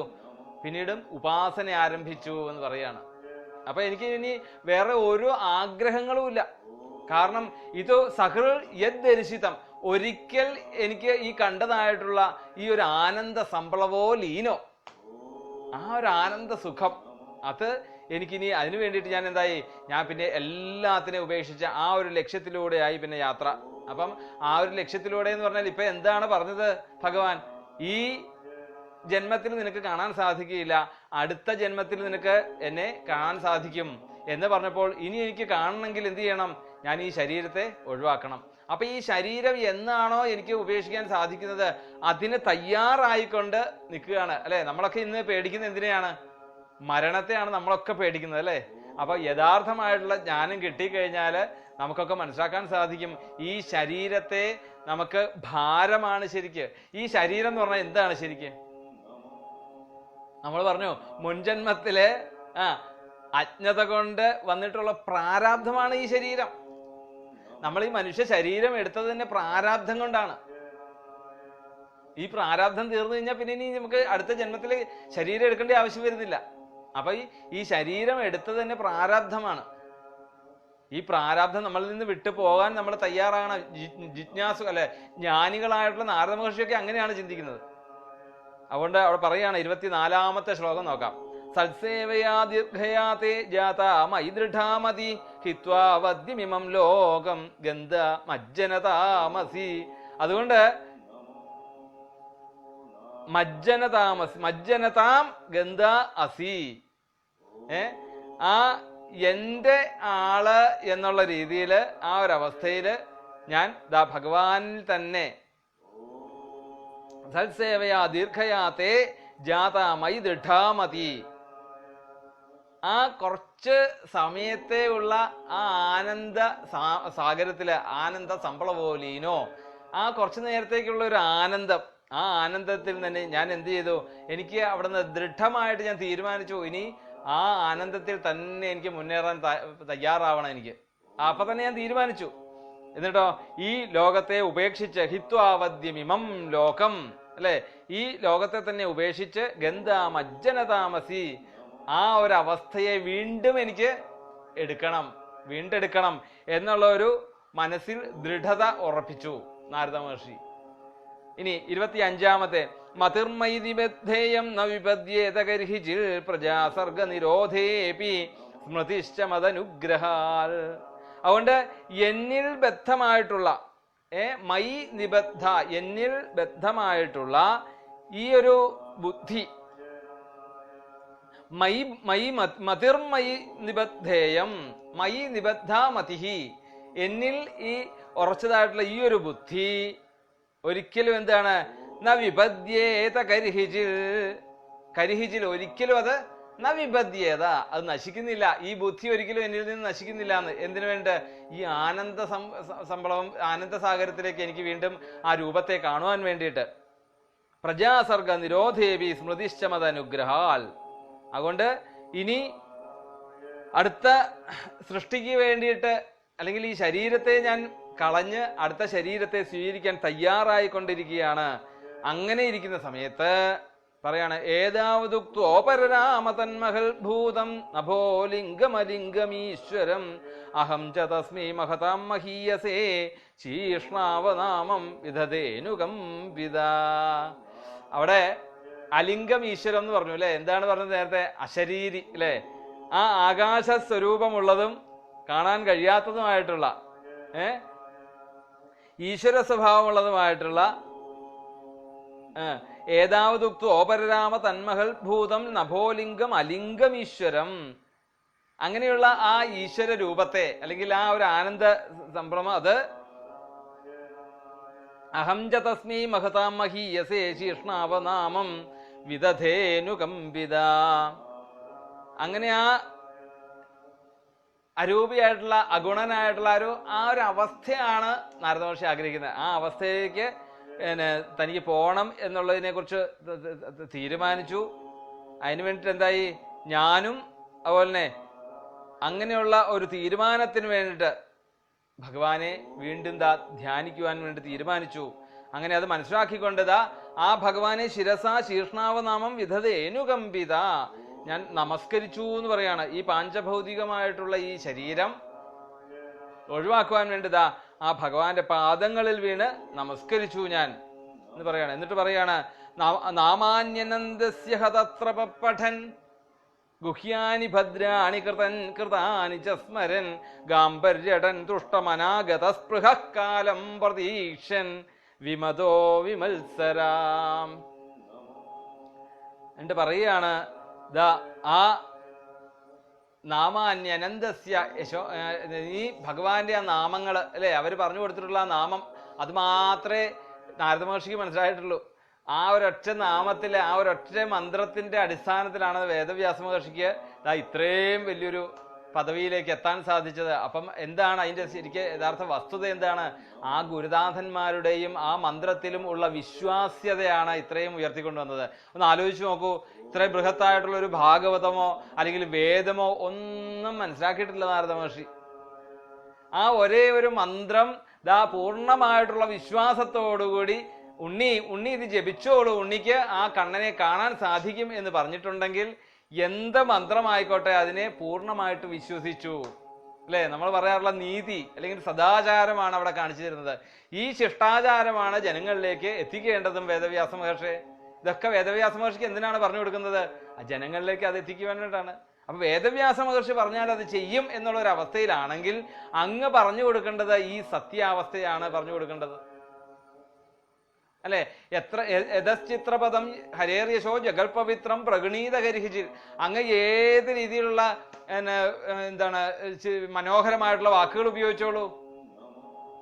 പിന്നീടും ഉപാസന ആരംഭിച്ചു എന്ന് പറയാണ്. അപ്പൊ എനിക്ക് ഇനി വേറെ ഒരു ആഗ്രഹങ്ങളുമില്ല. കാരണം ഇത് സഹൃദർശിതം, ഒരിക്കൽ എനിക്ക് ഈ കണ്ടതായിട്ടുള്ള ഈ ഒരു ആനന്ദ സംപ്ലവോ ലീനോ, ആ ഒരു ആനന്ദ സുഖം, അത് എനിക്കിനി അതിനു വേണ്ടിയിട്ട് ഞാൻ എന്തായി? ഞാൻ പിന്നെ എല്ലാത്തിനെയും ഉപേക്ഷിച്ച ആ ഒരു ലക്ഷ്യത്തിലൂടെയായി പിന്നെ യാത്ര. അപ്പം ആ ഒരു ലക്ഷ്യത്തിലൂടെ എന്ന് പറഞ്ഞാൽ ഇപ്പൊ എന്താണ് പറഞ്ഞത് ഭഗവാൻ? ഈ ജന്മത്തിൽ നിനക്ക് കാണാൻ സാധിക്കുകയില്ല, അടുത്ത ജന്മത്തിൽ നിനക്ക് എന്നെ കാണാൻ സാധിക്കും എന്ന് പറഞ്ഞപ്പോൾ ഇനി എനിക്ക് കാണണമെങ്കിൽ എന്ത് ചെയ്യണം? ഞാൻ ഈ ശരീരത്തെ ഒഴിവാക്കണം. അപ്പൊ ഈ ശരീരം എന്നാണോ എനിക്ക് ഉപേക്ഷിക്കാൻ സാധിക്കുന്നത് അതിന് തയ്യാറായിക്കൊണ്ട് നിൽക്കുകയാണ് അല്ലെ. നമ്മളൊക്കെ ഇന്ന് പേടിക്കുന്നത് എന്തിനെയാണ്? മരണത്തെയാണ് നമ്മളൊക്കെ പേടിക്കുന്നത് അല്ലെ. അപ്പൊ യഥാർത്ഥമായിട്ടുള്ള ജ്ഞാനം കിട്ടിക്കഴിഞ്ഞാൽ നമുക്കൊക്കെ മനസ്സിലാക്കാൻ സാധിക്കും ഈ ശരീരത്തെ നമുക്ക് ഭാരമാണ് ശരിക്ക്. ഈ ശരീരം എന്ന് പറഞ്ഞാൽ എന്താണ് ശരിക്ക്? നമ്മൾ പറഞ്ഞു മുൻജന്മത്തിലെ അജ്ഞത കൊണ്ട് വന്നിട്ടുള്ള പ്രാരാബ്ധമാണ് ഈ ശരീരം. നമ്മൾ ഈ മനുഷ്യ ശരീരം എടുത്തത് തന്നെ പ്രാരാബ്ധം കൊണ്ടാണ്. ഈ പ്രാരാബ്ധം തീർന്നു കഴിഞ്ഞാൽ പിന്നെ ഇനി നമുക്ക് അടുത്ത ജന്മത്തിൽ ശരീരം എടുക്കേണ്ട ആവശ്യം വരുന്നില്ല. അപ്പൊ ഈ ശരീരം എടുത്തത് തന്നെ പ്രാരാബ്ധമാണ്. ഈ പ്രാരാബ്ധം നമ്മളിൽ നിന്ന് വിട്ടു പോകാൻ നമ്മൾ തയ്യാറാണ്. ജിജ്ഞാസു അല്ലെ, ജ്ഞാനികളായിട്ടുള്ള നാരദ മഹർഷിയൊക്കെ അങ്ങനെയാണ് ചിന്തിക്കുന്നത്. അതുകൊണ്ട് അവിടെ പറയാണ് 24-ാമത്തെ ശ്ലോകം നോക്കാം. സത്സേവയാ ദീർഘയാതേ ജാതാ മയി ദൃഢാമതി ഹിത്വാ വദ്യമിമം ലോകം ഗന്ധ മജ്ജനതാമസി. അതുകൊണ്ട് മജ്ജനതാം ഗന്ധ അസി, ആ എന്റെ ആള് എന്നുള്ള രീതിയിൽ ആ ഒരവസ്ഥയിൽ ഞാൻ ഭഗവാനിൽ തന്നെ സത്സേവയാ ദീർഘയാതേ ജാതാ മയി ദൃഢാമതി, ആ കുറച്ച് സമയത്തെ ഉള്ള ആ ആനന്ദ സാഗരത്തില് ആനന്ദ സമ്പളവോലീനോ, ആ കുറച്ചു നേരത്തേക്കുള്ള ഒരു ആനന്ദം, ആ ആനന്ദത്തിൽ തന്നെ ഞാൻ എന്ത് ചെയ്തു? എനിക്ക് അവിടുന്ന് ദൃഢമായിട്ട് ഞാൻ തീരുമാനിച്ചു ഇനി ആ ആനന്ദത്തിൽ തന്നെ എനിക്ക് മുന്നേറാൻ തയ്യാറാവണം എനിക്ക്. അപ്പൊ തന്നെ ഞാൻ തീരുമാനിച്ചു. എന്നിട്ടോ ഈ ലോകത്തെ ഉപേക്ഷിച്ച് ഹിത്വാവദ്യമിമം ലോകം അല്ലെ, ഈ ലോകത്തെ തന്നെ ഉപേക്ഷിച്ച് ഗന്ധാമജ്ജനതാമസി, ആ ഒരു അവസ്ഥയെ വീണ്ടും എനിക്ക് വീണ്ടെടുക്കണം എന്നുള്ള ഒരു മനസ്സിൽ ദൃഢത ഉറപ്പിച്ചു നാരദ മഹർഷി. ഇനി 25-ാമത്തെ മതിർമയി നിബദ്ധേയം ന വിപദ്യേത ഗർഹിചിൽ പ്രജാസർഗ നിരോധേപി സ്മൃതിശ്ച മദനുഗ്രഹാൽ. അതുകൊണ്ട് എന്നിൽ ബദ്ധമായിട്ടുള്ള മയി നിബദ്ധ, എന്നിൽ ബദ്ധമായിട്ടുള്ള ഈ ഒരു ബുദ്ധി, മതിർമയി നിബദ്ധേയം മയി നിബദ്ധ മതിഹി, എന്നിൽ ഈ ഉറച്ചതായിട്ടുള്ള ഈ ഒരു ബുദ്ധി ഒരിക്കലും എന്താണ്? ന വിപദ്യേത കരിഹിജിൽ ഒരിക്കലും അത് ന വിപദ്യേത, അത് നശിക്കുന്നില്ല. ഈ ബുദ്ധി ഒരിക്കലും എന്നിൽ നിന്ന് നശിക്കുന്നില്ല എന്ന്. എന്തിനു വേണ്ട? ഈ ആനന്ദ സംഭവം ആനന്ദസാഗരത്തിലേക്ക് എനിക്ക് വീണ്ടും ആ രൂപത്തെ കാണുവാൻ വേണ്ടിയിട്ട്. പ്രജാസർഗ നിരോധേവി സ്മൃതിശ്ചമത അനുഗ്രഹാൽ. അതുകൊണ്ട് ഇനി അടുത്ത സൃഷ്ടിക്ക് വേണ്ടിയിട്ട് അല്ലെങ്കിൽ ഈ ശരീരത്തെ ഞാൻ കളഞ്ഞ് അടുത്ത ശരീരത്തെ സ്വീകരിക്കാൻ തയ്യാറായിക്കൊണ്ടിരിക്കുകയാണ്. അങ്ങനെ ഇരിക്കുന്ന സമയത്ത് പറയാണ് ഏതാവതുക്തോപരരാമതന്മഹൽ ഭൂതം നഭോലിംഗമലിംഗമീശ്വരം അഹം ച തസ്മൈ മഹതാം മഹീയസേ ശീഷ്ണാവനാമം വിധതേനുകം വിദ. അവിടെ അലിംഗം ഈശ്വരം എന്ന് പറഞ്ഞു അല്ലെ. എന്താണ് പറഞ്ഞത് നേരത്തെ? അശരീരി അല്ലെ. ആ ആകാശ സ്വരൂപമുള്ളതും കാണാൻ കഴിയാത്തതുമായിട്ടുള്ള ഈശ്വര സ്വഭാവമുള്ളതുമായിട്ടുള്ള ഏതാവതുക്തു ഓപരരാമ തന്മഹൽ ഭൂതം നഭോലിംഗം അലിംഗം ഈശ്വരം, അങ്ങനെയുള്ള ആ ഈശ്വര രൂപത്തെ അല്ലെങ്കിൽ ആ ഒരു ആനന്ദ സംഭ്രമം അത് അഹം ച തസ്മൈ മഹതാം മഹീയസേ ശീഷ്ണാവനാമം വിദധേനുകമ്പിത. അങ്ങനെ ആ അരൂപിയായിട്ടുള്ള അഗുണനായിട്ടുള്ള ആ ഒരു അവസ്ഥയാണ് നാരദ മഹർഷി ആഗ്രഹിക്കുന്നത്. ആ അവസ്ഥയിലേക്ക് തനിക്ക് പോകണം എന്നുള്ളതിനെ കുറിച്ച് തീരുമാനിച്ചു. അതിനു വേണ്ടിയിട്ട് എന്തായി? ഞാനും അതുപോലെ തന്നെ അങ്ങനെയുള്ള ഒരു തീരുമാനത്തിന് വേണ്ടിയിട്ട് ഭഗവാനെ വീണ്ടും ധ്യാനിക്കുവാൻ വേണ്ടി തീരുമാനിച്ചു. അങ്ങനെ അത് മനസ്സിലാക്കിക്കൊണ്ടതാ ആ ഭഗവാനെ ശിരസാ ശീർഷ്ണാവനാമം വിധതേനുകമ്പിത, ഞാൻ നമസ്കരിച്ചു എന്ന് പറയാണ്. ഈ പാഞ്ചഭൗതികമായിട്ടുള്ള ഈ ശരീരം ഒഴിവാക്കുവാൻ വേണ്ടിതാ ആ ഭഗവാന്റെ പാദങ്ങളിൽ വീണ് നമസ്കരിച്ചു ഞാൻ എന്ന് പറയാണ്. എന്നിട്ട് പറയാണ് നാമാന്യനന്ദസ്യ ഹതത്ര പഠൻ ഗുഹ്യാനി ഭദ്രാണി കൃതാനി ച സ്മരൻ ഗാംഭര്യടൻ തുഷ്ടമനാഗത സ്പൃഹക്കാലം പ്രതീക്ഷൻ വിമതോ വിമത്സരാം. എന്നിട്ട് പറയുകയാണ് ആ നാമാന്യനന്തസ്യ യശോ, ഈ ഭഗവാന്റെ ആ നാമങ്ങൾ അല്ലെ, അവർ പറഞ്ഞു കൊടുത്തിട്ടുള്ള ആ നാമം അത് മാത്രമേ നാരദ മഹർഷിക്ക് മനസ്സിലായിട്ടുള്ളൂ. ആ ഒരൊറ്റ നാമത്തിലെ ആ ഒരൊറ്റ മന്ത്രത്തിന്റെ അടിസ്ഥാനത്തിലാണ് വേദവ്യാസ മഹർഷിക്ക് ഇത്രയും വലിയൊരു പദവിയിലേക്ക് എത്താൻ സാധിച്ചത്. അപ്പം എന്താണ് അതിൻ്റെ ശരിക്കും യഥാർത്ഥ വസ്തുത എന്താണ്? ആ ഗുരുനാഥന്മാരുടെയും ആ മന്ത്രത്തിലും ഉള്ള വിശ്വാസ്യതയാണ് ഇത്രയും ഉയർത്തിക്കൊണ്ടുവന്നത്. ഒന്ന് ആലോചിച്ച് നോക്കൂ, ഇത്രയും ബൃഹത്തായിട്ടുള്ള ഒരു ഭാഗവതമോ അല്ലെങ്കിൽ വേദമോ ഒന്നും മനസ്സിലാക്കിയിട്ടില്ല നാരദ മഹർഷി. ആ ഒരേ ഒരു മന്ത്രം പൂർണ്ണമായിട്ടുള്ള വിശ്വാസത്തോടുകൂടി ഉണ്ണി ഇത് ജപിച്ചോളൂ, ഉണ്ണിക്ക് ആ കണ്ണനെ കാണാൻ സാധിക്കും എന്ന് പറഞ്ഞിട്ടുണ്ടെങ്കിൽ എന്ത് മന്ത്രമായിക്കോട്ടെ അതിനെ പൂർണ്ണമായിട്ട് വിശ്വസിച്ചു അല്ലെ. നമ്മൾ പറയാറുള്ള നീതി അല്ലെങ്കിൽ സദാചാരമാണ് അവിടെ കാണിച്ചു തരുന്നത്. ഈ ശിഷ്ടാചാരമാണ് ജനങ്ങളിലേക്ക് എത്തിക്കേണ്ടതും വേദവ്യാസ മഹർഷി. ഇതൊക്കെ വേദവ്യാസ മഹർഷിക്ക് എന്തിനാണ് പറഞ്ഞു കൊടുക്കുന്നത്? ആ ജനങ്ങളിലേക്ക് അത് എത്തിക്കാൻ വേണ്ടിയിട്ടാണ്. അപ്പൊ വേദവ്യാസ മഹർഷി പറഞ്ഞാൽ അത് ചെയ്യും എന്നുള്ള ഒരു അവസ്ഥയിലാണെങ്കിൽ അങ്ങ് പറഞ്ഞു കൊടുക്കേണ്ടത് ഈ സത്യാവസ്ഥയാണ് പറഞ്ഞു കൊടുക്കേണ്ടത് അല്ലെ. എത്ര യഥശ്ചിത്രപദം ഹരേർയശോ ജഗൽപവിത്രം പ്രഗണീതകരിഹിച്ചിൽ, അങ്ങ് ഏത് രീതിയിലുള്ള എന്താണ് മനോഹരമായിട്ടുള്ള വാക്കുകൾ ഉപയോഗിച്ചോളൂ.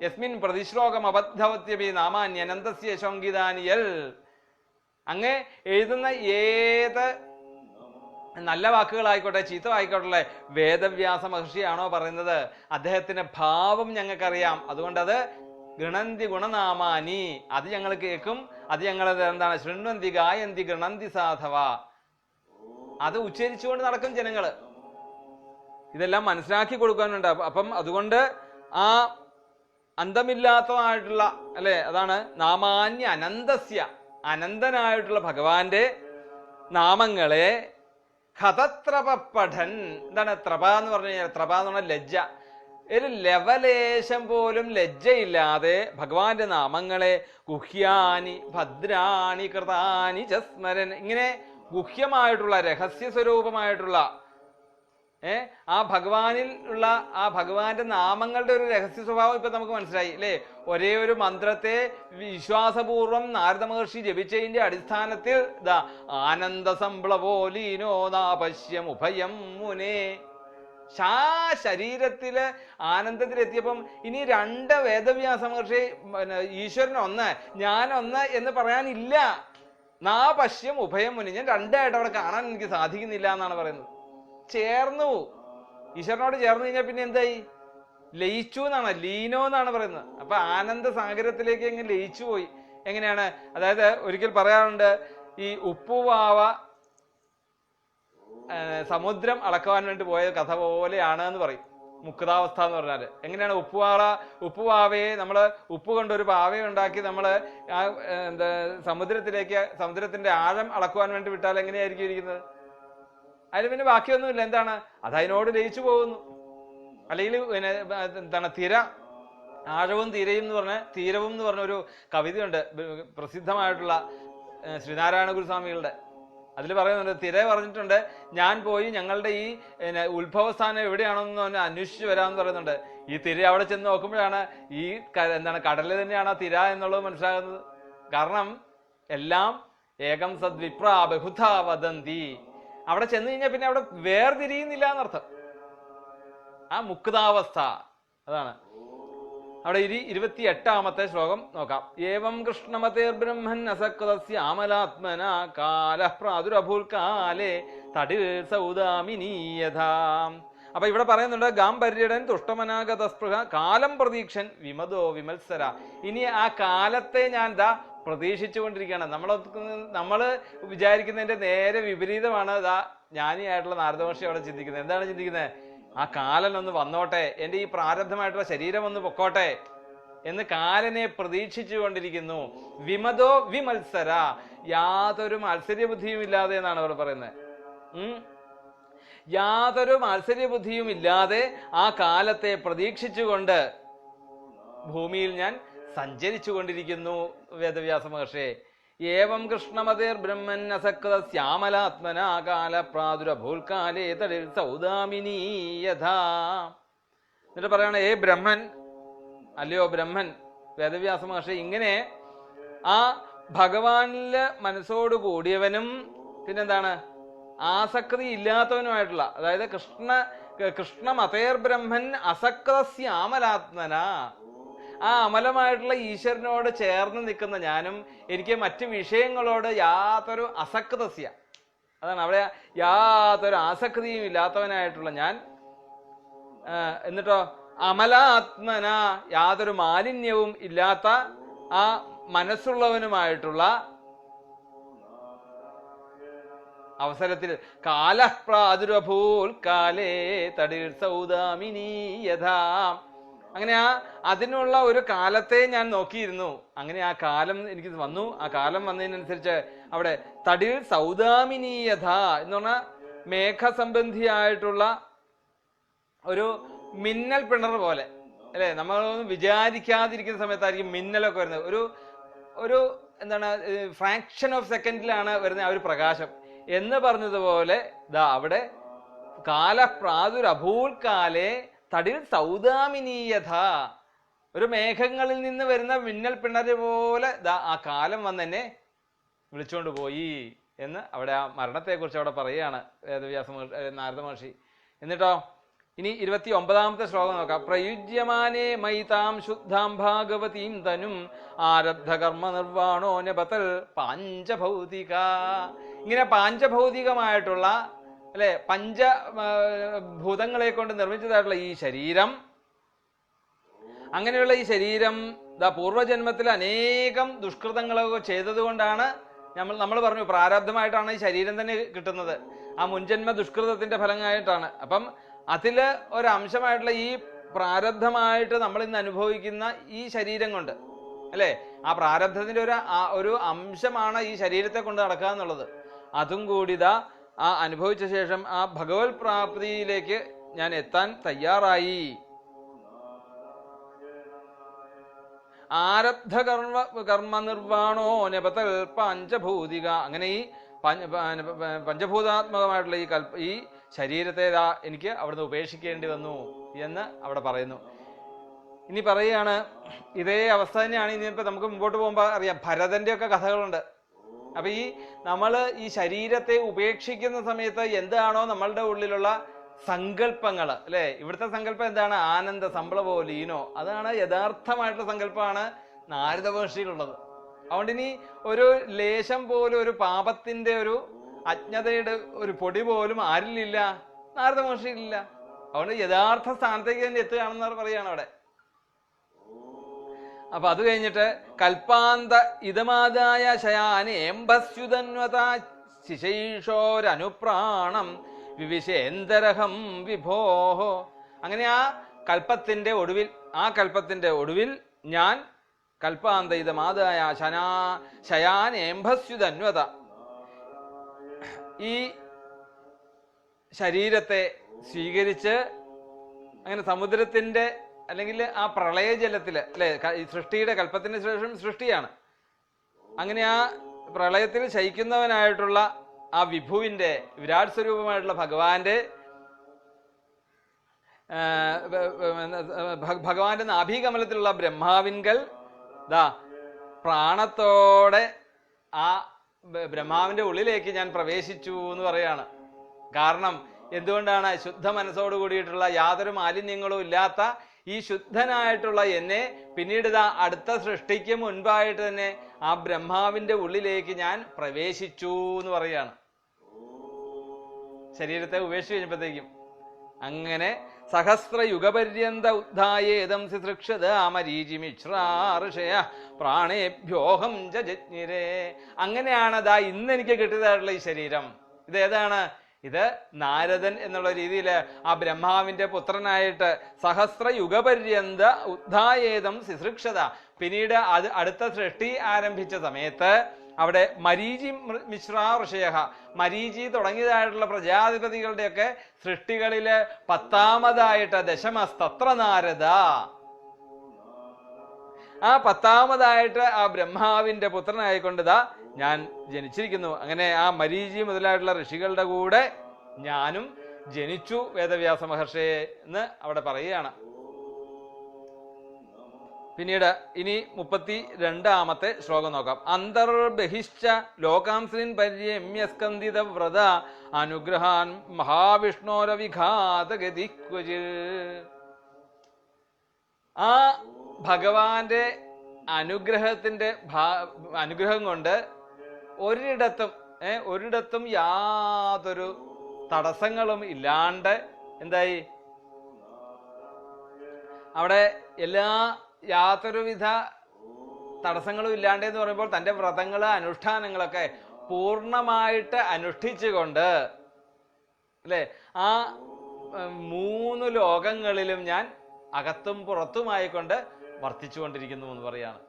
യസ്മിൻ പ്രതിശ്ലോകം അബദ്ധവത്യപി നാമാന്യനന്തസ്യ ശോങ്കിതാനിയൽ, അങ്ങ് എഴുതുന്ന ഏത് നല്ല വാക്കുകളായിക്കോട്ടെ ചീത്ത ആയിക്കോട്ടെ വേദവ്യാസ മഹർഷിയാണോ പറയുന്നത്, അദ്ദേഹത്തിന്റെ ഭാവം ഞങ്ങൾക്കറിയാം. അതുകൊണ്ട് അത് ഗണന്തി ഗുണനാമാനി, അത് ഞങ്ങൾ കേൾക്കും, അത് ഞങ്ങൾ എന്താണ് ശൃണ്വന്തി ഗായന്തി ഗണന്തി സാധവ, അത് ഉച്ചരിച്ചുകൊണ്ട് നടക്കും ജനങ്ങള്. ഇതെല്ലാം മനസ്സിലാക്കി കൊടുക്കാനുണ്ട്. അപ്പം അതുകൊണ്ട് ആ അന്തമില്ലാത്തതായിട്ടുള്ള അല്ലെ, അതാണ് നാമാന്യ അനന്തസ്യ, അനന്തനായിട്ടുള്ള ഭഗവാന്റെ നാമങ്ങളെ ഹതത്രപഠൻ, എന്താണ് ത്രപ എന്ന് പറഞ്ഞു കഴിഞ്ഞാൽ, ത്രപ എന്ന് പറഞ്ഞാൽ ലജ്ജ, ഒരു ലവലേശം പോലും ലജ്ജയില്ലാതെ ഭഗവാന്റെ നാമങ്ങളെ ഗുഹ്യാനി ഭദ്രാണി കൃതാനി ചസ്മരൻ, ഇങ്ങനെ ഗുഹ്യമായിട്ടുള്ള രഹസ്യ സ്വരൂപമായിട്ടുള്ള ആ ഭഗവാനിൽ ഉള്ള ആ ഭഗവാന്റെ നാമങ്ങളുടെ ഒരു രഹസ്യ സ്വഭാവം ഇപ്പൊ നമുക്ക് മനസ്സിലായി അല്ലേ. ഒരേ ഒരു മന്ത്രത്തെ വിശ്വാസപൂർവം നാരദ മഹർഷി ജപിച്ചതിന്റെ അടിസ്ഥാനത്തിൽ ആനന്ദ സംപ്ലവോലീനോ നാപശ്യം ഉഭയം മുനേ, ശരീരത്തില് ആനന്ദത്തിലെത്തിയപ്പം ഇനി രണ്ട് വേദവ്യാസ മഹർഷി ഈശ്വരൻ ഒന്ന് ഞാനൊന്ന് എന്ന് പറയാനില്ല. നാപശ്യം ഉഭയം മുനി, ഞാൻ രണ്ടായിട്ട് അവിടെ കാണാൻ എനിക്ക് സാധിക്കുന്നില്ല എന്നാണ് പറയുന്നത്. ചേർന്നു, ഈശ്വരനോട് ചേർന്ന് കഴിഞ്ഞാൽ പിന്നെ എന്തായി? ലയിച്ചു എന്നാണ്, ലീനോ എന്നാണ് പറയുന്നത്. അപ്പൊ ആനന്ദ സാഗരത്തിലേക്ക് എങ്ങനെ ലയിച്ചു പോയി. എങ്ങനെയാണ്? അതായത് ഒരിക്കൽ പറയാറുണ്ട്, ഈ ഉപ്പുവാവ സമുദ്രം അളക്കുവാൻ വേണ്ടി പോയ കഥ പോലെയാണ് എന്ന് പറയും. മുക്താവസ്ഥ എന്ന് പറഞ്ഞാല് എങ്ങനെയാണ്? ഉപ്പുവാവയെ നമ്മള് ഉപ്പ് കൊണ്ടൊരു പാവയെ ഉണ്ടാക്കി നമ്മള് ആ എന്താ സമുദ്രത്തിലേക്ക്, സമുദ്രത്തിന്റെ ആഴം അളക്കുവാൻ വേണ്ടി വിട്ടാൽ എങ്ങനെയായിരിക്കും ഇരിക്കുന്നത്? അതിന് പിന്നെ ബാക്കിയൊന്നുമില്ല. എന്താണ്? അതതിനോട് ലയിച്ചു പോകുന്നു. അല്ലെങ്കിൽ എന്താണ് തിര, ആഴവും തീരയും എന്ന് പറഞ്ഞ തീരവും എന്ന് പറഞ്ഞ ഒരു കവിതയുണ്ട് പ്രസിദ്ധമായിട്ടുള്ള ശ്രീനാരായണ ഗുരുസ്വാമികളുടെ. അതിൽ പറയുന്നുണ്ട്, തിര പറഞ്ഞിട്ടുണ്ട്, ഞാൻ പോയി ഞങ്ങളുടെ ഈ ഉത്ഭവസ്ഥാനം എവിടെയാണെന്ന് അന്വേഷിച്ച് വരാമെന്ന് പറയുന്നുണ്ട്. ഈ തിര അവിടെ ചെന്ന് നോക്കുമ്പോഴാണ് ഈ എന്താണ് കടല് തന്നെയാണ് ആ തിര എന്നുള്ളത് മനസ്സിലാകുന്നത്. കാരണം എല്ലാം ഏകം സദ്വിപ്ര ബഹുധ വദന്തി, അവിടെ ചെന്ന് കഴിഞ്ഞാൽ പിന്നെ അവിടെ വേർതിരിയുന്നില്ല എന്നർത്ഥം. ആ മുക്താവസ്ഥ അതാണ്. അവിടെ 28ാമത്തെ ശ്ലോകം നോക്കാം. ഏവം കൃഷ്ണമതേർ ബ്രഹ്മൻ അസക്തസ്യാമലാത്മന കാലഃ പ്രാദുരഭൂൽകാലേ തടിൽ സൗദാമിനീയഥാ. അപ്പൊ ഇവിടെ പറയുന്നുണ്ട്, ഗാംഭര്യടൻ തുഷ്ടമനാഗതസ്പൃഹ കാലം പ്രതീക്ഷൻ വിമതോ വിമത്സര. ഇനി ആ കാലത്തെ ഞാൻ പ്രതീക്ഷിച്ചു കൊണ്ടിരിക്കുകയാണ്. നമ്മള് വിചാരിക്കുന്നതിന്റെ നേരെ വിപരീതമാണ് ജ്ഞാനിയായിട്ടുള്ള നാരദ മഹർഷി അവിടെ ചിന്തിക്കുന്നത്. എന്താണ് ചിന്തിക്കുന്നത്? ആ കാലനൊന്ന് വന്നോട്ടെ, എൻ്റെ ഈ പ്രാരബ്ധമായിട്ടുള്ള ശരീരം ഒന്ന് പൊക്കോട്ടെ എന്ന് കാലനെ പ്രതീക്ഷിച്ചു കൊണ്ടിരിക്കുന്നു. വിമതോ വിമത്സര, യാതൊരു മത്സര്യബുദ്ധിയും ഇല്ലാതെ എന്നാണ് അവർ പറയുന്നത്. യാതൊരു മത്സര്യബുദ്ധിയും ഇല്ലാതെ ആ കാലത്തെ പ്രതീക്ഷിച്ചുകൊണ്ട് ഭൂമിയിൽ ഞാൻ സഞ്ചരിച്ചു കൊണ്ടിരിക്കുന്നു. വേദവ്യാസ മഹർഷേ, ഏവം കൃഷ്ണമതേർ ബ്രഹ്മൻ അസക്ത ശ്യാമലാത്മന കാല പ്രാദുരഭൂൽകാലേ തടിൽ സൗദാമിനീയഥാ. എന്നിട്ട് പറയണ, ഏ ബ്രഹ്മൻ, അല്ലയോ ബ്രഹ്മൻ, വേദവ്യാസ മഹർഷി ഇങ്ങനെ ആ ഭഗവാനില് മനസ്സോട് കൂടിയവനും പിന്നെന്താണ് ആസക്തി ഇല്ലാത്തവനുമായിട്ടുള്ള, അതായത് കൃഷ്ണ മതേർ ബ്രഹ്മൻ അസക്തസ്യ അമലാത്മന, ആ അമലമായിട്ടുള്ള ഈശ്വരനോട് ചേർന്ന് നിൽക്കുന്ന ഞാനും എനിക്ക് മറ്റ് വിഷയങ്ങളോട് യാതൊരു അസക്തസ്യ, അതാണ് അവിടെ യാതൊരു ആസക്തിയും ഇല്ലാത്തവനായിട്ടുള്ള ഞാൻ, എന്നിട്ടോ അമലാത്മന യാതൊരു മാലിന്യവും ഇല്ലാത്ത ആ മനസ്സുള്ളവനുമായിട്ടുള്ള അവസരത്തിൽ കാലപ്രാദുരഭൂൽ കാലേ തടിർ സൗദാമിനി യഥാ, അങ്ങനെ അതിനുള്ള ഒരു കാലത്തെ ഞാൻ നോക്കിയിരുന്നു. അങ്ങനെ ആ കാലം എനിക്ക് വന്നു. ആ കാലം വന്നതിനനുസരിച്ച് അവിടെ തടിർ സൗദാമിനി യഥാ എന്ന് പറഞ്ഞാൽ മേഘസംബന്ധിയായിട്ടുള്ള ഒരു മിന്നൽ പിണർ പോലെ അല്ലെ, നമ്മളൊന്നും വിചാരിക്കാതിരിക്കുന്ന സമയത്തായിരിക്കും മിന്നലൊക്കെ വരുന്നത്. ഒരു എന്താണ് ഫ്രാക്ഷൻ ഓഫ് സെക്കൻഡിലാണ് വരുന്ന ആ ഒരു പ്രകാശം എന്ന് പറഞ്ഞതുപോലെ ദാ അവിടെ കാലപ്രാദുരഭൂൽ കാലേ തടിൽ സൗദാമിനീയഥ, ഒരു മേഘങ്ങളിൽ നിന്ന് വരുന്ന മിന്നൽ പിണര് പോലെ ദാ ആ കാലം വന്നെന്നെ വിളിച്ചുകൊണ്ട് പോയി എന്ന് അവിടെ ആ മരണത്തെക്കുറിച്ച് അവിടെ പറയുകയാണ് നാരദ മഹർഷി. എന്നിട്ടോ ഇനി 29ാമത്തെ ശ്ലോകം നോക്കാം. പ്രയുജ്യമാനേ മൈതാം ശുദ്ധാം ഭാഗവതീം തനും ആരബ്ധ കർമ്മ നിർവാണോ നബതൽ പാഞ്ചഭൗതിക. ഇങ്ങനെ പാഞ്ചഭൗതികമായിട്ടുള്ള അല്ലെ പഞ്ചഭൂതങ്ങളെ കൊണ്ട് നിർമ്മിച്ചതായിട്ടുള്ള ഈ ശരീരം, അങ്ങനെയുള്ള ഈ ശരീരം പൂർവ്വജന്മത്തിൽ അനേകം ദുഷ്കൃതങ്ങളൊക്കെ ചെയ്തത് കൊണ്ടാണ് നമ്മൾ പറഞ്ഞു പ്രാരബ്ധമായിട്ടാണ് ഈ ശരീരം തന്നെ കിട്ടുന്നത്. ആ മുൻജന്മ ദുഷ്കൃതത്തിന്റെ ഫലമായിട്ടാണ്. അപ്പം അതില് ഒരംശമായിട്ടുള്ള ഈ പ്രാരബ്ധമായിട്ട് നമ്മൾ ഇന്ന് അനുഭവിക്കുന്ന ഈ ശരീരം കൊണ്ട് അല്ലെ, ആ പ്രാരബ്ധത്തിന്റെ ഒരു അംശമാണ് ഈ ശരീരത്തെ കൊണ്ട് നടക്കുക എന്നുള്ളത്. അതും കൂടി ആ അനുഭവിച്ച ശേഷം ആ ഭഗവത് പ്രാപ്തിയിലേക്ക് ഞാൻ എത്താൻ തയ്യാറായി. ആരബ്ധ കർമ്മ നിർവാണോ നബതൽ പഞ്ചഭൂതിക. അങ്ങനെ ഈ പഞ്ചഭൂതാത്മകമായിട്ടുള്ള ഈ ശരീരത്തെ എനിക്ക് അവിടുന്ന് ഉപേക്ഷിക്കേണ്ടി വന്നു എന്ന് അവിടെ പറയുന്നു. ഇനി പറയുകയാണ്, ഇതേ അവസ്ഥ തന്നെയാണ് ഇനിയിപ്പോൾ നമുക്ക് മുമ്പോട്ട് പോകുമ്പോൾ അറിയാം. ഭരതന്റെ ഒക്കെ കഥകളുണ്ട്. അപ്പൊ നമ്മൾ ഈ ശരീരത്തെ ഉപേക്ഷിക്കുന്ന സമയത്ത് എന്താണോ നമ്മളുടെ ഉള്ളിലുള്ള സങ്കല്പങ്ങൾ അല്ലെ, ഇവിടുത്തെ സങ്കല്പം എന്താണ്? ആനന്ദ സംഭളവോ ലീനോ, അതാണ് യഥാർത്ഥമായിട്ടുള്ള സങ്കല്പമാണ് നാരദ മഹർഷിയിലുള്ളത്. അതുകൊണ്ട് ഇനി ഒരു ലേശം പോലും ഒരു പാപത്തിന്റെ ഒരു അജ്ഞതയുടെ ഒരു പൊടി പോലും ആരിലില്ല? നാരദ മഹർഷിയിലില്ല. അതുകൊണ്ട് യഥാർത്ഥ സ്ഥാനത്തേക്ക് തന്നെ എത്തുകയാണെന്ന് പറയുകയാണ് അവിടെ. അപ്പൊ അത് കഴിഞ്ഞിട്ട് കൽപ്പാന്ത ഇതമാതായ ശയാനേംബസ്യുതന്വത ശിശൈഷോരനുപ്രാണം വിവിശേന്തരഹം വിഭോഹോ. അങ്ങനെ ആ കൽപ്പത്തിന്റെ ഒടുവിൽ ഞാൻ കൽപ്പാന്ത ഇതമാതായ ശയാനേംബസ്യുതന്വത ഈ ശരീരത്തെ സ്വീകരിച്ച് അങ്ങനെ സമുദ്രത്തിന്റെ അല്ലെങ്കിൽ ആ പ്രളയജലത്തില് അല്ലെ, ഈ സൃഷ്ടിയുടെ കൽപ്പത്തിന് ശേഷം സൃഷ്ടിയാണ്. അങ്ങനെ ആ പ്രളയത്തിൽ ശയിക്കുന്നവനായിട്ടുള്ള ആ വിഭുവിന്റെ വിരാട് സ്വരൂപമായിട്ടുള്ള ഭഗവാന്റെ നാഭീകമലത്തിലുള്ള ബ്രഹ്മാവിൻകൽ പ്രാണത്തോടെ ആ ബ്രഹ്മാവിന്റെ ഉള്ളിലേക്ക് ഞാൻ പ്രവേശിച്ചു എന്ന് പറയാണ്. കാരണം എന്തുകൊണ്ടാണ്? ശുദ്ധ മനസ്സോട് കൂടിയിട്ടുള്ള യാതൊരു മാലിന്യങ്ങളും ഇല്ലാത്ത ഈ ശുദ്ധനായിട്ടുള്ള എന്നെ പിന്നീട് അടുത്ത സൃഷ്ടിക്ക് മുൻപായിട്ട് തന്നെ ആ ബ്രഹ്മാവിന്റെ ഉള്ളിലേക്ക് ഞാൻ പ്രവേശിച്ചു എന്ന് പറയാണ്. ശരീരത്തെ ഉപേക്ഷിച്ച് കഴിഞ്ഞപ്പോഴത്തേക്കും അങ്ങനെ സഹസ്രയുഗപര്യന്ത ഉദ്ധായേതം സിതൃക്ഷത അമരീചിമിശ്രാർഷയ പ്രാണേഭ്യോഹം ജജ്ഞിരേ. അങ്ങനെയാണ് ഇന്ന് എനിക്ക് കിട്ടിയതായിട്ടുള്ള ഈ ശരീരം. ഇതേതാണ്? ഇത് നാരദൻ എന്നുള്ള രീതിയിൽ ആ ബ്രഹ്മാവിന്റെ പുത്രനായിട്ട് സഹസ്രയുഗപര്യന്ത ഉദ്ധായേതം ശുശ്രൂഷത. പിന്നീട് അടുത്ത സൃഷ്ടി ആരംഭിച്ച സമയത്ത് അവിടെ മരീചി മിശ്രാ ഋഷയ, മരീചി തുടങ്ങിയതായിട്ടുള്ള പ്രജാധിപതികളുടെയൊക്കെ സൃഷ്ടികളില് 10ാമതായിട്ട് ദശമസ്തത്ര നാരദ, ആ 10ാമതായിട്ട് ആ ബ്രഹ്മാവിന്റെ പുത്രനായിക്കൊണ്ട് ഞാൻ ജനിച്ചിരിക്കുന്നു. അങ്ങനെ ആ മരീചി മുതലായിട്ടുള്ള ഋഷികളുടെ കൂടെ ഞാനും ജനിച്ചു വേദവ്യാസ മഹർഷിയെ എന്ന് അവിടെ പറയുകയാണ്. പിന്നീട് ഇനി 32-ാമത്തെ ശ്ലോകം നോക്കാം. അന്തർബഹിശ്ച ലോകാംസ്ലിൻ പര്യമ്യസ്കന്ദിത വ്രത അനുഗ്രഹാൻ മഹാവിഷ്ണോരവിഘാതഗതിക്വചിൽ. ആ ഭഗവാന്റെ അനുഗ്രഹം കൊണ്ട് ഒരിടത്തും യാതൊരു തടസ്സങ്ങളും ഇല്ലാണ്ട് എന്തായി, അവിടെ യാതൊരുവിധ തടസ്സങ്ങളും ഇല്ലാണ്ട് എന്ന് പറയുമ്പോൾ തൻ്റെ വ്രതങ്ങള് അനുഷ്ഠാനങ്ങളൊക്കെ പൂർണ്ണമായിട്ട് അനുഷ്ഠിച്ചുകൊണ്ട് അല്ലെ ആ 3 ലോകങ്ങളിലും ഞാൻ അകത്തും പുറത്തുമായിക്കൊണ്ട് വർത്തിച്ചുകൊണ്ടിരിക്കുന്നു എന്ന് പറയാണ്.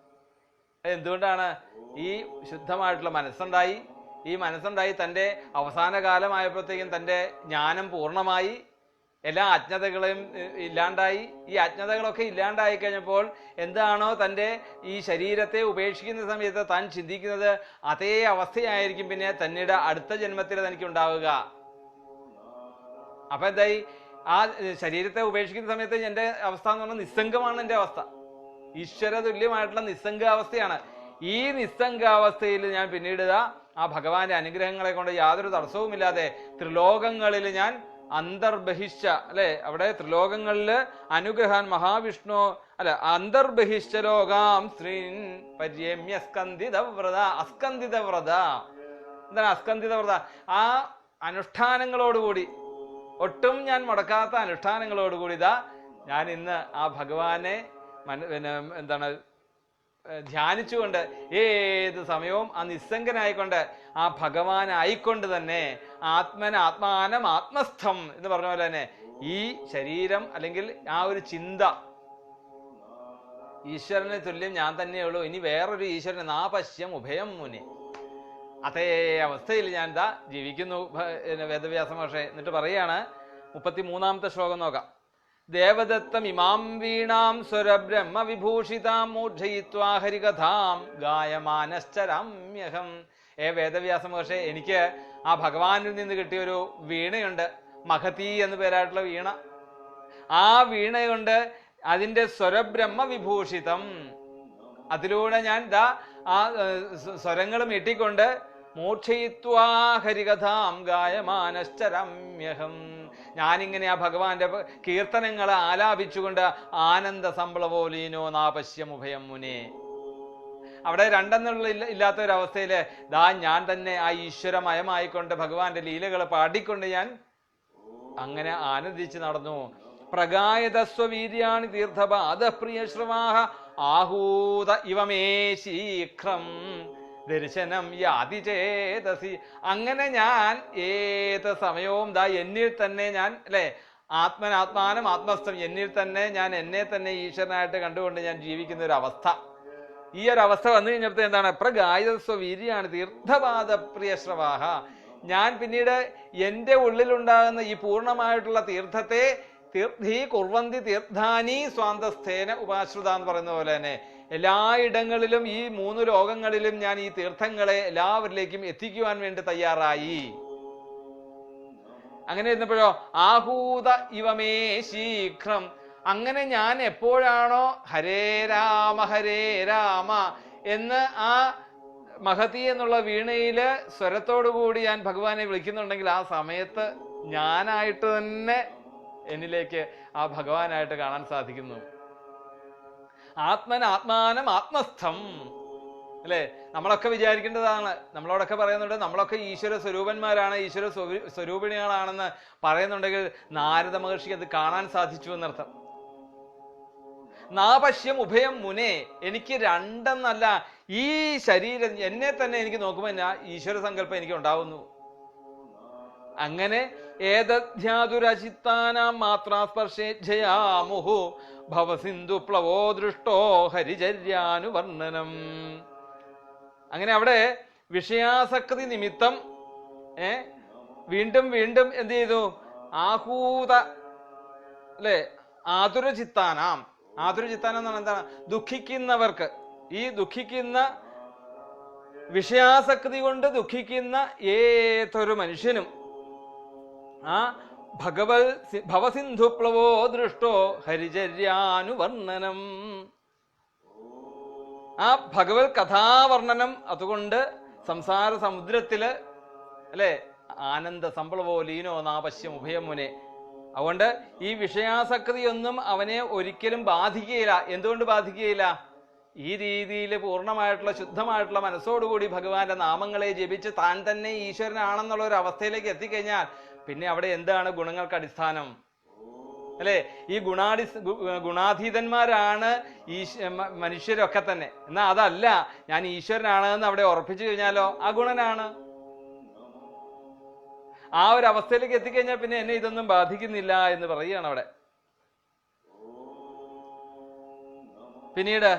എന്തുകൊണ്ടാണ്? ഈ ശുദ്ധമായിട്ടുള്ള മനസ്സുണ്ടായി. ഈ മനസ്സുണ്ടായി തൻ്റെ അവസാന കാലമായപ്പോഴത്തേക്കും തൻ്റെ ജ്ഞാനം പൂർണ്ണമായി, എല്ലാ അജ്ഞതകളെയും ഇല്ലാണ്ടായി. ഈ അജ്ഞതകളൊക്കെ ഇല്ലാണ്ടായി കഴിഞ്ഞപ്പോൾ എന്താണോ തൻ്റെ ഈ ശരീരത്തെ ഉപേക്ഷിക്കുന്ന സമയത്ത് താൻ ചിന്തിക്കുന്നത്, അതേ അവസ്ഥയായിരിക്കും പിന്നെ തന്നിയുടെ അടുത്ത ജന്മത്തിൽ തനിക്ക് ഉണ്ടാവുക. അപ്പൊ എന്തായി, ആ ശരീരത്തെ ഉപേക്ഷിക്കുന്ന സമയത്ത് എൻ്റെ അവസ്ഥ എന്ന് പറഞ്ഞാൽ നിസ്സംഗമാണ് എൻ്റെ അവസ്ഥ. ഈശ്വര തുല്യമായിട്ടുള്ള നിസ്സംഗാവസ്ഥയാണ്. ഈ നിസ്സംഗാവസ്ഥയിൽ ഞാൻ പിന്നീട് ആ ഭഗവാന്റെ അനുഗ്രഹങ്ങളെ കൊണ്ട് യാതൊരു തടസ്സവുമില്ലാതെ ത്രിലോകങ്ങളിൽ ഞാൻ അന്തർബഹിശ്ച അല്ലെ, അവിടെ ത്രിലോകങ്ങളില് അനുഗ്രഹാൻ മഹാവിഷ്ണു അല്ല അന്തർബഹിശ്ച ലോകാം ശ്രീൻ പര്യമ്യ സ്കന്ദിത വ്രത. അസ്കന്ദിത വ്രത എന്താണ് അസ്കന്ദിത വ്രത? ആ അനുഷ്ഠാനങ്ങളോടുകൂടി, ഒട്ടും ഞാൻ മുടക്കാത്ത അനുഷ്ഠാനങ്ങളോടുകൂടി ഞാൻ ഇന്ന് ആ ഭഗവാനെ എന്താണ് ധ്യാനിച്ചുകൊണ്ട് ഏത് സമയവും ആ നിസ്സംഗനായിക്കൊണ്ട് ആ ഭഗവാനായിക്കൊണ്ട് തന്നെ ആത്മാനം ആത്മസ്ഥം എന്ന് പറഞ്ഞ പോലെ തന്നെ ഈ ശരീരം അല്ലെങ്കിൽ ആ ഒരു ചിന്ത, ഈശ്വരനെ തുല്യം ഞാൻ തന്നെയുള്ളൂ, ഇനി വേറൊരു ഈശ്വരനെ നാപശ്യം ഉഭയം മുനി, അതേ അവസ്ഥയിൽ ഞാൻ ജീവിക്കുന്നു വേദവ്യാസ മഹർഷി. എന്നിട്ട് പറയാണ് 33-ാമത്തെ ശ്ലോകം നോക്കാം. ദേവദത്തം ഇമാം വീണാം സ്വരബ്രഹ്മ വിഭൂഷിതാം മൂർജയിത്വാ ഹരികഥാം ഗായമാനശ്ചരാമ്യഹം. വേദവ്യാസ മഹർഷി, എനിക്ക് ആ ഭഗവാനിൽ നിന്ന് കിട്ടിയൊരു വീണയുണ്ട്, മഹതി എന്ന് പേരായിട്ടുള്ള വീണ. ആ വീണയുണ്ട് അതിൻ്റെ സ്വരബ്രഹ്മ വിഭൂഷിതം, അതിലൂടെ ഞാൻ ആ സ്വരങ്ങൾ മീട്ടിക്കൊണ്ട് മൂർച്ഛയിത്വാ ഹരികഥാം ഗായമാനശ്ചരാമ്യഹം, ഞാനിങ്ങനെ ആ ഭഗവാന്റെ കീർത്തനങ്ങൾ ആലാപിച്ചുകൊണ്ട് ആനന്ദ സംപ്ലവോലീനോ നാപശ്യമുഭയം മുനേ. അവിടെ രണ്ടെന്നുള്ള ഇല്ലാത്ത ഒരവസ്ഥയില് ഞാൻ തന്നെ ആ ഈശ്വരമയമായിക്കൊണ്ട് ഭഗവാന്റെ ലീലകൾ പാടിക്കൊണ്ട് ഞാൻ അങ്ങനെ ആനന്ദിച്ച് നടന്നു. പ്രഗായതസ്വീര്യാണി തീർത്ഥപാദ പ്രിയ ശ്രവാഹ ആഹൂത ഇവമേ ശീഘ്രം ദർശനം യാതി ചേതസി. അങ്ങനെ ഞാൻ ഏത് സമയവും എന്നിൽ തന്നെ ഞാൻ അല്ലെ ആത്മാനം ആത്മസ്ഥം, എന്നിൽ തന്നെ ഞാൻ എന്നെ തന്നെ ഈശ്വരനായിട്ട് കണ്ടുകൊണ്ട് ഞാൻ ജീവിക്കുന്ന ഒരു അവസ്ഥ. ഈ ഒരു അവസ്ഥ വന്നു കഴിഞ്ഞപ്പോൾ എന്താണ്? പ്രഗായതസ്വീര്യാണ് തീർത്ഥപാദ പ്രിയ ശ്രവാഹ, ഞാൻ പിന്നീട് എൻ്റെ ഉള്ളിലുണ്ടാകുന്ന ഈ പൂർണ്ണമായിട്ടുള്ള തീർത്ഥത്തെ തീർത്ഥീ കുർവന്തി തീർത്ഥാനി സ്വാന്തസ്ഥേന ഉപാശ്രുത എന്ന് പറയുന്ന പോലെ തന്നെ എല്ലായിടങ്ങളിലും ഈ 3 ലോകങ്ങളിലും ഞാൻ ഈ തീർത്ഥങ്ങളെ എല്ലാവരിലേക്കും എത്തിക്കുവാൻ വേണ്ടി തയ്യാറായി. അങ്ങനെ ഇരുന്നപ്പോഴോ ആഹൂത ഇവമേ ശീഘ്രം, അങ്ങനെ ഞാൻ എപ്പോഴാണോ ഹരേ രാമ എന്ന് ആ മഹതി എന്നുള്ള വീണയില് സ്വരത്തോടുകൂടി ഞാൻ ഭഗവാനെ വിളിക്കുന്നുണ്ടെങ്കിൽ ആ സമയത്ത് ഞാനായിട്ട് തന്നെ എന്നിലേക്ക് ആ ഭഗവാനായിട്ട് കാണാൻ സാധിക്കുന്നു. ആത്മാനം ആത്മസ്ഥം അല്ലെ, നമ്മളൊക്കെ വിചാരിക്കേണ്ടതാണ്, നമ്മളോടൊക്കെ പറയുന്നുണ്ട് നമ്മളൊക്കെ ഈശ്വര സ്വരൂപന്മാരാണ്, ഈശ്വര സ്വരൂപിണികളാണെന്ന് പറയുന്നുണ്ടെങ്കിൽ നാരദ മഹർഷിക്ക് അത് കാണാൻ സാധിച്ചു എന്നർത്ഥം. നാപശ്യം ഉഭയം മുനേ, എനിക്ക് രണ്ടെന്നല്ല, ഈ ശരീരം എന്നെ തന്നെ എനിക്ക് നോക്കുമ്പോൾ ഈശ്വര സങ്കല്പം എനിക്ക് ഉണ്ടാവുന്നു. അങ്ങനെ ഏതധ്യാതുരചിത്താനാം മാത്രാസ്പർശേജ്ജയാമുഹു ഭവസിന്ധു പ്ലവോ ദൃഷ്ടോ ഹരിചര്യാനുവർണ്ണനം. അങ്ങനെ അവിടെ വിഷയാസക്തി നിമിത്തം വീണ്ടും വീണ്ടും എന്ത് ചെയ്തു? ആഹൂത അല്ലെ ആതുരചിത്താനാം, ആതുരചിത്താനം എന്ന് പറഞ്ഞാൽ എന്താണ്? ദുഃഖിക്കുന്നവർക്ക്, ഈ ദുഃഖിക്കുന്ന വിഷയാസക്തി കൊണ്ട് ദുഃഖിക്കുന്ന ഏതൊരു മനുഷ്യനും ആ ഭവസിന്ധു പ്ലവോ ദൃഷ്ടോ ഹരിചര്യാനുവർണ്ണനം. ആ ഭഗവത് കഥാവർണ്ണനം അതുകൊണ്ട് സംസാര സമുദ്രത്തില് അല്ലെ ആനന്ദ സംപ്ലവോ ലീനോ നാപശ്യം ഉഭയമുനെ. അതുകൊണ്ട് ഈ വിഷയാസക്തിയൊന്നും അവനെ ഒരിക്കലും ബാധിക്കുകയില്ല. എന്തുകൊണ്ട് ബാധിക്കുകയില്ല? ഈ രീതിയിൽ പൂർണ്ണമായിട്ടുള്ള ശുദ്ധമായിട്ടുള്ള മനസ്സോടുകൂടി ഭഗവാന്റെ നാമങ്ങളെ ജപിച്ച് താൻ തന്നെ ഈശ്വരനാണെന്നുള്ള ഒരു അവസ്ഥയിലേക്ക് എത്തിക്കഴിഞ്ഞാൽ പിന്നെ അവിടെ എന്താണ് ഗുണങ്ങൾക്ക് അടിസ്ഥാനം? അല്ലെ, ഈ ഗുണാതീതന്മാരാണ് മനുഷ്യരൊക്കെ തന്നെ. എന്നാൽ അതല്ല, ഞാൻ ഈശ്വരനാണെന്ന് അവിടെ ഉറപ്പിച്ചു കഴിഞ്ഞാലോ അഗുണനാണ്. ആ ഒരു അവസ്ഥയിലേക്ക് എത്തിക്കഴിഞ്ഞാൽ പിന്നെ എന്നെ ഇതൊന്നും ബാധിക്കുന്നില്ല എന്ന് പറയുകയാണ് അവിടെ. പിന്നീട്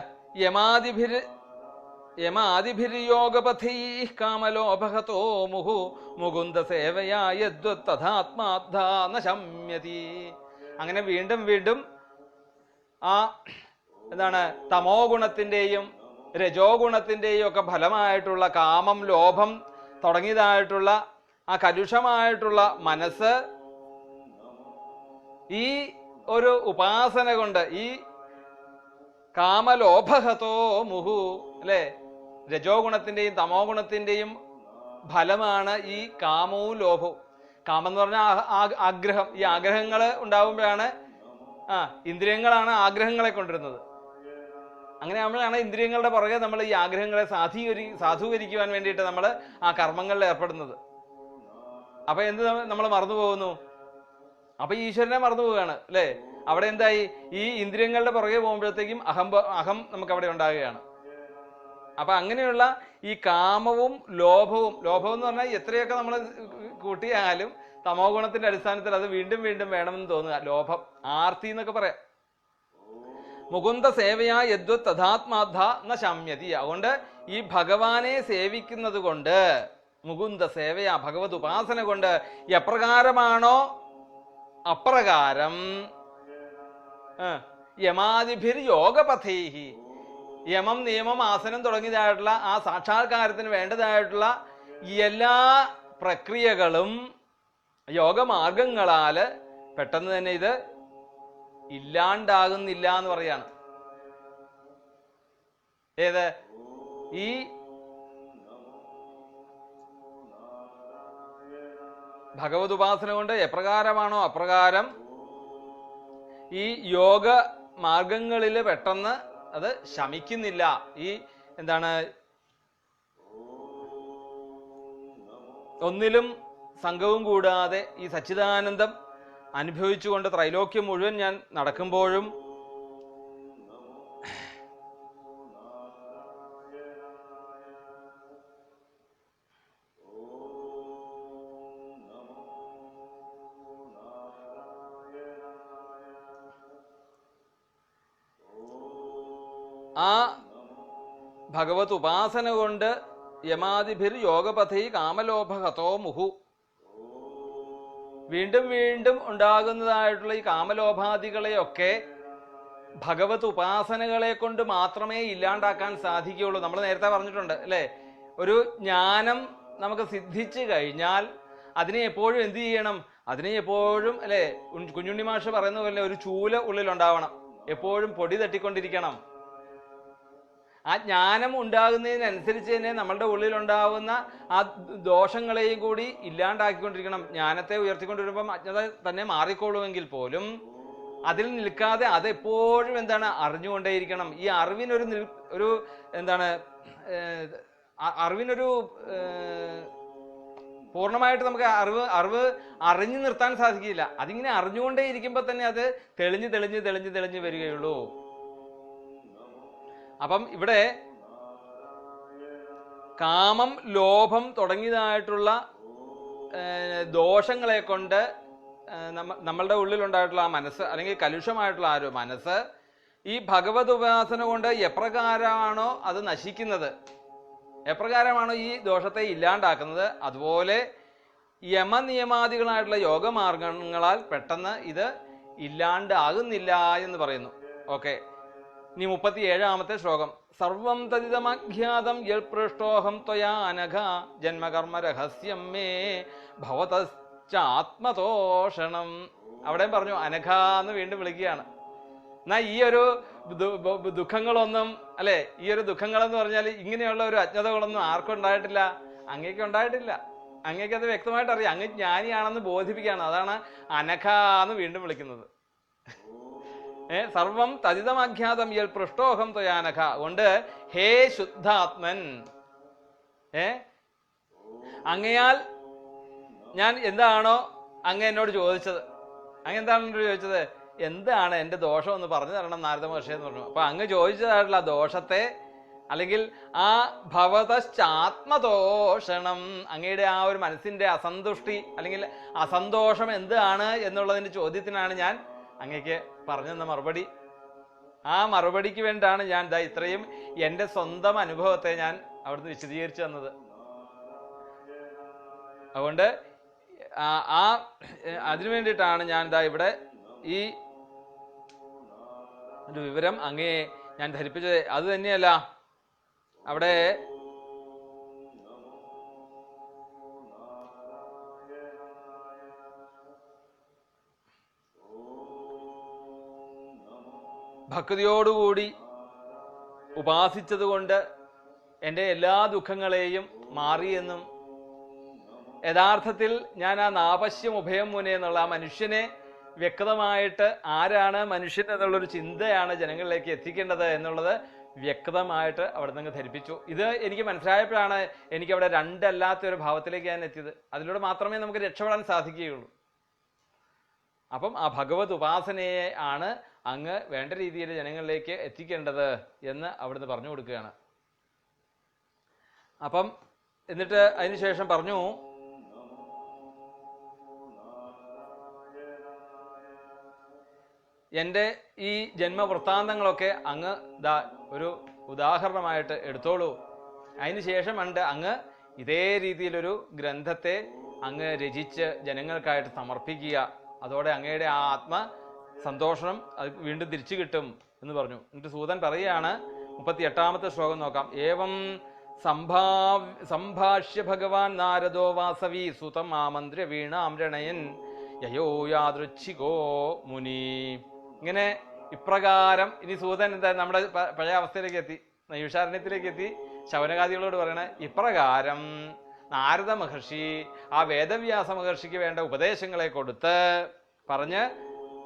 യമാദിഭിര്യോഗപഥൈ കാമലോഭഹതോ മുഹു മുകുന്ദ സേവയാ യദ്വത്തഥാത്മാദ്ധാ ന ശമ്യതി. അങ്ങനെ വീണ്ടും വീണ്ടും ആ എന്താണ് തമോ ഗുണത്തിന്റെയും രജോ ഗുണത്തിന്റെയും ഒക്കെ ഫലമായിട്ടുള്ള കാമം, ലോഭം തുടങ്ങിയതായിട്ടുള്ള ആ കലുഷമായിട്ടുള്ള മനസ്സ് ഈ ഒരു ഉപാസന കൊണ്ട്, ഈ കാമലോഭഹതോ മുഹു അല്ലെ, രജോ ഗുണത്തിന്റെയും തമോ ഗുണത്തിന്റെയും ഫലമാണ് ഈ കാമവും ലോഭവും. കാമം എന്ന് പറഞ്ഞാൽ ആഗ്രഹം. ഈ ആഗ്രഹങ്ങൾ ഉണ്ടാവുമ്പോഴാണ് ഇന്ദ്രിയങ്ങളാണ് ആഗ്രഹങ്ങളെ കൊണ്ടുവരുന്നത്. അങ്ങനെ ആകുമ്പോഴാണ് ഇന്ദ്രിയങ്ങളുടെ പുറകെ നമ്മൾ ഈ ആഗ്രഹങ്ങളെ സാധൂകരിക്കുവാൻ വേണ്ടിയിട്ട് നമ്മൾ ആ കർമ്മങ്ങളിൽ ഏർപ്പെടുന്നത്. അപ്പൊ എന്ത് നമ്മൾ മറന്നു പോകുന്നു? അപ്പൊ ഈശ്വരനെ മറന്നു പോവുകയാണ് അല്ലെ. അവിടെ എന്തായി? ഈ ഇന്ദ്രിയങ്ങളുടെ പുറകെ പോകുമ്പോഴത്തേക്കും അഹം നമുക്ക് അവിടെ ഉണ്ടാകുകയാണ്. അപ്പൊ അങ്ങനെയുള്ള ഈ കാമവും ലോഭവും എന്ന് പറഞ്ഞാൽ എത്രയൊക്കെ നമ്മൾ കൂട്ടിയാലും തമോ ഗുണത്തിന്റെ അടിസ്ഥാനത്തിൽ അത് വീണ്ടും വീണ്ടും വേണമെന്ന് തോന്നുക. ലോഭം, ആർത്തി എന്നൊക്കെ പറയാം. മുകുന്ദ സേവയാ യദ്വത് തഥാത്മാധ ന ശമ്യതി. അതുകൊണ്ട് ഈ ഭഗവാനെ സേവിക്കുന്നത് കൊണ്ട്, മുകുന്ദ സേവയാ ഭഗവത് ഉപാസന കൊണ്ട് എപ്രകാരമാണോ അപ്രകാരം യമാദിഭിർ യോഗപഥൈഹി, യമം നിയമം ആസനം തുടങ്ങിയതായിട്ടുള്ള ആ സാക്ഷാത്കാരത്തിന് വേണ്ടതായിട്ടുള്ള എല്ലാ പ്രക്രിയകളും യോഗമാർഗങ്ങളാല് പെട്ടെന്ന് തന്നെ ഇത് ഇല്ലാണ്ടാകുന്നില്ല എന്ന് പറയാണ്. ഏത്? ഈ ഭഗവത് ഉപാസന കൊണ്ട് എപ്രകാരമാണോ അപ്രകാരം ഈ യോഗ മാർഗങ്ങളിൽ പെട്ടെന്ന് അത് ശമിക്കുന്നില്ല. ഈ എന്താണ്, ഒന്നിലും സംഘവും കൂടാതെ ഈ സച്ചിദാനന്ദം അനുഭവിച്ചുകൊണ്ട് ത്രൈലോക്യം മുഴുവൻ ഞാൻ നടക്കുമ്പോഴും ആ ഭഗവത് ഉപാസന കൊണ്ട് യമാദിഭിർ യോഗപഥൈ കാമലോഭഹതോ മുഹു, വീണ്ടും വീണ്ടും ഉണ്ടാകുന്നതായിട്ടുള്ള ഈ കാമലോഭാദികളെയൊക്കെ ഭഗവത് ഉപാസനകളെ കൊണ്ട് മാത്രമേ ഇല്ലാണ്ടാക്കാൻ സാധിക്കുകയുള്ളൂ. നമ്മൾ നേരത്തെ പറഞ്ഞിട്ടുണ്ട് അല്ലെ, ഒരു ജ്ഞാനം നമുക്ക് സിദ്ധിച്ചു കഴിഞ്ഞാൽ അതിനെ എപ്പോഴും എന്ത് ചെയ്യണം? അതിനെ എപ്പോഴും അല്ലെ, കുഞ്ഞുണ്ണി മാഷ് പറയുന്ന പോലെ ഒരു ചൂല ഉള്ളിലുണ്ടാവണം, എപ്പോഴും പൊടി തട്ടിക്കൊണ്ടിരിക്കണം. ആ ജ്ഞാനം ഉണ്ടാകുന്നതിനനുസരിച്ച് തന്നെ നമ്മളുടെ ഉള്ളിലുണ്ടാവുന്ന ആ ദോഷങ്ങളെയും കൂടി ഇല്ലാണ്ടാക്കിക്കൊണ്ടിരിക്കണം. ജ്ഞാനത്തെ ഉയർത്തിക്കൊണ്ടിരുമ്പം അജ്ഞത തന്നെ മാറിക്കൊള്ളുമെങ്കിൽ പോലും അതിൽ നിൽക്കാതെ അതെപ്പോഴും എന്താണ് അറിഞ്ഞുകൊണ്ടേയിരിക്കണം. ഈ അറിവിനൊരു എന്താണ്, അറിവിനൊരു പൂർണ്ണമായിട്ട് നമുക്ക് അറിവ് അറിഞ്ഞു നിർത്താൻ സാധിക്കില്ല. അതിങ്ങനെ അറിഞ്ഞുകൊണ്ടേ ഇരിക്കുമ്പോൾ തന്നെ അത് തെളിഞ്ഞ് തെളിഞ്ഞ് തെളിഞ്ഞ് തെളിഞ്ഞ് വരികയുള്ളൂ. അപ്പം ഇവിടെ കാമം, തുടങ്ങിയതായിട്ടുള്ള ദോഷങ്ങളെ കൊണ്ട് നമ്മളുടെ ഉള്ളിലുണ്ടായിട്ടുള്ള ആ മനസ്സ്, അല്ലെങ്കിൽ കലുഷമായിട്ടുള്ള ആ ഒരു മനസ്സ് ഈ ഭഗവത് ഉപാസന കൊണ്ട് എപ്രകാരമാണോ അത് നശിക്കുന്നത്, എപ്രകാരമാണോ ഈ ദോഷത്തെ ഇല്ലാണ്ടാക്കുന്നത്, അതുപോലെ യമനിയമാദികളായിട്ടുള്ള യോഗമാർഗങ്ങളാൽ പെട്ടെന്ന് ഇത് ഇല്ലാണ്ടാകുന്നില്ല എന്ന് പറയുന്നു. ഓക്കെ, ഇനി 37-ാമത്തെ ശ്ലോകം. സർവം തദിതമഖ്യാതം യൽപൃഷ്ടോഹം ത്വയാ അനഘ ജന്മകർമ്മ രഹസ്യം മേ ഭവതശ്ചാത്മതോഷണം. അവിടെ പറഞ്ഞു അനഘ എന്ന് വീണ്ടും വിളിക്കുകയാണ്. എന്നാൽ ഈ ഒരു ദുഃഖങ്ങളൊന്നും അല്ലെ, ഈ ഒരു ദുഃഖങ്ങളെന്ന് പറഞ്ഞാൽ ഇങ്ങനെയുള്ള ഒരു അജ്ഞതകളൊന്നും ആർക്കും ഉണ്ടായിട്ടില്ല, അങ്ങേക്ക് ഉണ്ടായിട്ടില്ല. അങ്ങേക്ക് അത് വ്യക്തമായിട്ട് അറിയാം, അങ്ങ് ജ്ഞാനിയാണെന്ന് ബോധിപ്പിക്കുകയാണ്. അതാണ് അനഘ എന്ന് വീണ്ടും വിളിക്കുന്നത്. സർവം തതിതമഖ്യാതം യൽ പൃഷ്ടോഹം ത്വയാനഘ. കൊണ്ട് ഹേ ശുദ്ധാത്മൻ, അങ്ങയാൽ ഞാൻ എന്താണോ അങ്ങ് എന്നോട് ചോദിച്ചത്, അങ്ങ് എന്താണ് എന്നോട് ചോദിച്ചത്, എന്താണ് എൻ്റെ ദോഷം എന്ന് പറഞ്ഞു തരണം നാരദ മഹർഷി എന്ന് പറഞ്ഞു. അപ്പൊ അങ്ങ് ചോദിച്ചതായിട്ടുള്ള ദോഷത്തെ, അല്ലെങ്കിൽ ആ ഭവതശ്ചാത്മദോഷണം, അങ്ങയുടെ ആ ഒരു മനസ്സിന്റെ അസന്തുഷ്ടി അല്ലെങ്കിൽ അസന്തോഷം എന്താണ് എന്നുള്ളതിന്റെ ചോദ്യത്തിനാണ് ഞാൻ അങ്ങേക്ക് പറഞ്ഞെന്ന മറുപടി. ആ മറുപടിക്ക് വേണ്ടിയാണ് ഞാൻ ഇത്രയും എൻ്റെ സ്വന്തം അനുഭവത്തെ ഞാൻ അവിടുന്ന് വിശദീകരിച്ചു തന്നത്. അതുകൊണ്ട് അതിനു വേണ്ടിയിട്ടാണ് ഞാൻ ഇവിടെ ഈ ഒരു വിവരം അങ്ങയെ ഞാൻ ധരിപ്പിച്ചത്. അത് തന്നെയല്ല, അവിടെ ഭക്തിയോടുകൂടി ഉപാസിച്ചത് കൊണ്ട് എൻ്റെ എല്ലാ ദുഃഖങ്ങളെയും മാറിയെന്നും, യഥാർത്ഥത്തിൽ ഞാൻ ആ നാപശ്യം ഉഭയം മുനെ എന്നുള്ള ആ മനുഷ്യനെ വ്യക്തമായിട്ട് ആരാണ് മനുഷ്യൻ എന്നുള്ളൊരു ചിന്തയാണ് ജനങ്ങളിലേക്ക് എത്തിക്കേണ്ടത് എന്നുള്ളത് വ്യക്തമായിട്ട് അവിടെ നിന്ന് ധരിപ്പിച്ചു. ഇത് എനിക്ക് മനസ്സിലായപ്പോഴാണ് എനിക്ക് അവിടെ രണ്ടല്ലാത്തൊരു ഭാവത്തിലേക്ക് ഞാൻ എത്തിയത്. അതിലൂടെ മാത്രമേ നമുക്ക് രക്ഷപ്പെടാൻ സാധിക്കുകയുള്ളൂ. അപ്പം ആ ഭഗവത് ഉപാസനയെ ആണ് അങ്ങ് വേണ്ട രീതിയിൽ ജനങ്ങളിലേക്ക് എത്തിക്കേണ്ടത് എന്ന് അവിടുന്ന് പറഞ്ഞു കൊടുക്കുകയാണ്. അപ്പം എന്നിട്ട് അതിനുശേഷം പറഞ്ഞു, എൻ്റെ ഈ ജന്മവൃത്താന്തങ്ങളൊക്കെ അങ്ങ് ഒരു ഉദാഹരണമായിട്ട് എടുത്തോളൂ. അതിന് ശേഷമുണ്ട് അങ്ങ് ഇതേ രീതിയിലൊരു ഗ്രന്ഥത്തെ അങ്ങ് രചിച്ച് ജനങ്ങൾക്കായിട്ട് സമർപ്പിക്കുക. അതോടെ അങ്ങയുടെ ആ ആത്മ സന്തോഷം അത് വീണ്ടും തിരിച്ചു കിട്ടും എന്ന് പറഞ്ഞു. എന്നിട്ട് സൂതൻ പറയുകയാണ്, 38-ാമത്തെ ശ്ലോകം നോക്കാം. ഏവം സംഭാഷ്യ ഭഗവാൻ നാരദോ വാസവി സുതം ആമന്ത്ര്യ വീണാം രണയൻ യയോ യാദൃച്ഛികോ മുനി. ഇങ്ങനെ ഇപ്രകാരം ഇനി സൂതൻ എന്താ നമ്മുടെ പഴയ അവസ്ഥയിലേക്ക് എത്തി, നൈഷാരണ്യത്തിലേക്ക് എത്തി. ശൗനകാദികളോട് പറയണ ഇപ്രകാരം നാരദ മഹർഷി ആ വേദവ്യാസ മഹർഷിക്ക് വേണ്ട ഉപദേശങ്ങളെ കൊടുത്ത് പറഞ്ഞ്,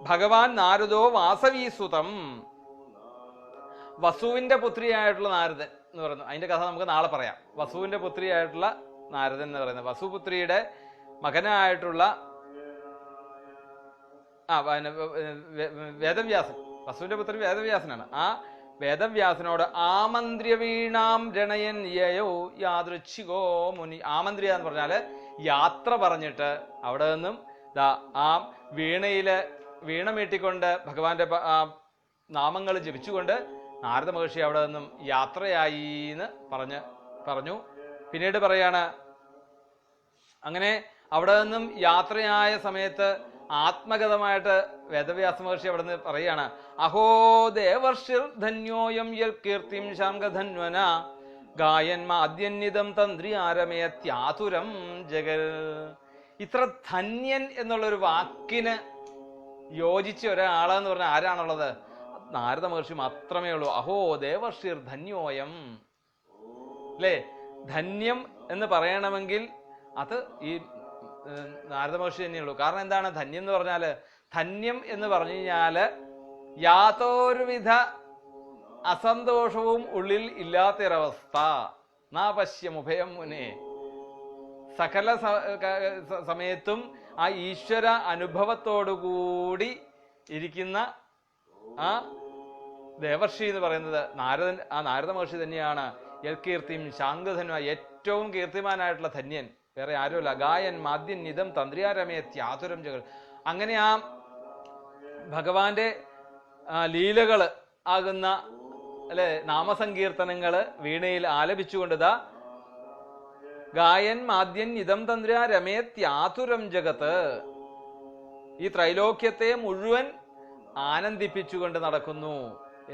ഭഗവാൻ നാരദോ വാസവീസുതം, വസുവിന്റെ പുത്രിയായിട്ടുള്ള നാരദൻ എന്ന് പറയുന്നു. അതിന്റെ കഥ നമുക്ക് നാളെ പറയാം. വസുവിന്റെ പുത്രിയായിട്ടുള്ള നാരദൻ എന്ന് പറയുന്നത് വസുപുത്രിയുടെ മകനായിട്ടുള്ള വേദവ്യാസൻ, വസുവിന്റെ പുത്രി വേദവ്യാസനാണ്. ആ വേദവ്യാസനോട് ആമന്ത്ര്യ വീണാം രണയൻ യയോ യാദൃച്ഛികോ മുനി. ആമന്ത്ര്യ എന്ന് പറഞ്ഞാല് യാത്ര പറഞ്ഞിട്ട് അവിടെ നിന്നും ആ വീണ മീട്ടിക്കൊണ്ട് ഭഗവാന്റെ നാമങ്ങൾ ജപിച്ചുകൊണ്ട് നാരദ മഹർഷി അവിടെ നിന്നും യാത്രയായി എന്ന് പറഞ്ഞു. പിന്നീട് പറയാണ്, അങ്ങനെ അവിടെ നിന്നും യാത്രയായ സമയത്ത് ആത്മഗതമായിട്ട് വേദവ്യാസ മഹർഷി അവിടെ നിന്ന് പറയാണ്, അഹോ ദേവർഷിർ ധന്യോയം യൽ കീർത്തിം ശാംഗധന്വന ഗായൻ മാദ്യന്നിതം തന്ത്രി ആരമയത്യാതുരം ജഗൽ. ഇത്ര ധന്യൻ എന്നുള്ളൊരു വാക്കിന് യോജിച്ച ഒരാളെന്ന് പറഞ്ഞാൽ ആരാണുള്ളത്? നാരദ മഹർഷി മാത്രമേ ഉള്ളൂ. അഹോ ദേവർഷിർ ധന്യോയം, അല്ലേ? ധന്യം എന്ന് പറയണമെങ്കിൽ അത് ഈ നാരദ മഹർഷി തന്നെയുള്ളൂ. കാരണം എന്താണ് ധന്യം എന്ന് പറഞ്ഞാല്? ധന്യം എന്ന് പറഞ്ഞു കഴിഞ്ഞാല് യാതൊരുവിധ അസന്തോഷവും ഉള്ളിൽ ഇല്ലാത്തൊരവസ്ഥ. നാപശ്യമുഭയം മുനെ, സകല സമയത്തും ആ ഈശ്വര അനുഭവത്തോടുകൂടി ഇരിക്കുന്ന ആ ദേവർഷി എന്ന് പറയുന്നത് നാരദ മഹർഷി തന്നെയാണ്. യൽ കീർത്തിം ശാംഗധന്വ, ഏറ്റവും കീർത്തിമാനായിട്ടുള്ള ധന്യൻ വേറെ ആരുമല്ല. ഗായൻ മാദ്യൻ നിതം തന്ത്രിയാരമയത്യാതുരം ജഗൽ. അങ്ങനെ ആ ഭഗവാന്റെ ലീലകള് ആകുന്ന അല്ലെ നാമസങ്കീർത്തനങ്ങള് വീണയിൽ ആലപിച്ചുകൊണ്ടതാ ഗായൻ മാദ്യൻ ഇതം തന്ത്രിയാരമയത്യാതുരം ജഗത്ത്, ഈ ത്രൈലോക്യത്തെ മുഴുവൻ ആനന്ദിപ്പിച്ചുകൊണ്ട് നടക്കുന്നു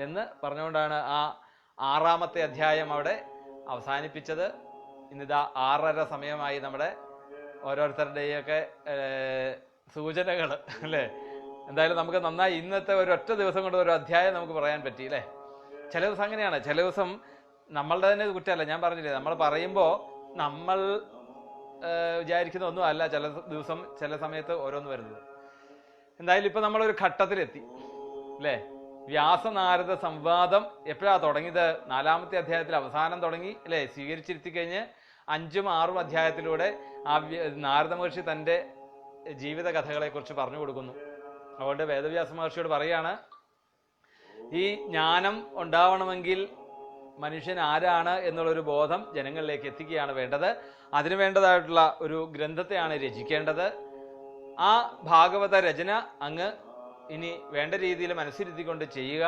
എന്ന് പറഞ്ഞുകൊണ്ടാണ് ആ 6-ാമത്തെ അധ്യായം അവിടെ അവസാനിപ്പിച്ചത്. ഇന്നിതാ 6:30 സമയമായി. നമ്മുടെ ഓരോരുത്തരുടെയൊക്കെ സൂചനകൾ അല്ലേ എന്തായാലും നമുക്ക് നന്നായി ഇന്നത്തെ ഒരൊറ്റ ദിവസം കൊണ്ട് ഒരു അധ്യായം നമുക്ക് പറയാൻ പറ്റി അല്ലേ. ചില ദിവസം അങ്ങനെയാണ്, ചില ദിവസം നമ്മളുടെ തന്നെ കുറ്റമല്ല. ഞാൻ പറഞ്ഞില്ലേ, നമ്മൾ പറയുമ്പോൾ നമ്മൾ വിചാരിക്കുന്ന ഒന്നും അല്ല ചില ദിവസം ചില സമയത്ത് ഓരോന്ന് വരുന്നത്. എന്തായാലും ഇപ്പൊ നമ്മളൊരു ഘട്ടത്തിലെത്തി അല്ലേ. വ്യാസനാരദ സംവാദം എപ്പോഴാണ് തുടങ്ങിയത്? 4-ാമത്തെ അധ്യായത്തിൽ അവസാനം തുടങ്ങി അല്ലേ. സ്വീകരിച്ചിരുത്തി കഴിഞ്ഞ് 5ഉം 6ഉം അധ്യായത്തിലൂടെ ആ നാരദ മഹർഷി തൻ്റെ ജീവിത കഥകളെ കുറിച്ച് പറഞ്ഞു കൊടുക്കുന്നു. അതുകൊണ്ട് വേദവ്യാസ മഹർഷിയോട് പറയാണ്, ഈ ജ്ഞാനം ഉണ്ടാവണമെങ്കിൽ മനുഷ്യൻ ആരാണ് എന്നുള്ളൊരു ബോധം ജനങ്ങളിലേക്ക് എത്തിക്കുകയാണ് വേണ്ടത്. അതിനു വേണ്ടതായിട്ടുള്ള ഒരു ഗ്രന്ഥത്തെയാണ് രചിക്കേണ്ടത്. ആ ഭാഗവത രചന അങ്ങ് ഇനി വേണ്ട രീതിയിൽ മനസ്സിരുത്തിക്കൊണ്ട് ചെയ്യുക.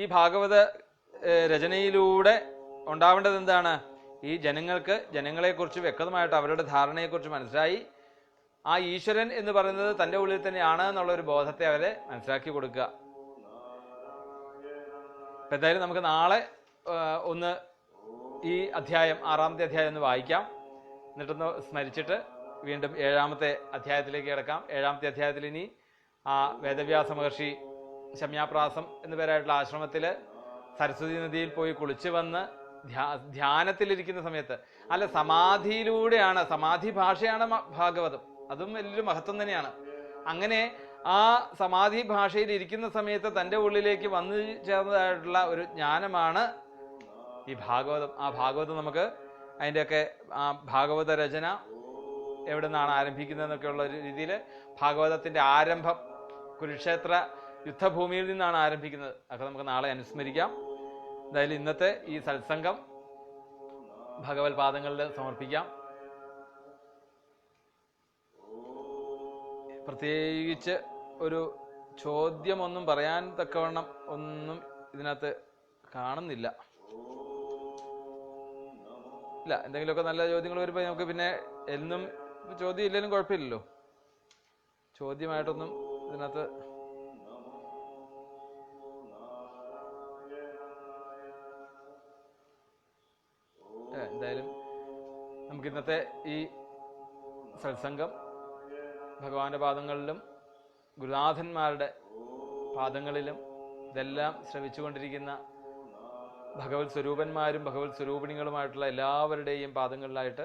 ഈ ഭാഗവത രചനയിലൂടെ ഉണ്ടാവേണ്ടത് എന്താണ്? ഈ ജനങ്ങളെക്കുറിച്ച് വ്യക്തമായിട്ട് അവരുടെ ധാരണയെക്കുറിച്ച് മനസ്സിലായി ആ ഈശ്വരൻ എന്ന് പറയുന്നത് തൻ്റെ ഉള്ളിൽ തന്നെയാണ് എന്നുള്ളൊരു ബോധത്തെ അവരെ മനസ്സിലാക്കി കൊടുക്കുക. അപ്പം എന്തായാലും നമുക്ക് നാളെ ഒന്ന് ഈ അധ്യായം 6-ാമത്തെ അധ്യായം ഒന്ന് വായിക്കാം. എന്നിട്ടൊന്ന് സ്മരിച്ചിട്ട് വീണ്ടും 7-ാമത്തെ അധ്യായത്തിലേക്ക് കിടക്കാം. 7-ാമത്തെ അധ്യായത്തിൽ ഇനി ആ വേദവ്യാസ മഹർഷി ശമ്യാപ്രാസം എന്നു പേരായിട്ടുള്ള ആശ്രമത്തിൽ സരസ്വതി നദിയിൽ പോയി കുളിച്ചു വന്ന് ധ്യാനത്തിലിരിക്കുന്ന സമയത്ത്, അല്ല സമാധിയിലൂടെയാണ്, സമാധി ഭാഷയാണ് ഭാഗവതം, അതും വലിയൊരു മഹത്വം തന്നെയാണ്. അങ്ങനെ ആ സമാധി ഭാഷയിൽ ഇരിക്കുന്ന സമയത്ത് തൻ്റെ ഉള്ളിലേക്ക് വന്നു ചേർന്നതായിട്ടുള്ള ഒരു ജ്ഞാനമാണ് ഈ ഭാഗവതം. ആ ഭാഗവതം നമുക്ക് അതിൻ്റെയൊക്കെ ആ ഭാഗവത രചന എവിടെ നിന്നാണ് ആരംഭിക്കുന്നതെന്നൊക്കെയുള്ള ഒരു രീതിയിൽ ഭാഗവതത്തിൻ്റെ ആരംഭം കുരുക്ഷേത്ര യുദ്ധഭൂമിയിൽ നിന്നാണ് ആരംഭിക്കുന്നത്. അതൊക്കെ നമുക്ക് നാളെ അനുസ്മരിക്കാം. എന്തായാലും ഇന്നത്തെ ഈ സത്സംഗം ഭഗവത് പാദങ്ങളിൽ സമർപ്പിക്കാം. പ്രത്യേകിച്ച് ഒരു ചോദ്യമൊന്നും പറയാൻ തക്കവണ്ണം ഒന്നും ഇതിനകത്ത് കാണുന്നില്ല. ഇല്ല, എന്തെങ്കിലുമൊക്കെ നല്ല ചോദ്യങ്ങൾ വരുമ്പോൾ നമുക്ക് പിന്നെ എന്നും ചോദ്യം ഇല്ലെങ്കിലും കുഴപ്പമില്ലല്ലോ. ചോദ്യമായിട്ടൊന്നും ഇതിനകത്ത് എന്തായാലും നമുക്ക് ഇന്നത്തെ ഈ സത്സംഗം ഭഗവാന്റെ പാദങ്ങളിലും ഗുരുനാഥന്മാരുടെ പാദങ്ങളിലും ഇതെല്ലാം ശ്രവിച്ചുകൊണ്ടിരിക്കുന്ന ഭഗവത് സ്വരൂപന്മാരും ഭഗവത് സ്വരൂപിണികളുമായിട്ടുള്ള എല്ലാവരുടെയും പാദങ്ങളിലായിട്ട്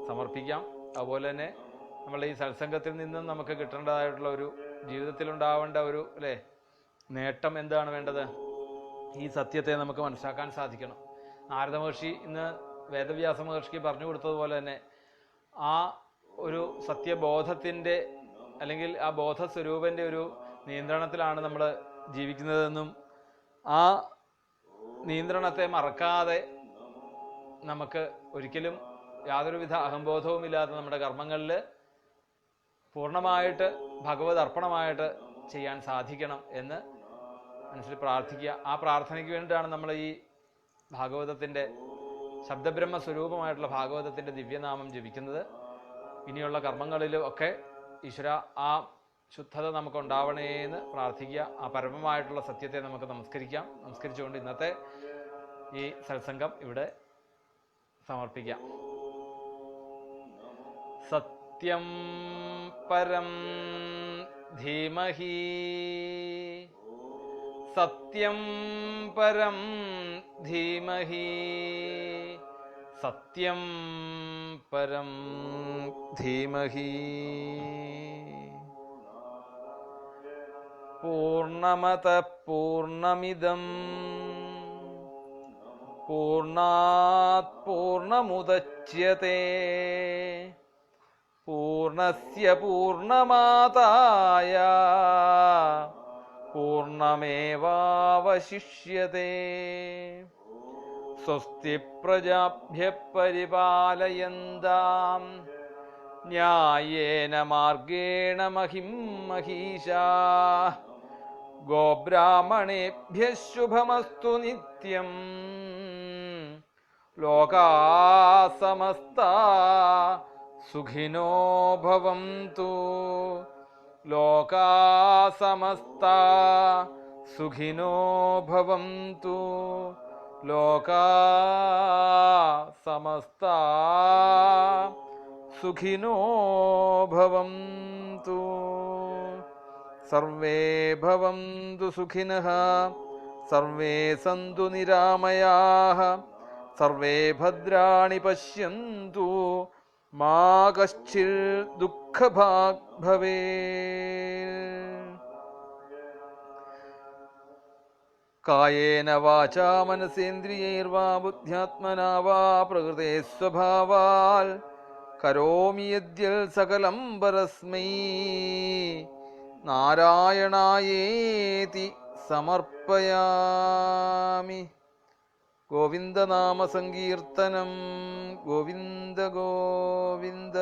സമർപ്പിക്കാം. അതുപോലെ തന്നെ നമ്മളുടെ ഈ സത്സംഗത്തിൽ നിന്നും നമുക്ക് കിട്ടേണ്ടതായിട്ടുള്ള ഒരു ജീവിതത്തിലുണ്ടാവേണ്ട ഒരു നേട്ടം എന്താണ് വേണ്ടത്? ഈ സത്യത്തെ നമുക്ക് മനസ്സിലാക്കാൻ സാധിക്കണം. നാരദ മഹർഷി ഇന്ന് വേദവ്യാസ മഹർഷിക്ക് പറഞ്ഞു കൊടുത്തതുപോലെ തന്നെ ആ ഒരു സത്യബോധത്തിൻ്റെ അല്ലെങ്കിൽ ആ ബോധസ്വരൂപൻ്റെ ഒരു നിയന്ത്രണത്തിലാണ് നമ്മൾ ജീവിക്കുന്നതെന്നും ആ നിയന്ത്രണത്തെ മറക്കാതെ നമുക്ക് ഒരിക്കലും യാതൊരുവിധ അഹംബോധവും ഇല്ലാതെ നമ്മുടെ കർമ്മങ്ങളിൽ പൂർണ്ണമായിട്ട് ഭഗവത് അർപ്പണമായിട്ട് ചെയ്യാൻ സാധിക്കണം എന്ന് മനസ്സിൽ പ്രാർത്ഥിക്കുക. ആ പ്രാർത്ഥനയ്ക്ക് വേണ്ടിയിട്ടാണ് നമ്മൾ ഈ ഭാഗവതത്തിൻ്റെ ശബ്ദബ്രഹ്മ സ്വരൂപമായിട്ടുള്ള ഭാഗവതത്തിൻ്റെ ദിവ്യനാമം ജപിക്കുന്നത്. ഇനിയുള്ള കർമ്മങ്ങളിലും ഒക്കെ ഈശ്വര ആ ശുദ്ധത നമുക്ക് ഉണ്ടാവണേന്ന് പ്രാർത്ഥിക്കുക. ആ പരമമായിട്ടുള്ള സത്യത്തെ നമുക്ക് നമസ്കരിക്കാം. നമസ്കരിച്ചുകൊണ്ട് ഇന്നത്തെ ഈ സത്സംഗം ഇവിടെ സമർപ്പിക്കാം. സത്യം പരം ധീമഹി, സത്യം പരം ധീമഹി, സത്യം പരം ധീമഹി. പൂർണ്ണമതഃ പൂർണ്ണമിദം പൂർണ്ണാത് പൂർണ്ണമുദച്യത്തെ പൂർണ്ണസ്യ പൂർണ്ണമാദായ പൂർണ്ണമേവാവശിഷ്യത്തെ. സ്വസ്തി പ്രജാഭ്യഃ പരിപാലയന്താം ന്യായേന മാർഗേണ മഹിം മഹീശാഃ. ഗോബ്രാഹ്മണേഭ്യഃ ശുഭമസ്തു നിത്യം. ലോകാഃ സമസ്താഃ സുഖിനോ ഭവന്തു. ലോകാഃ സമസ്താഃ സുഖിനോ ഭവന്തു. ലോകാഃ സമസ്താഃ സുഖിനോ ഭവന്തു. സർവേ ഭവന്തു സുഖിനഃ സർവേ സന്തു നിരാമയാഃ സർവേ ഭദ്രാണി പശ്യന്തു മാ കശ്ചിൽ ദുഃഖഭാഗ് ഭവേത്. കായേന വാചാ മനസേന്ദ്രിയൈർവാ ബുദ്ധ്യാത്മനാ വാ പ്രകൃതേ സ്വഭാവാൽ കരോമി യദ്യൽ സകലം പരസ്മൈ നാരായണായേതി സമർപ്പയാമി. ഗോവിന്ദനാമ സങ്കീർത്തനം. ഗോവിന്ദ ഗോവിന്ദ.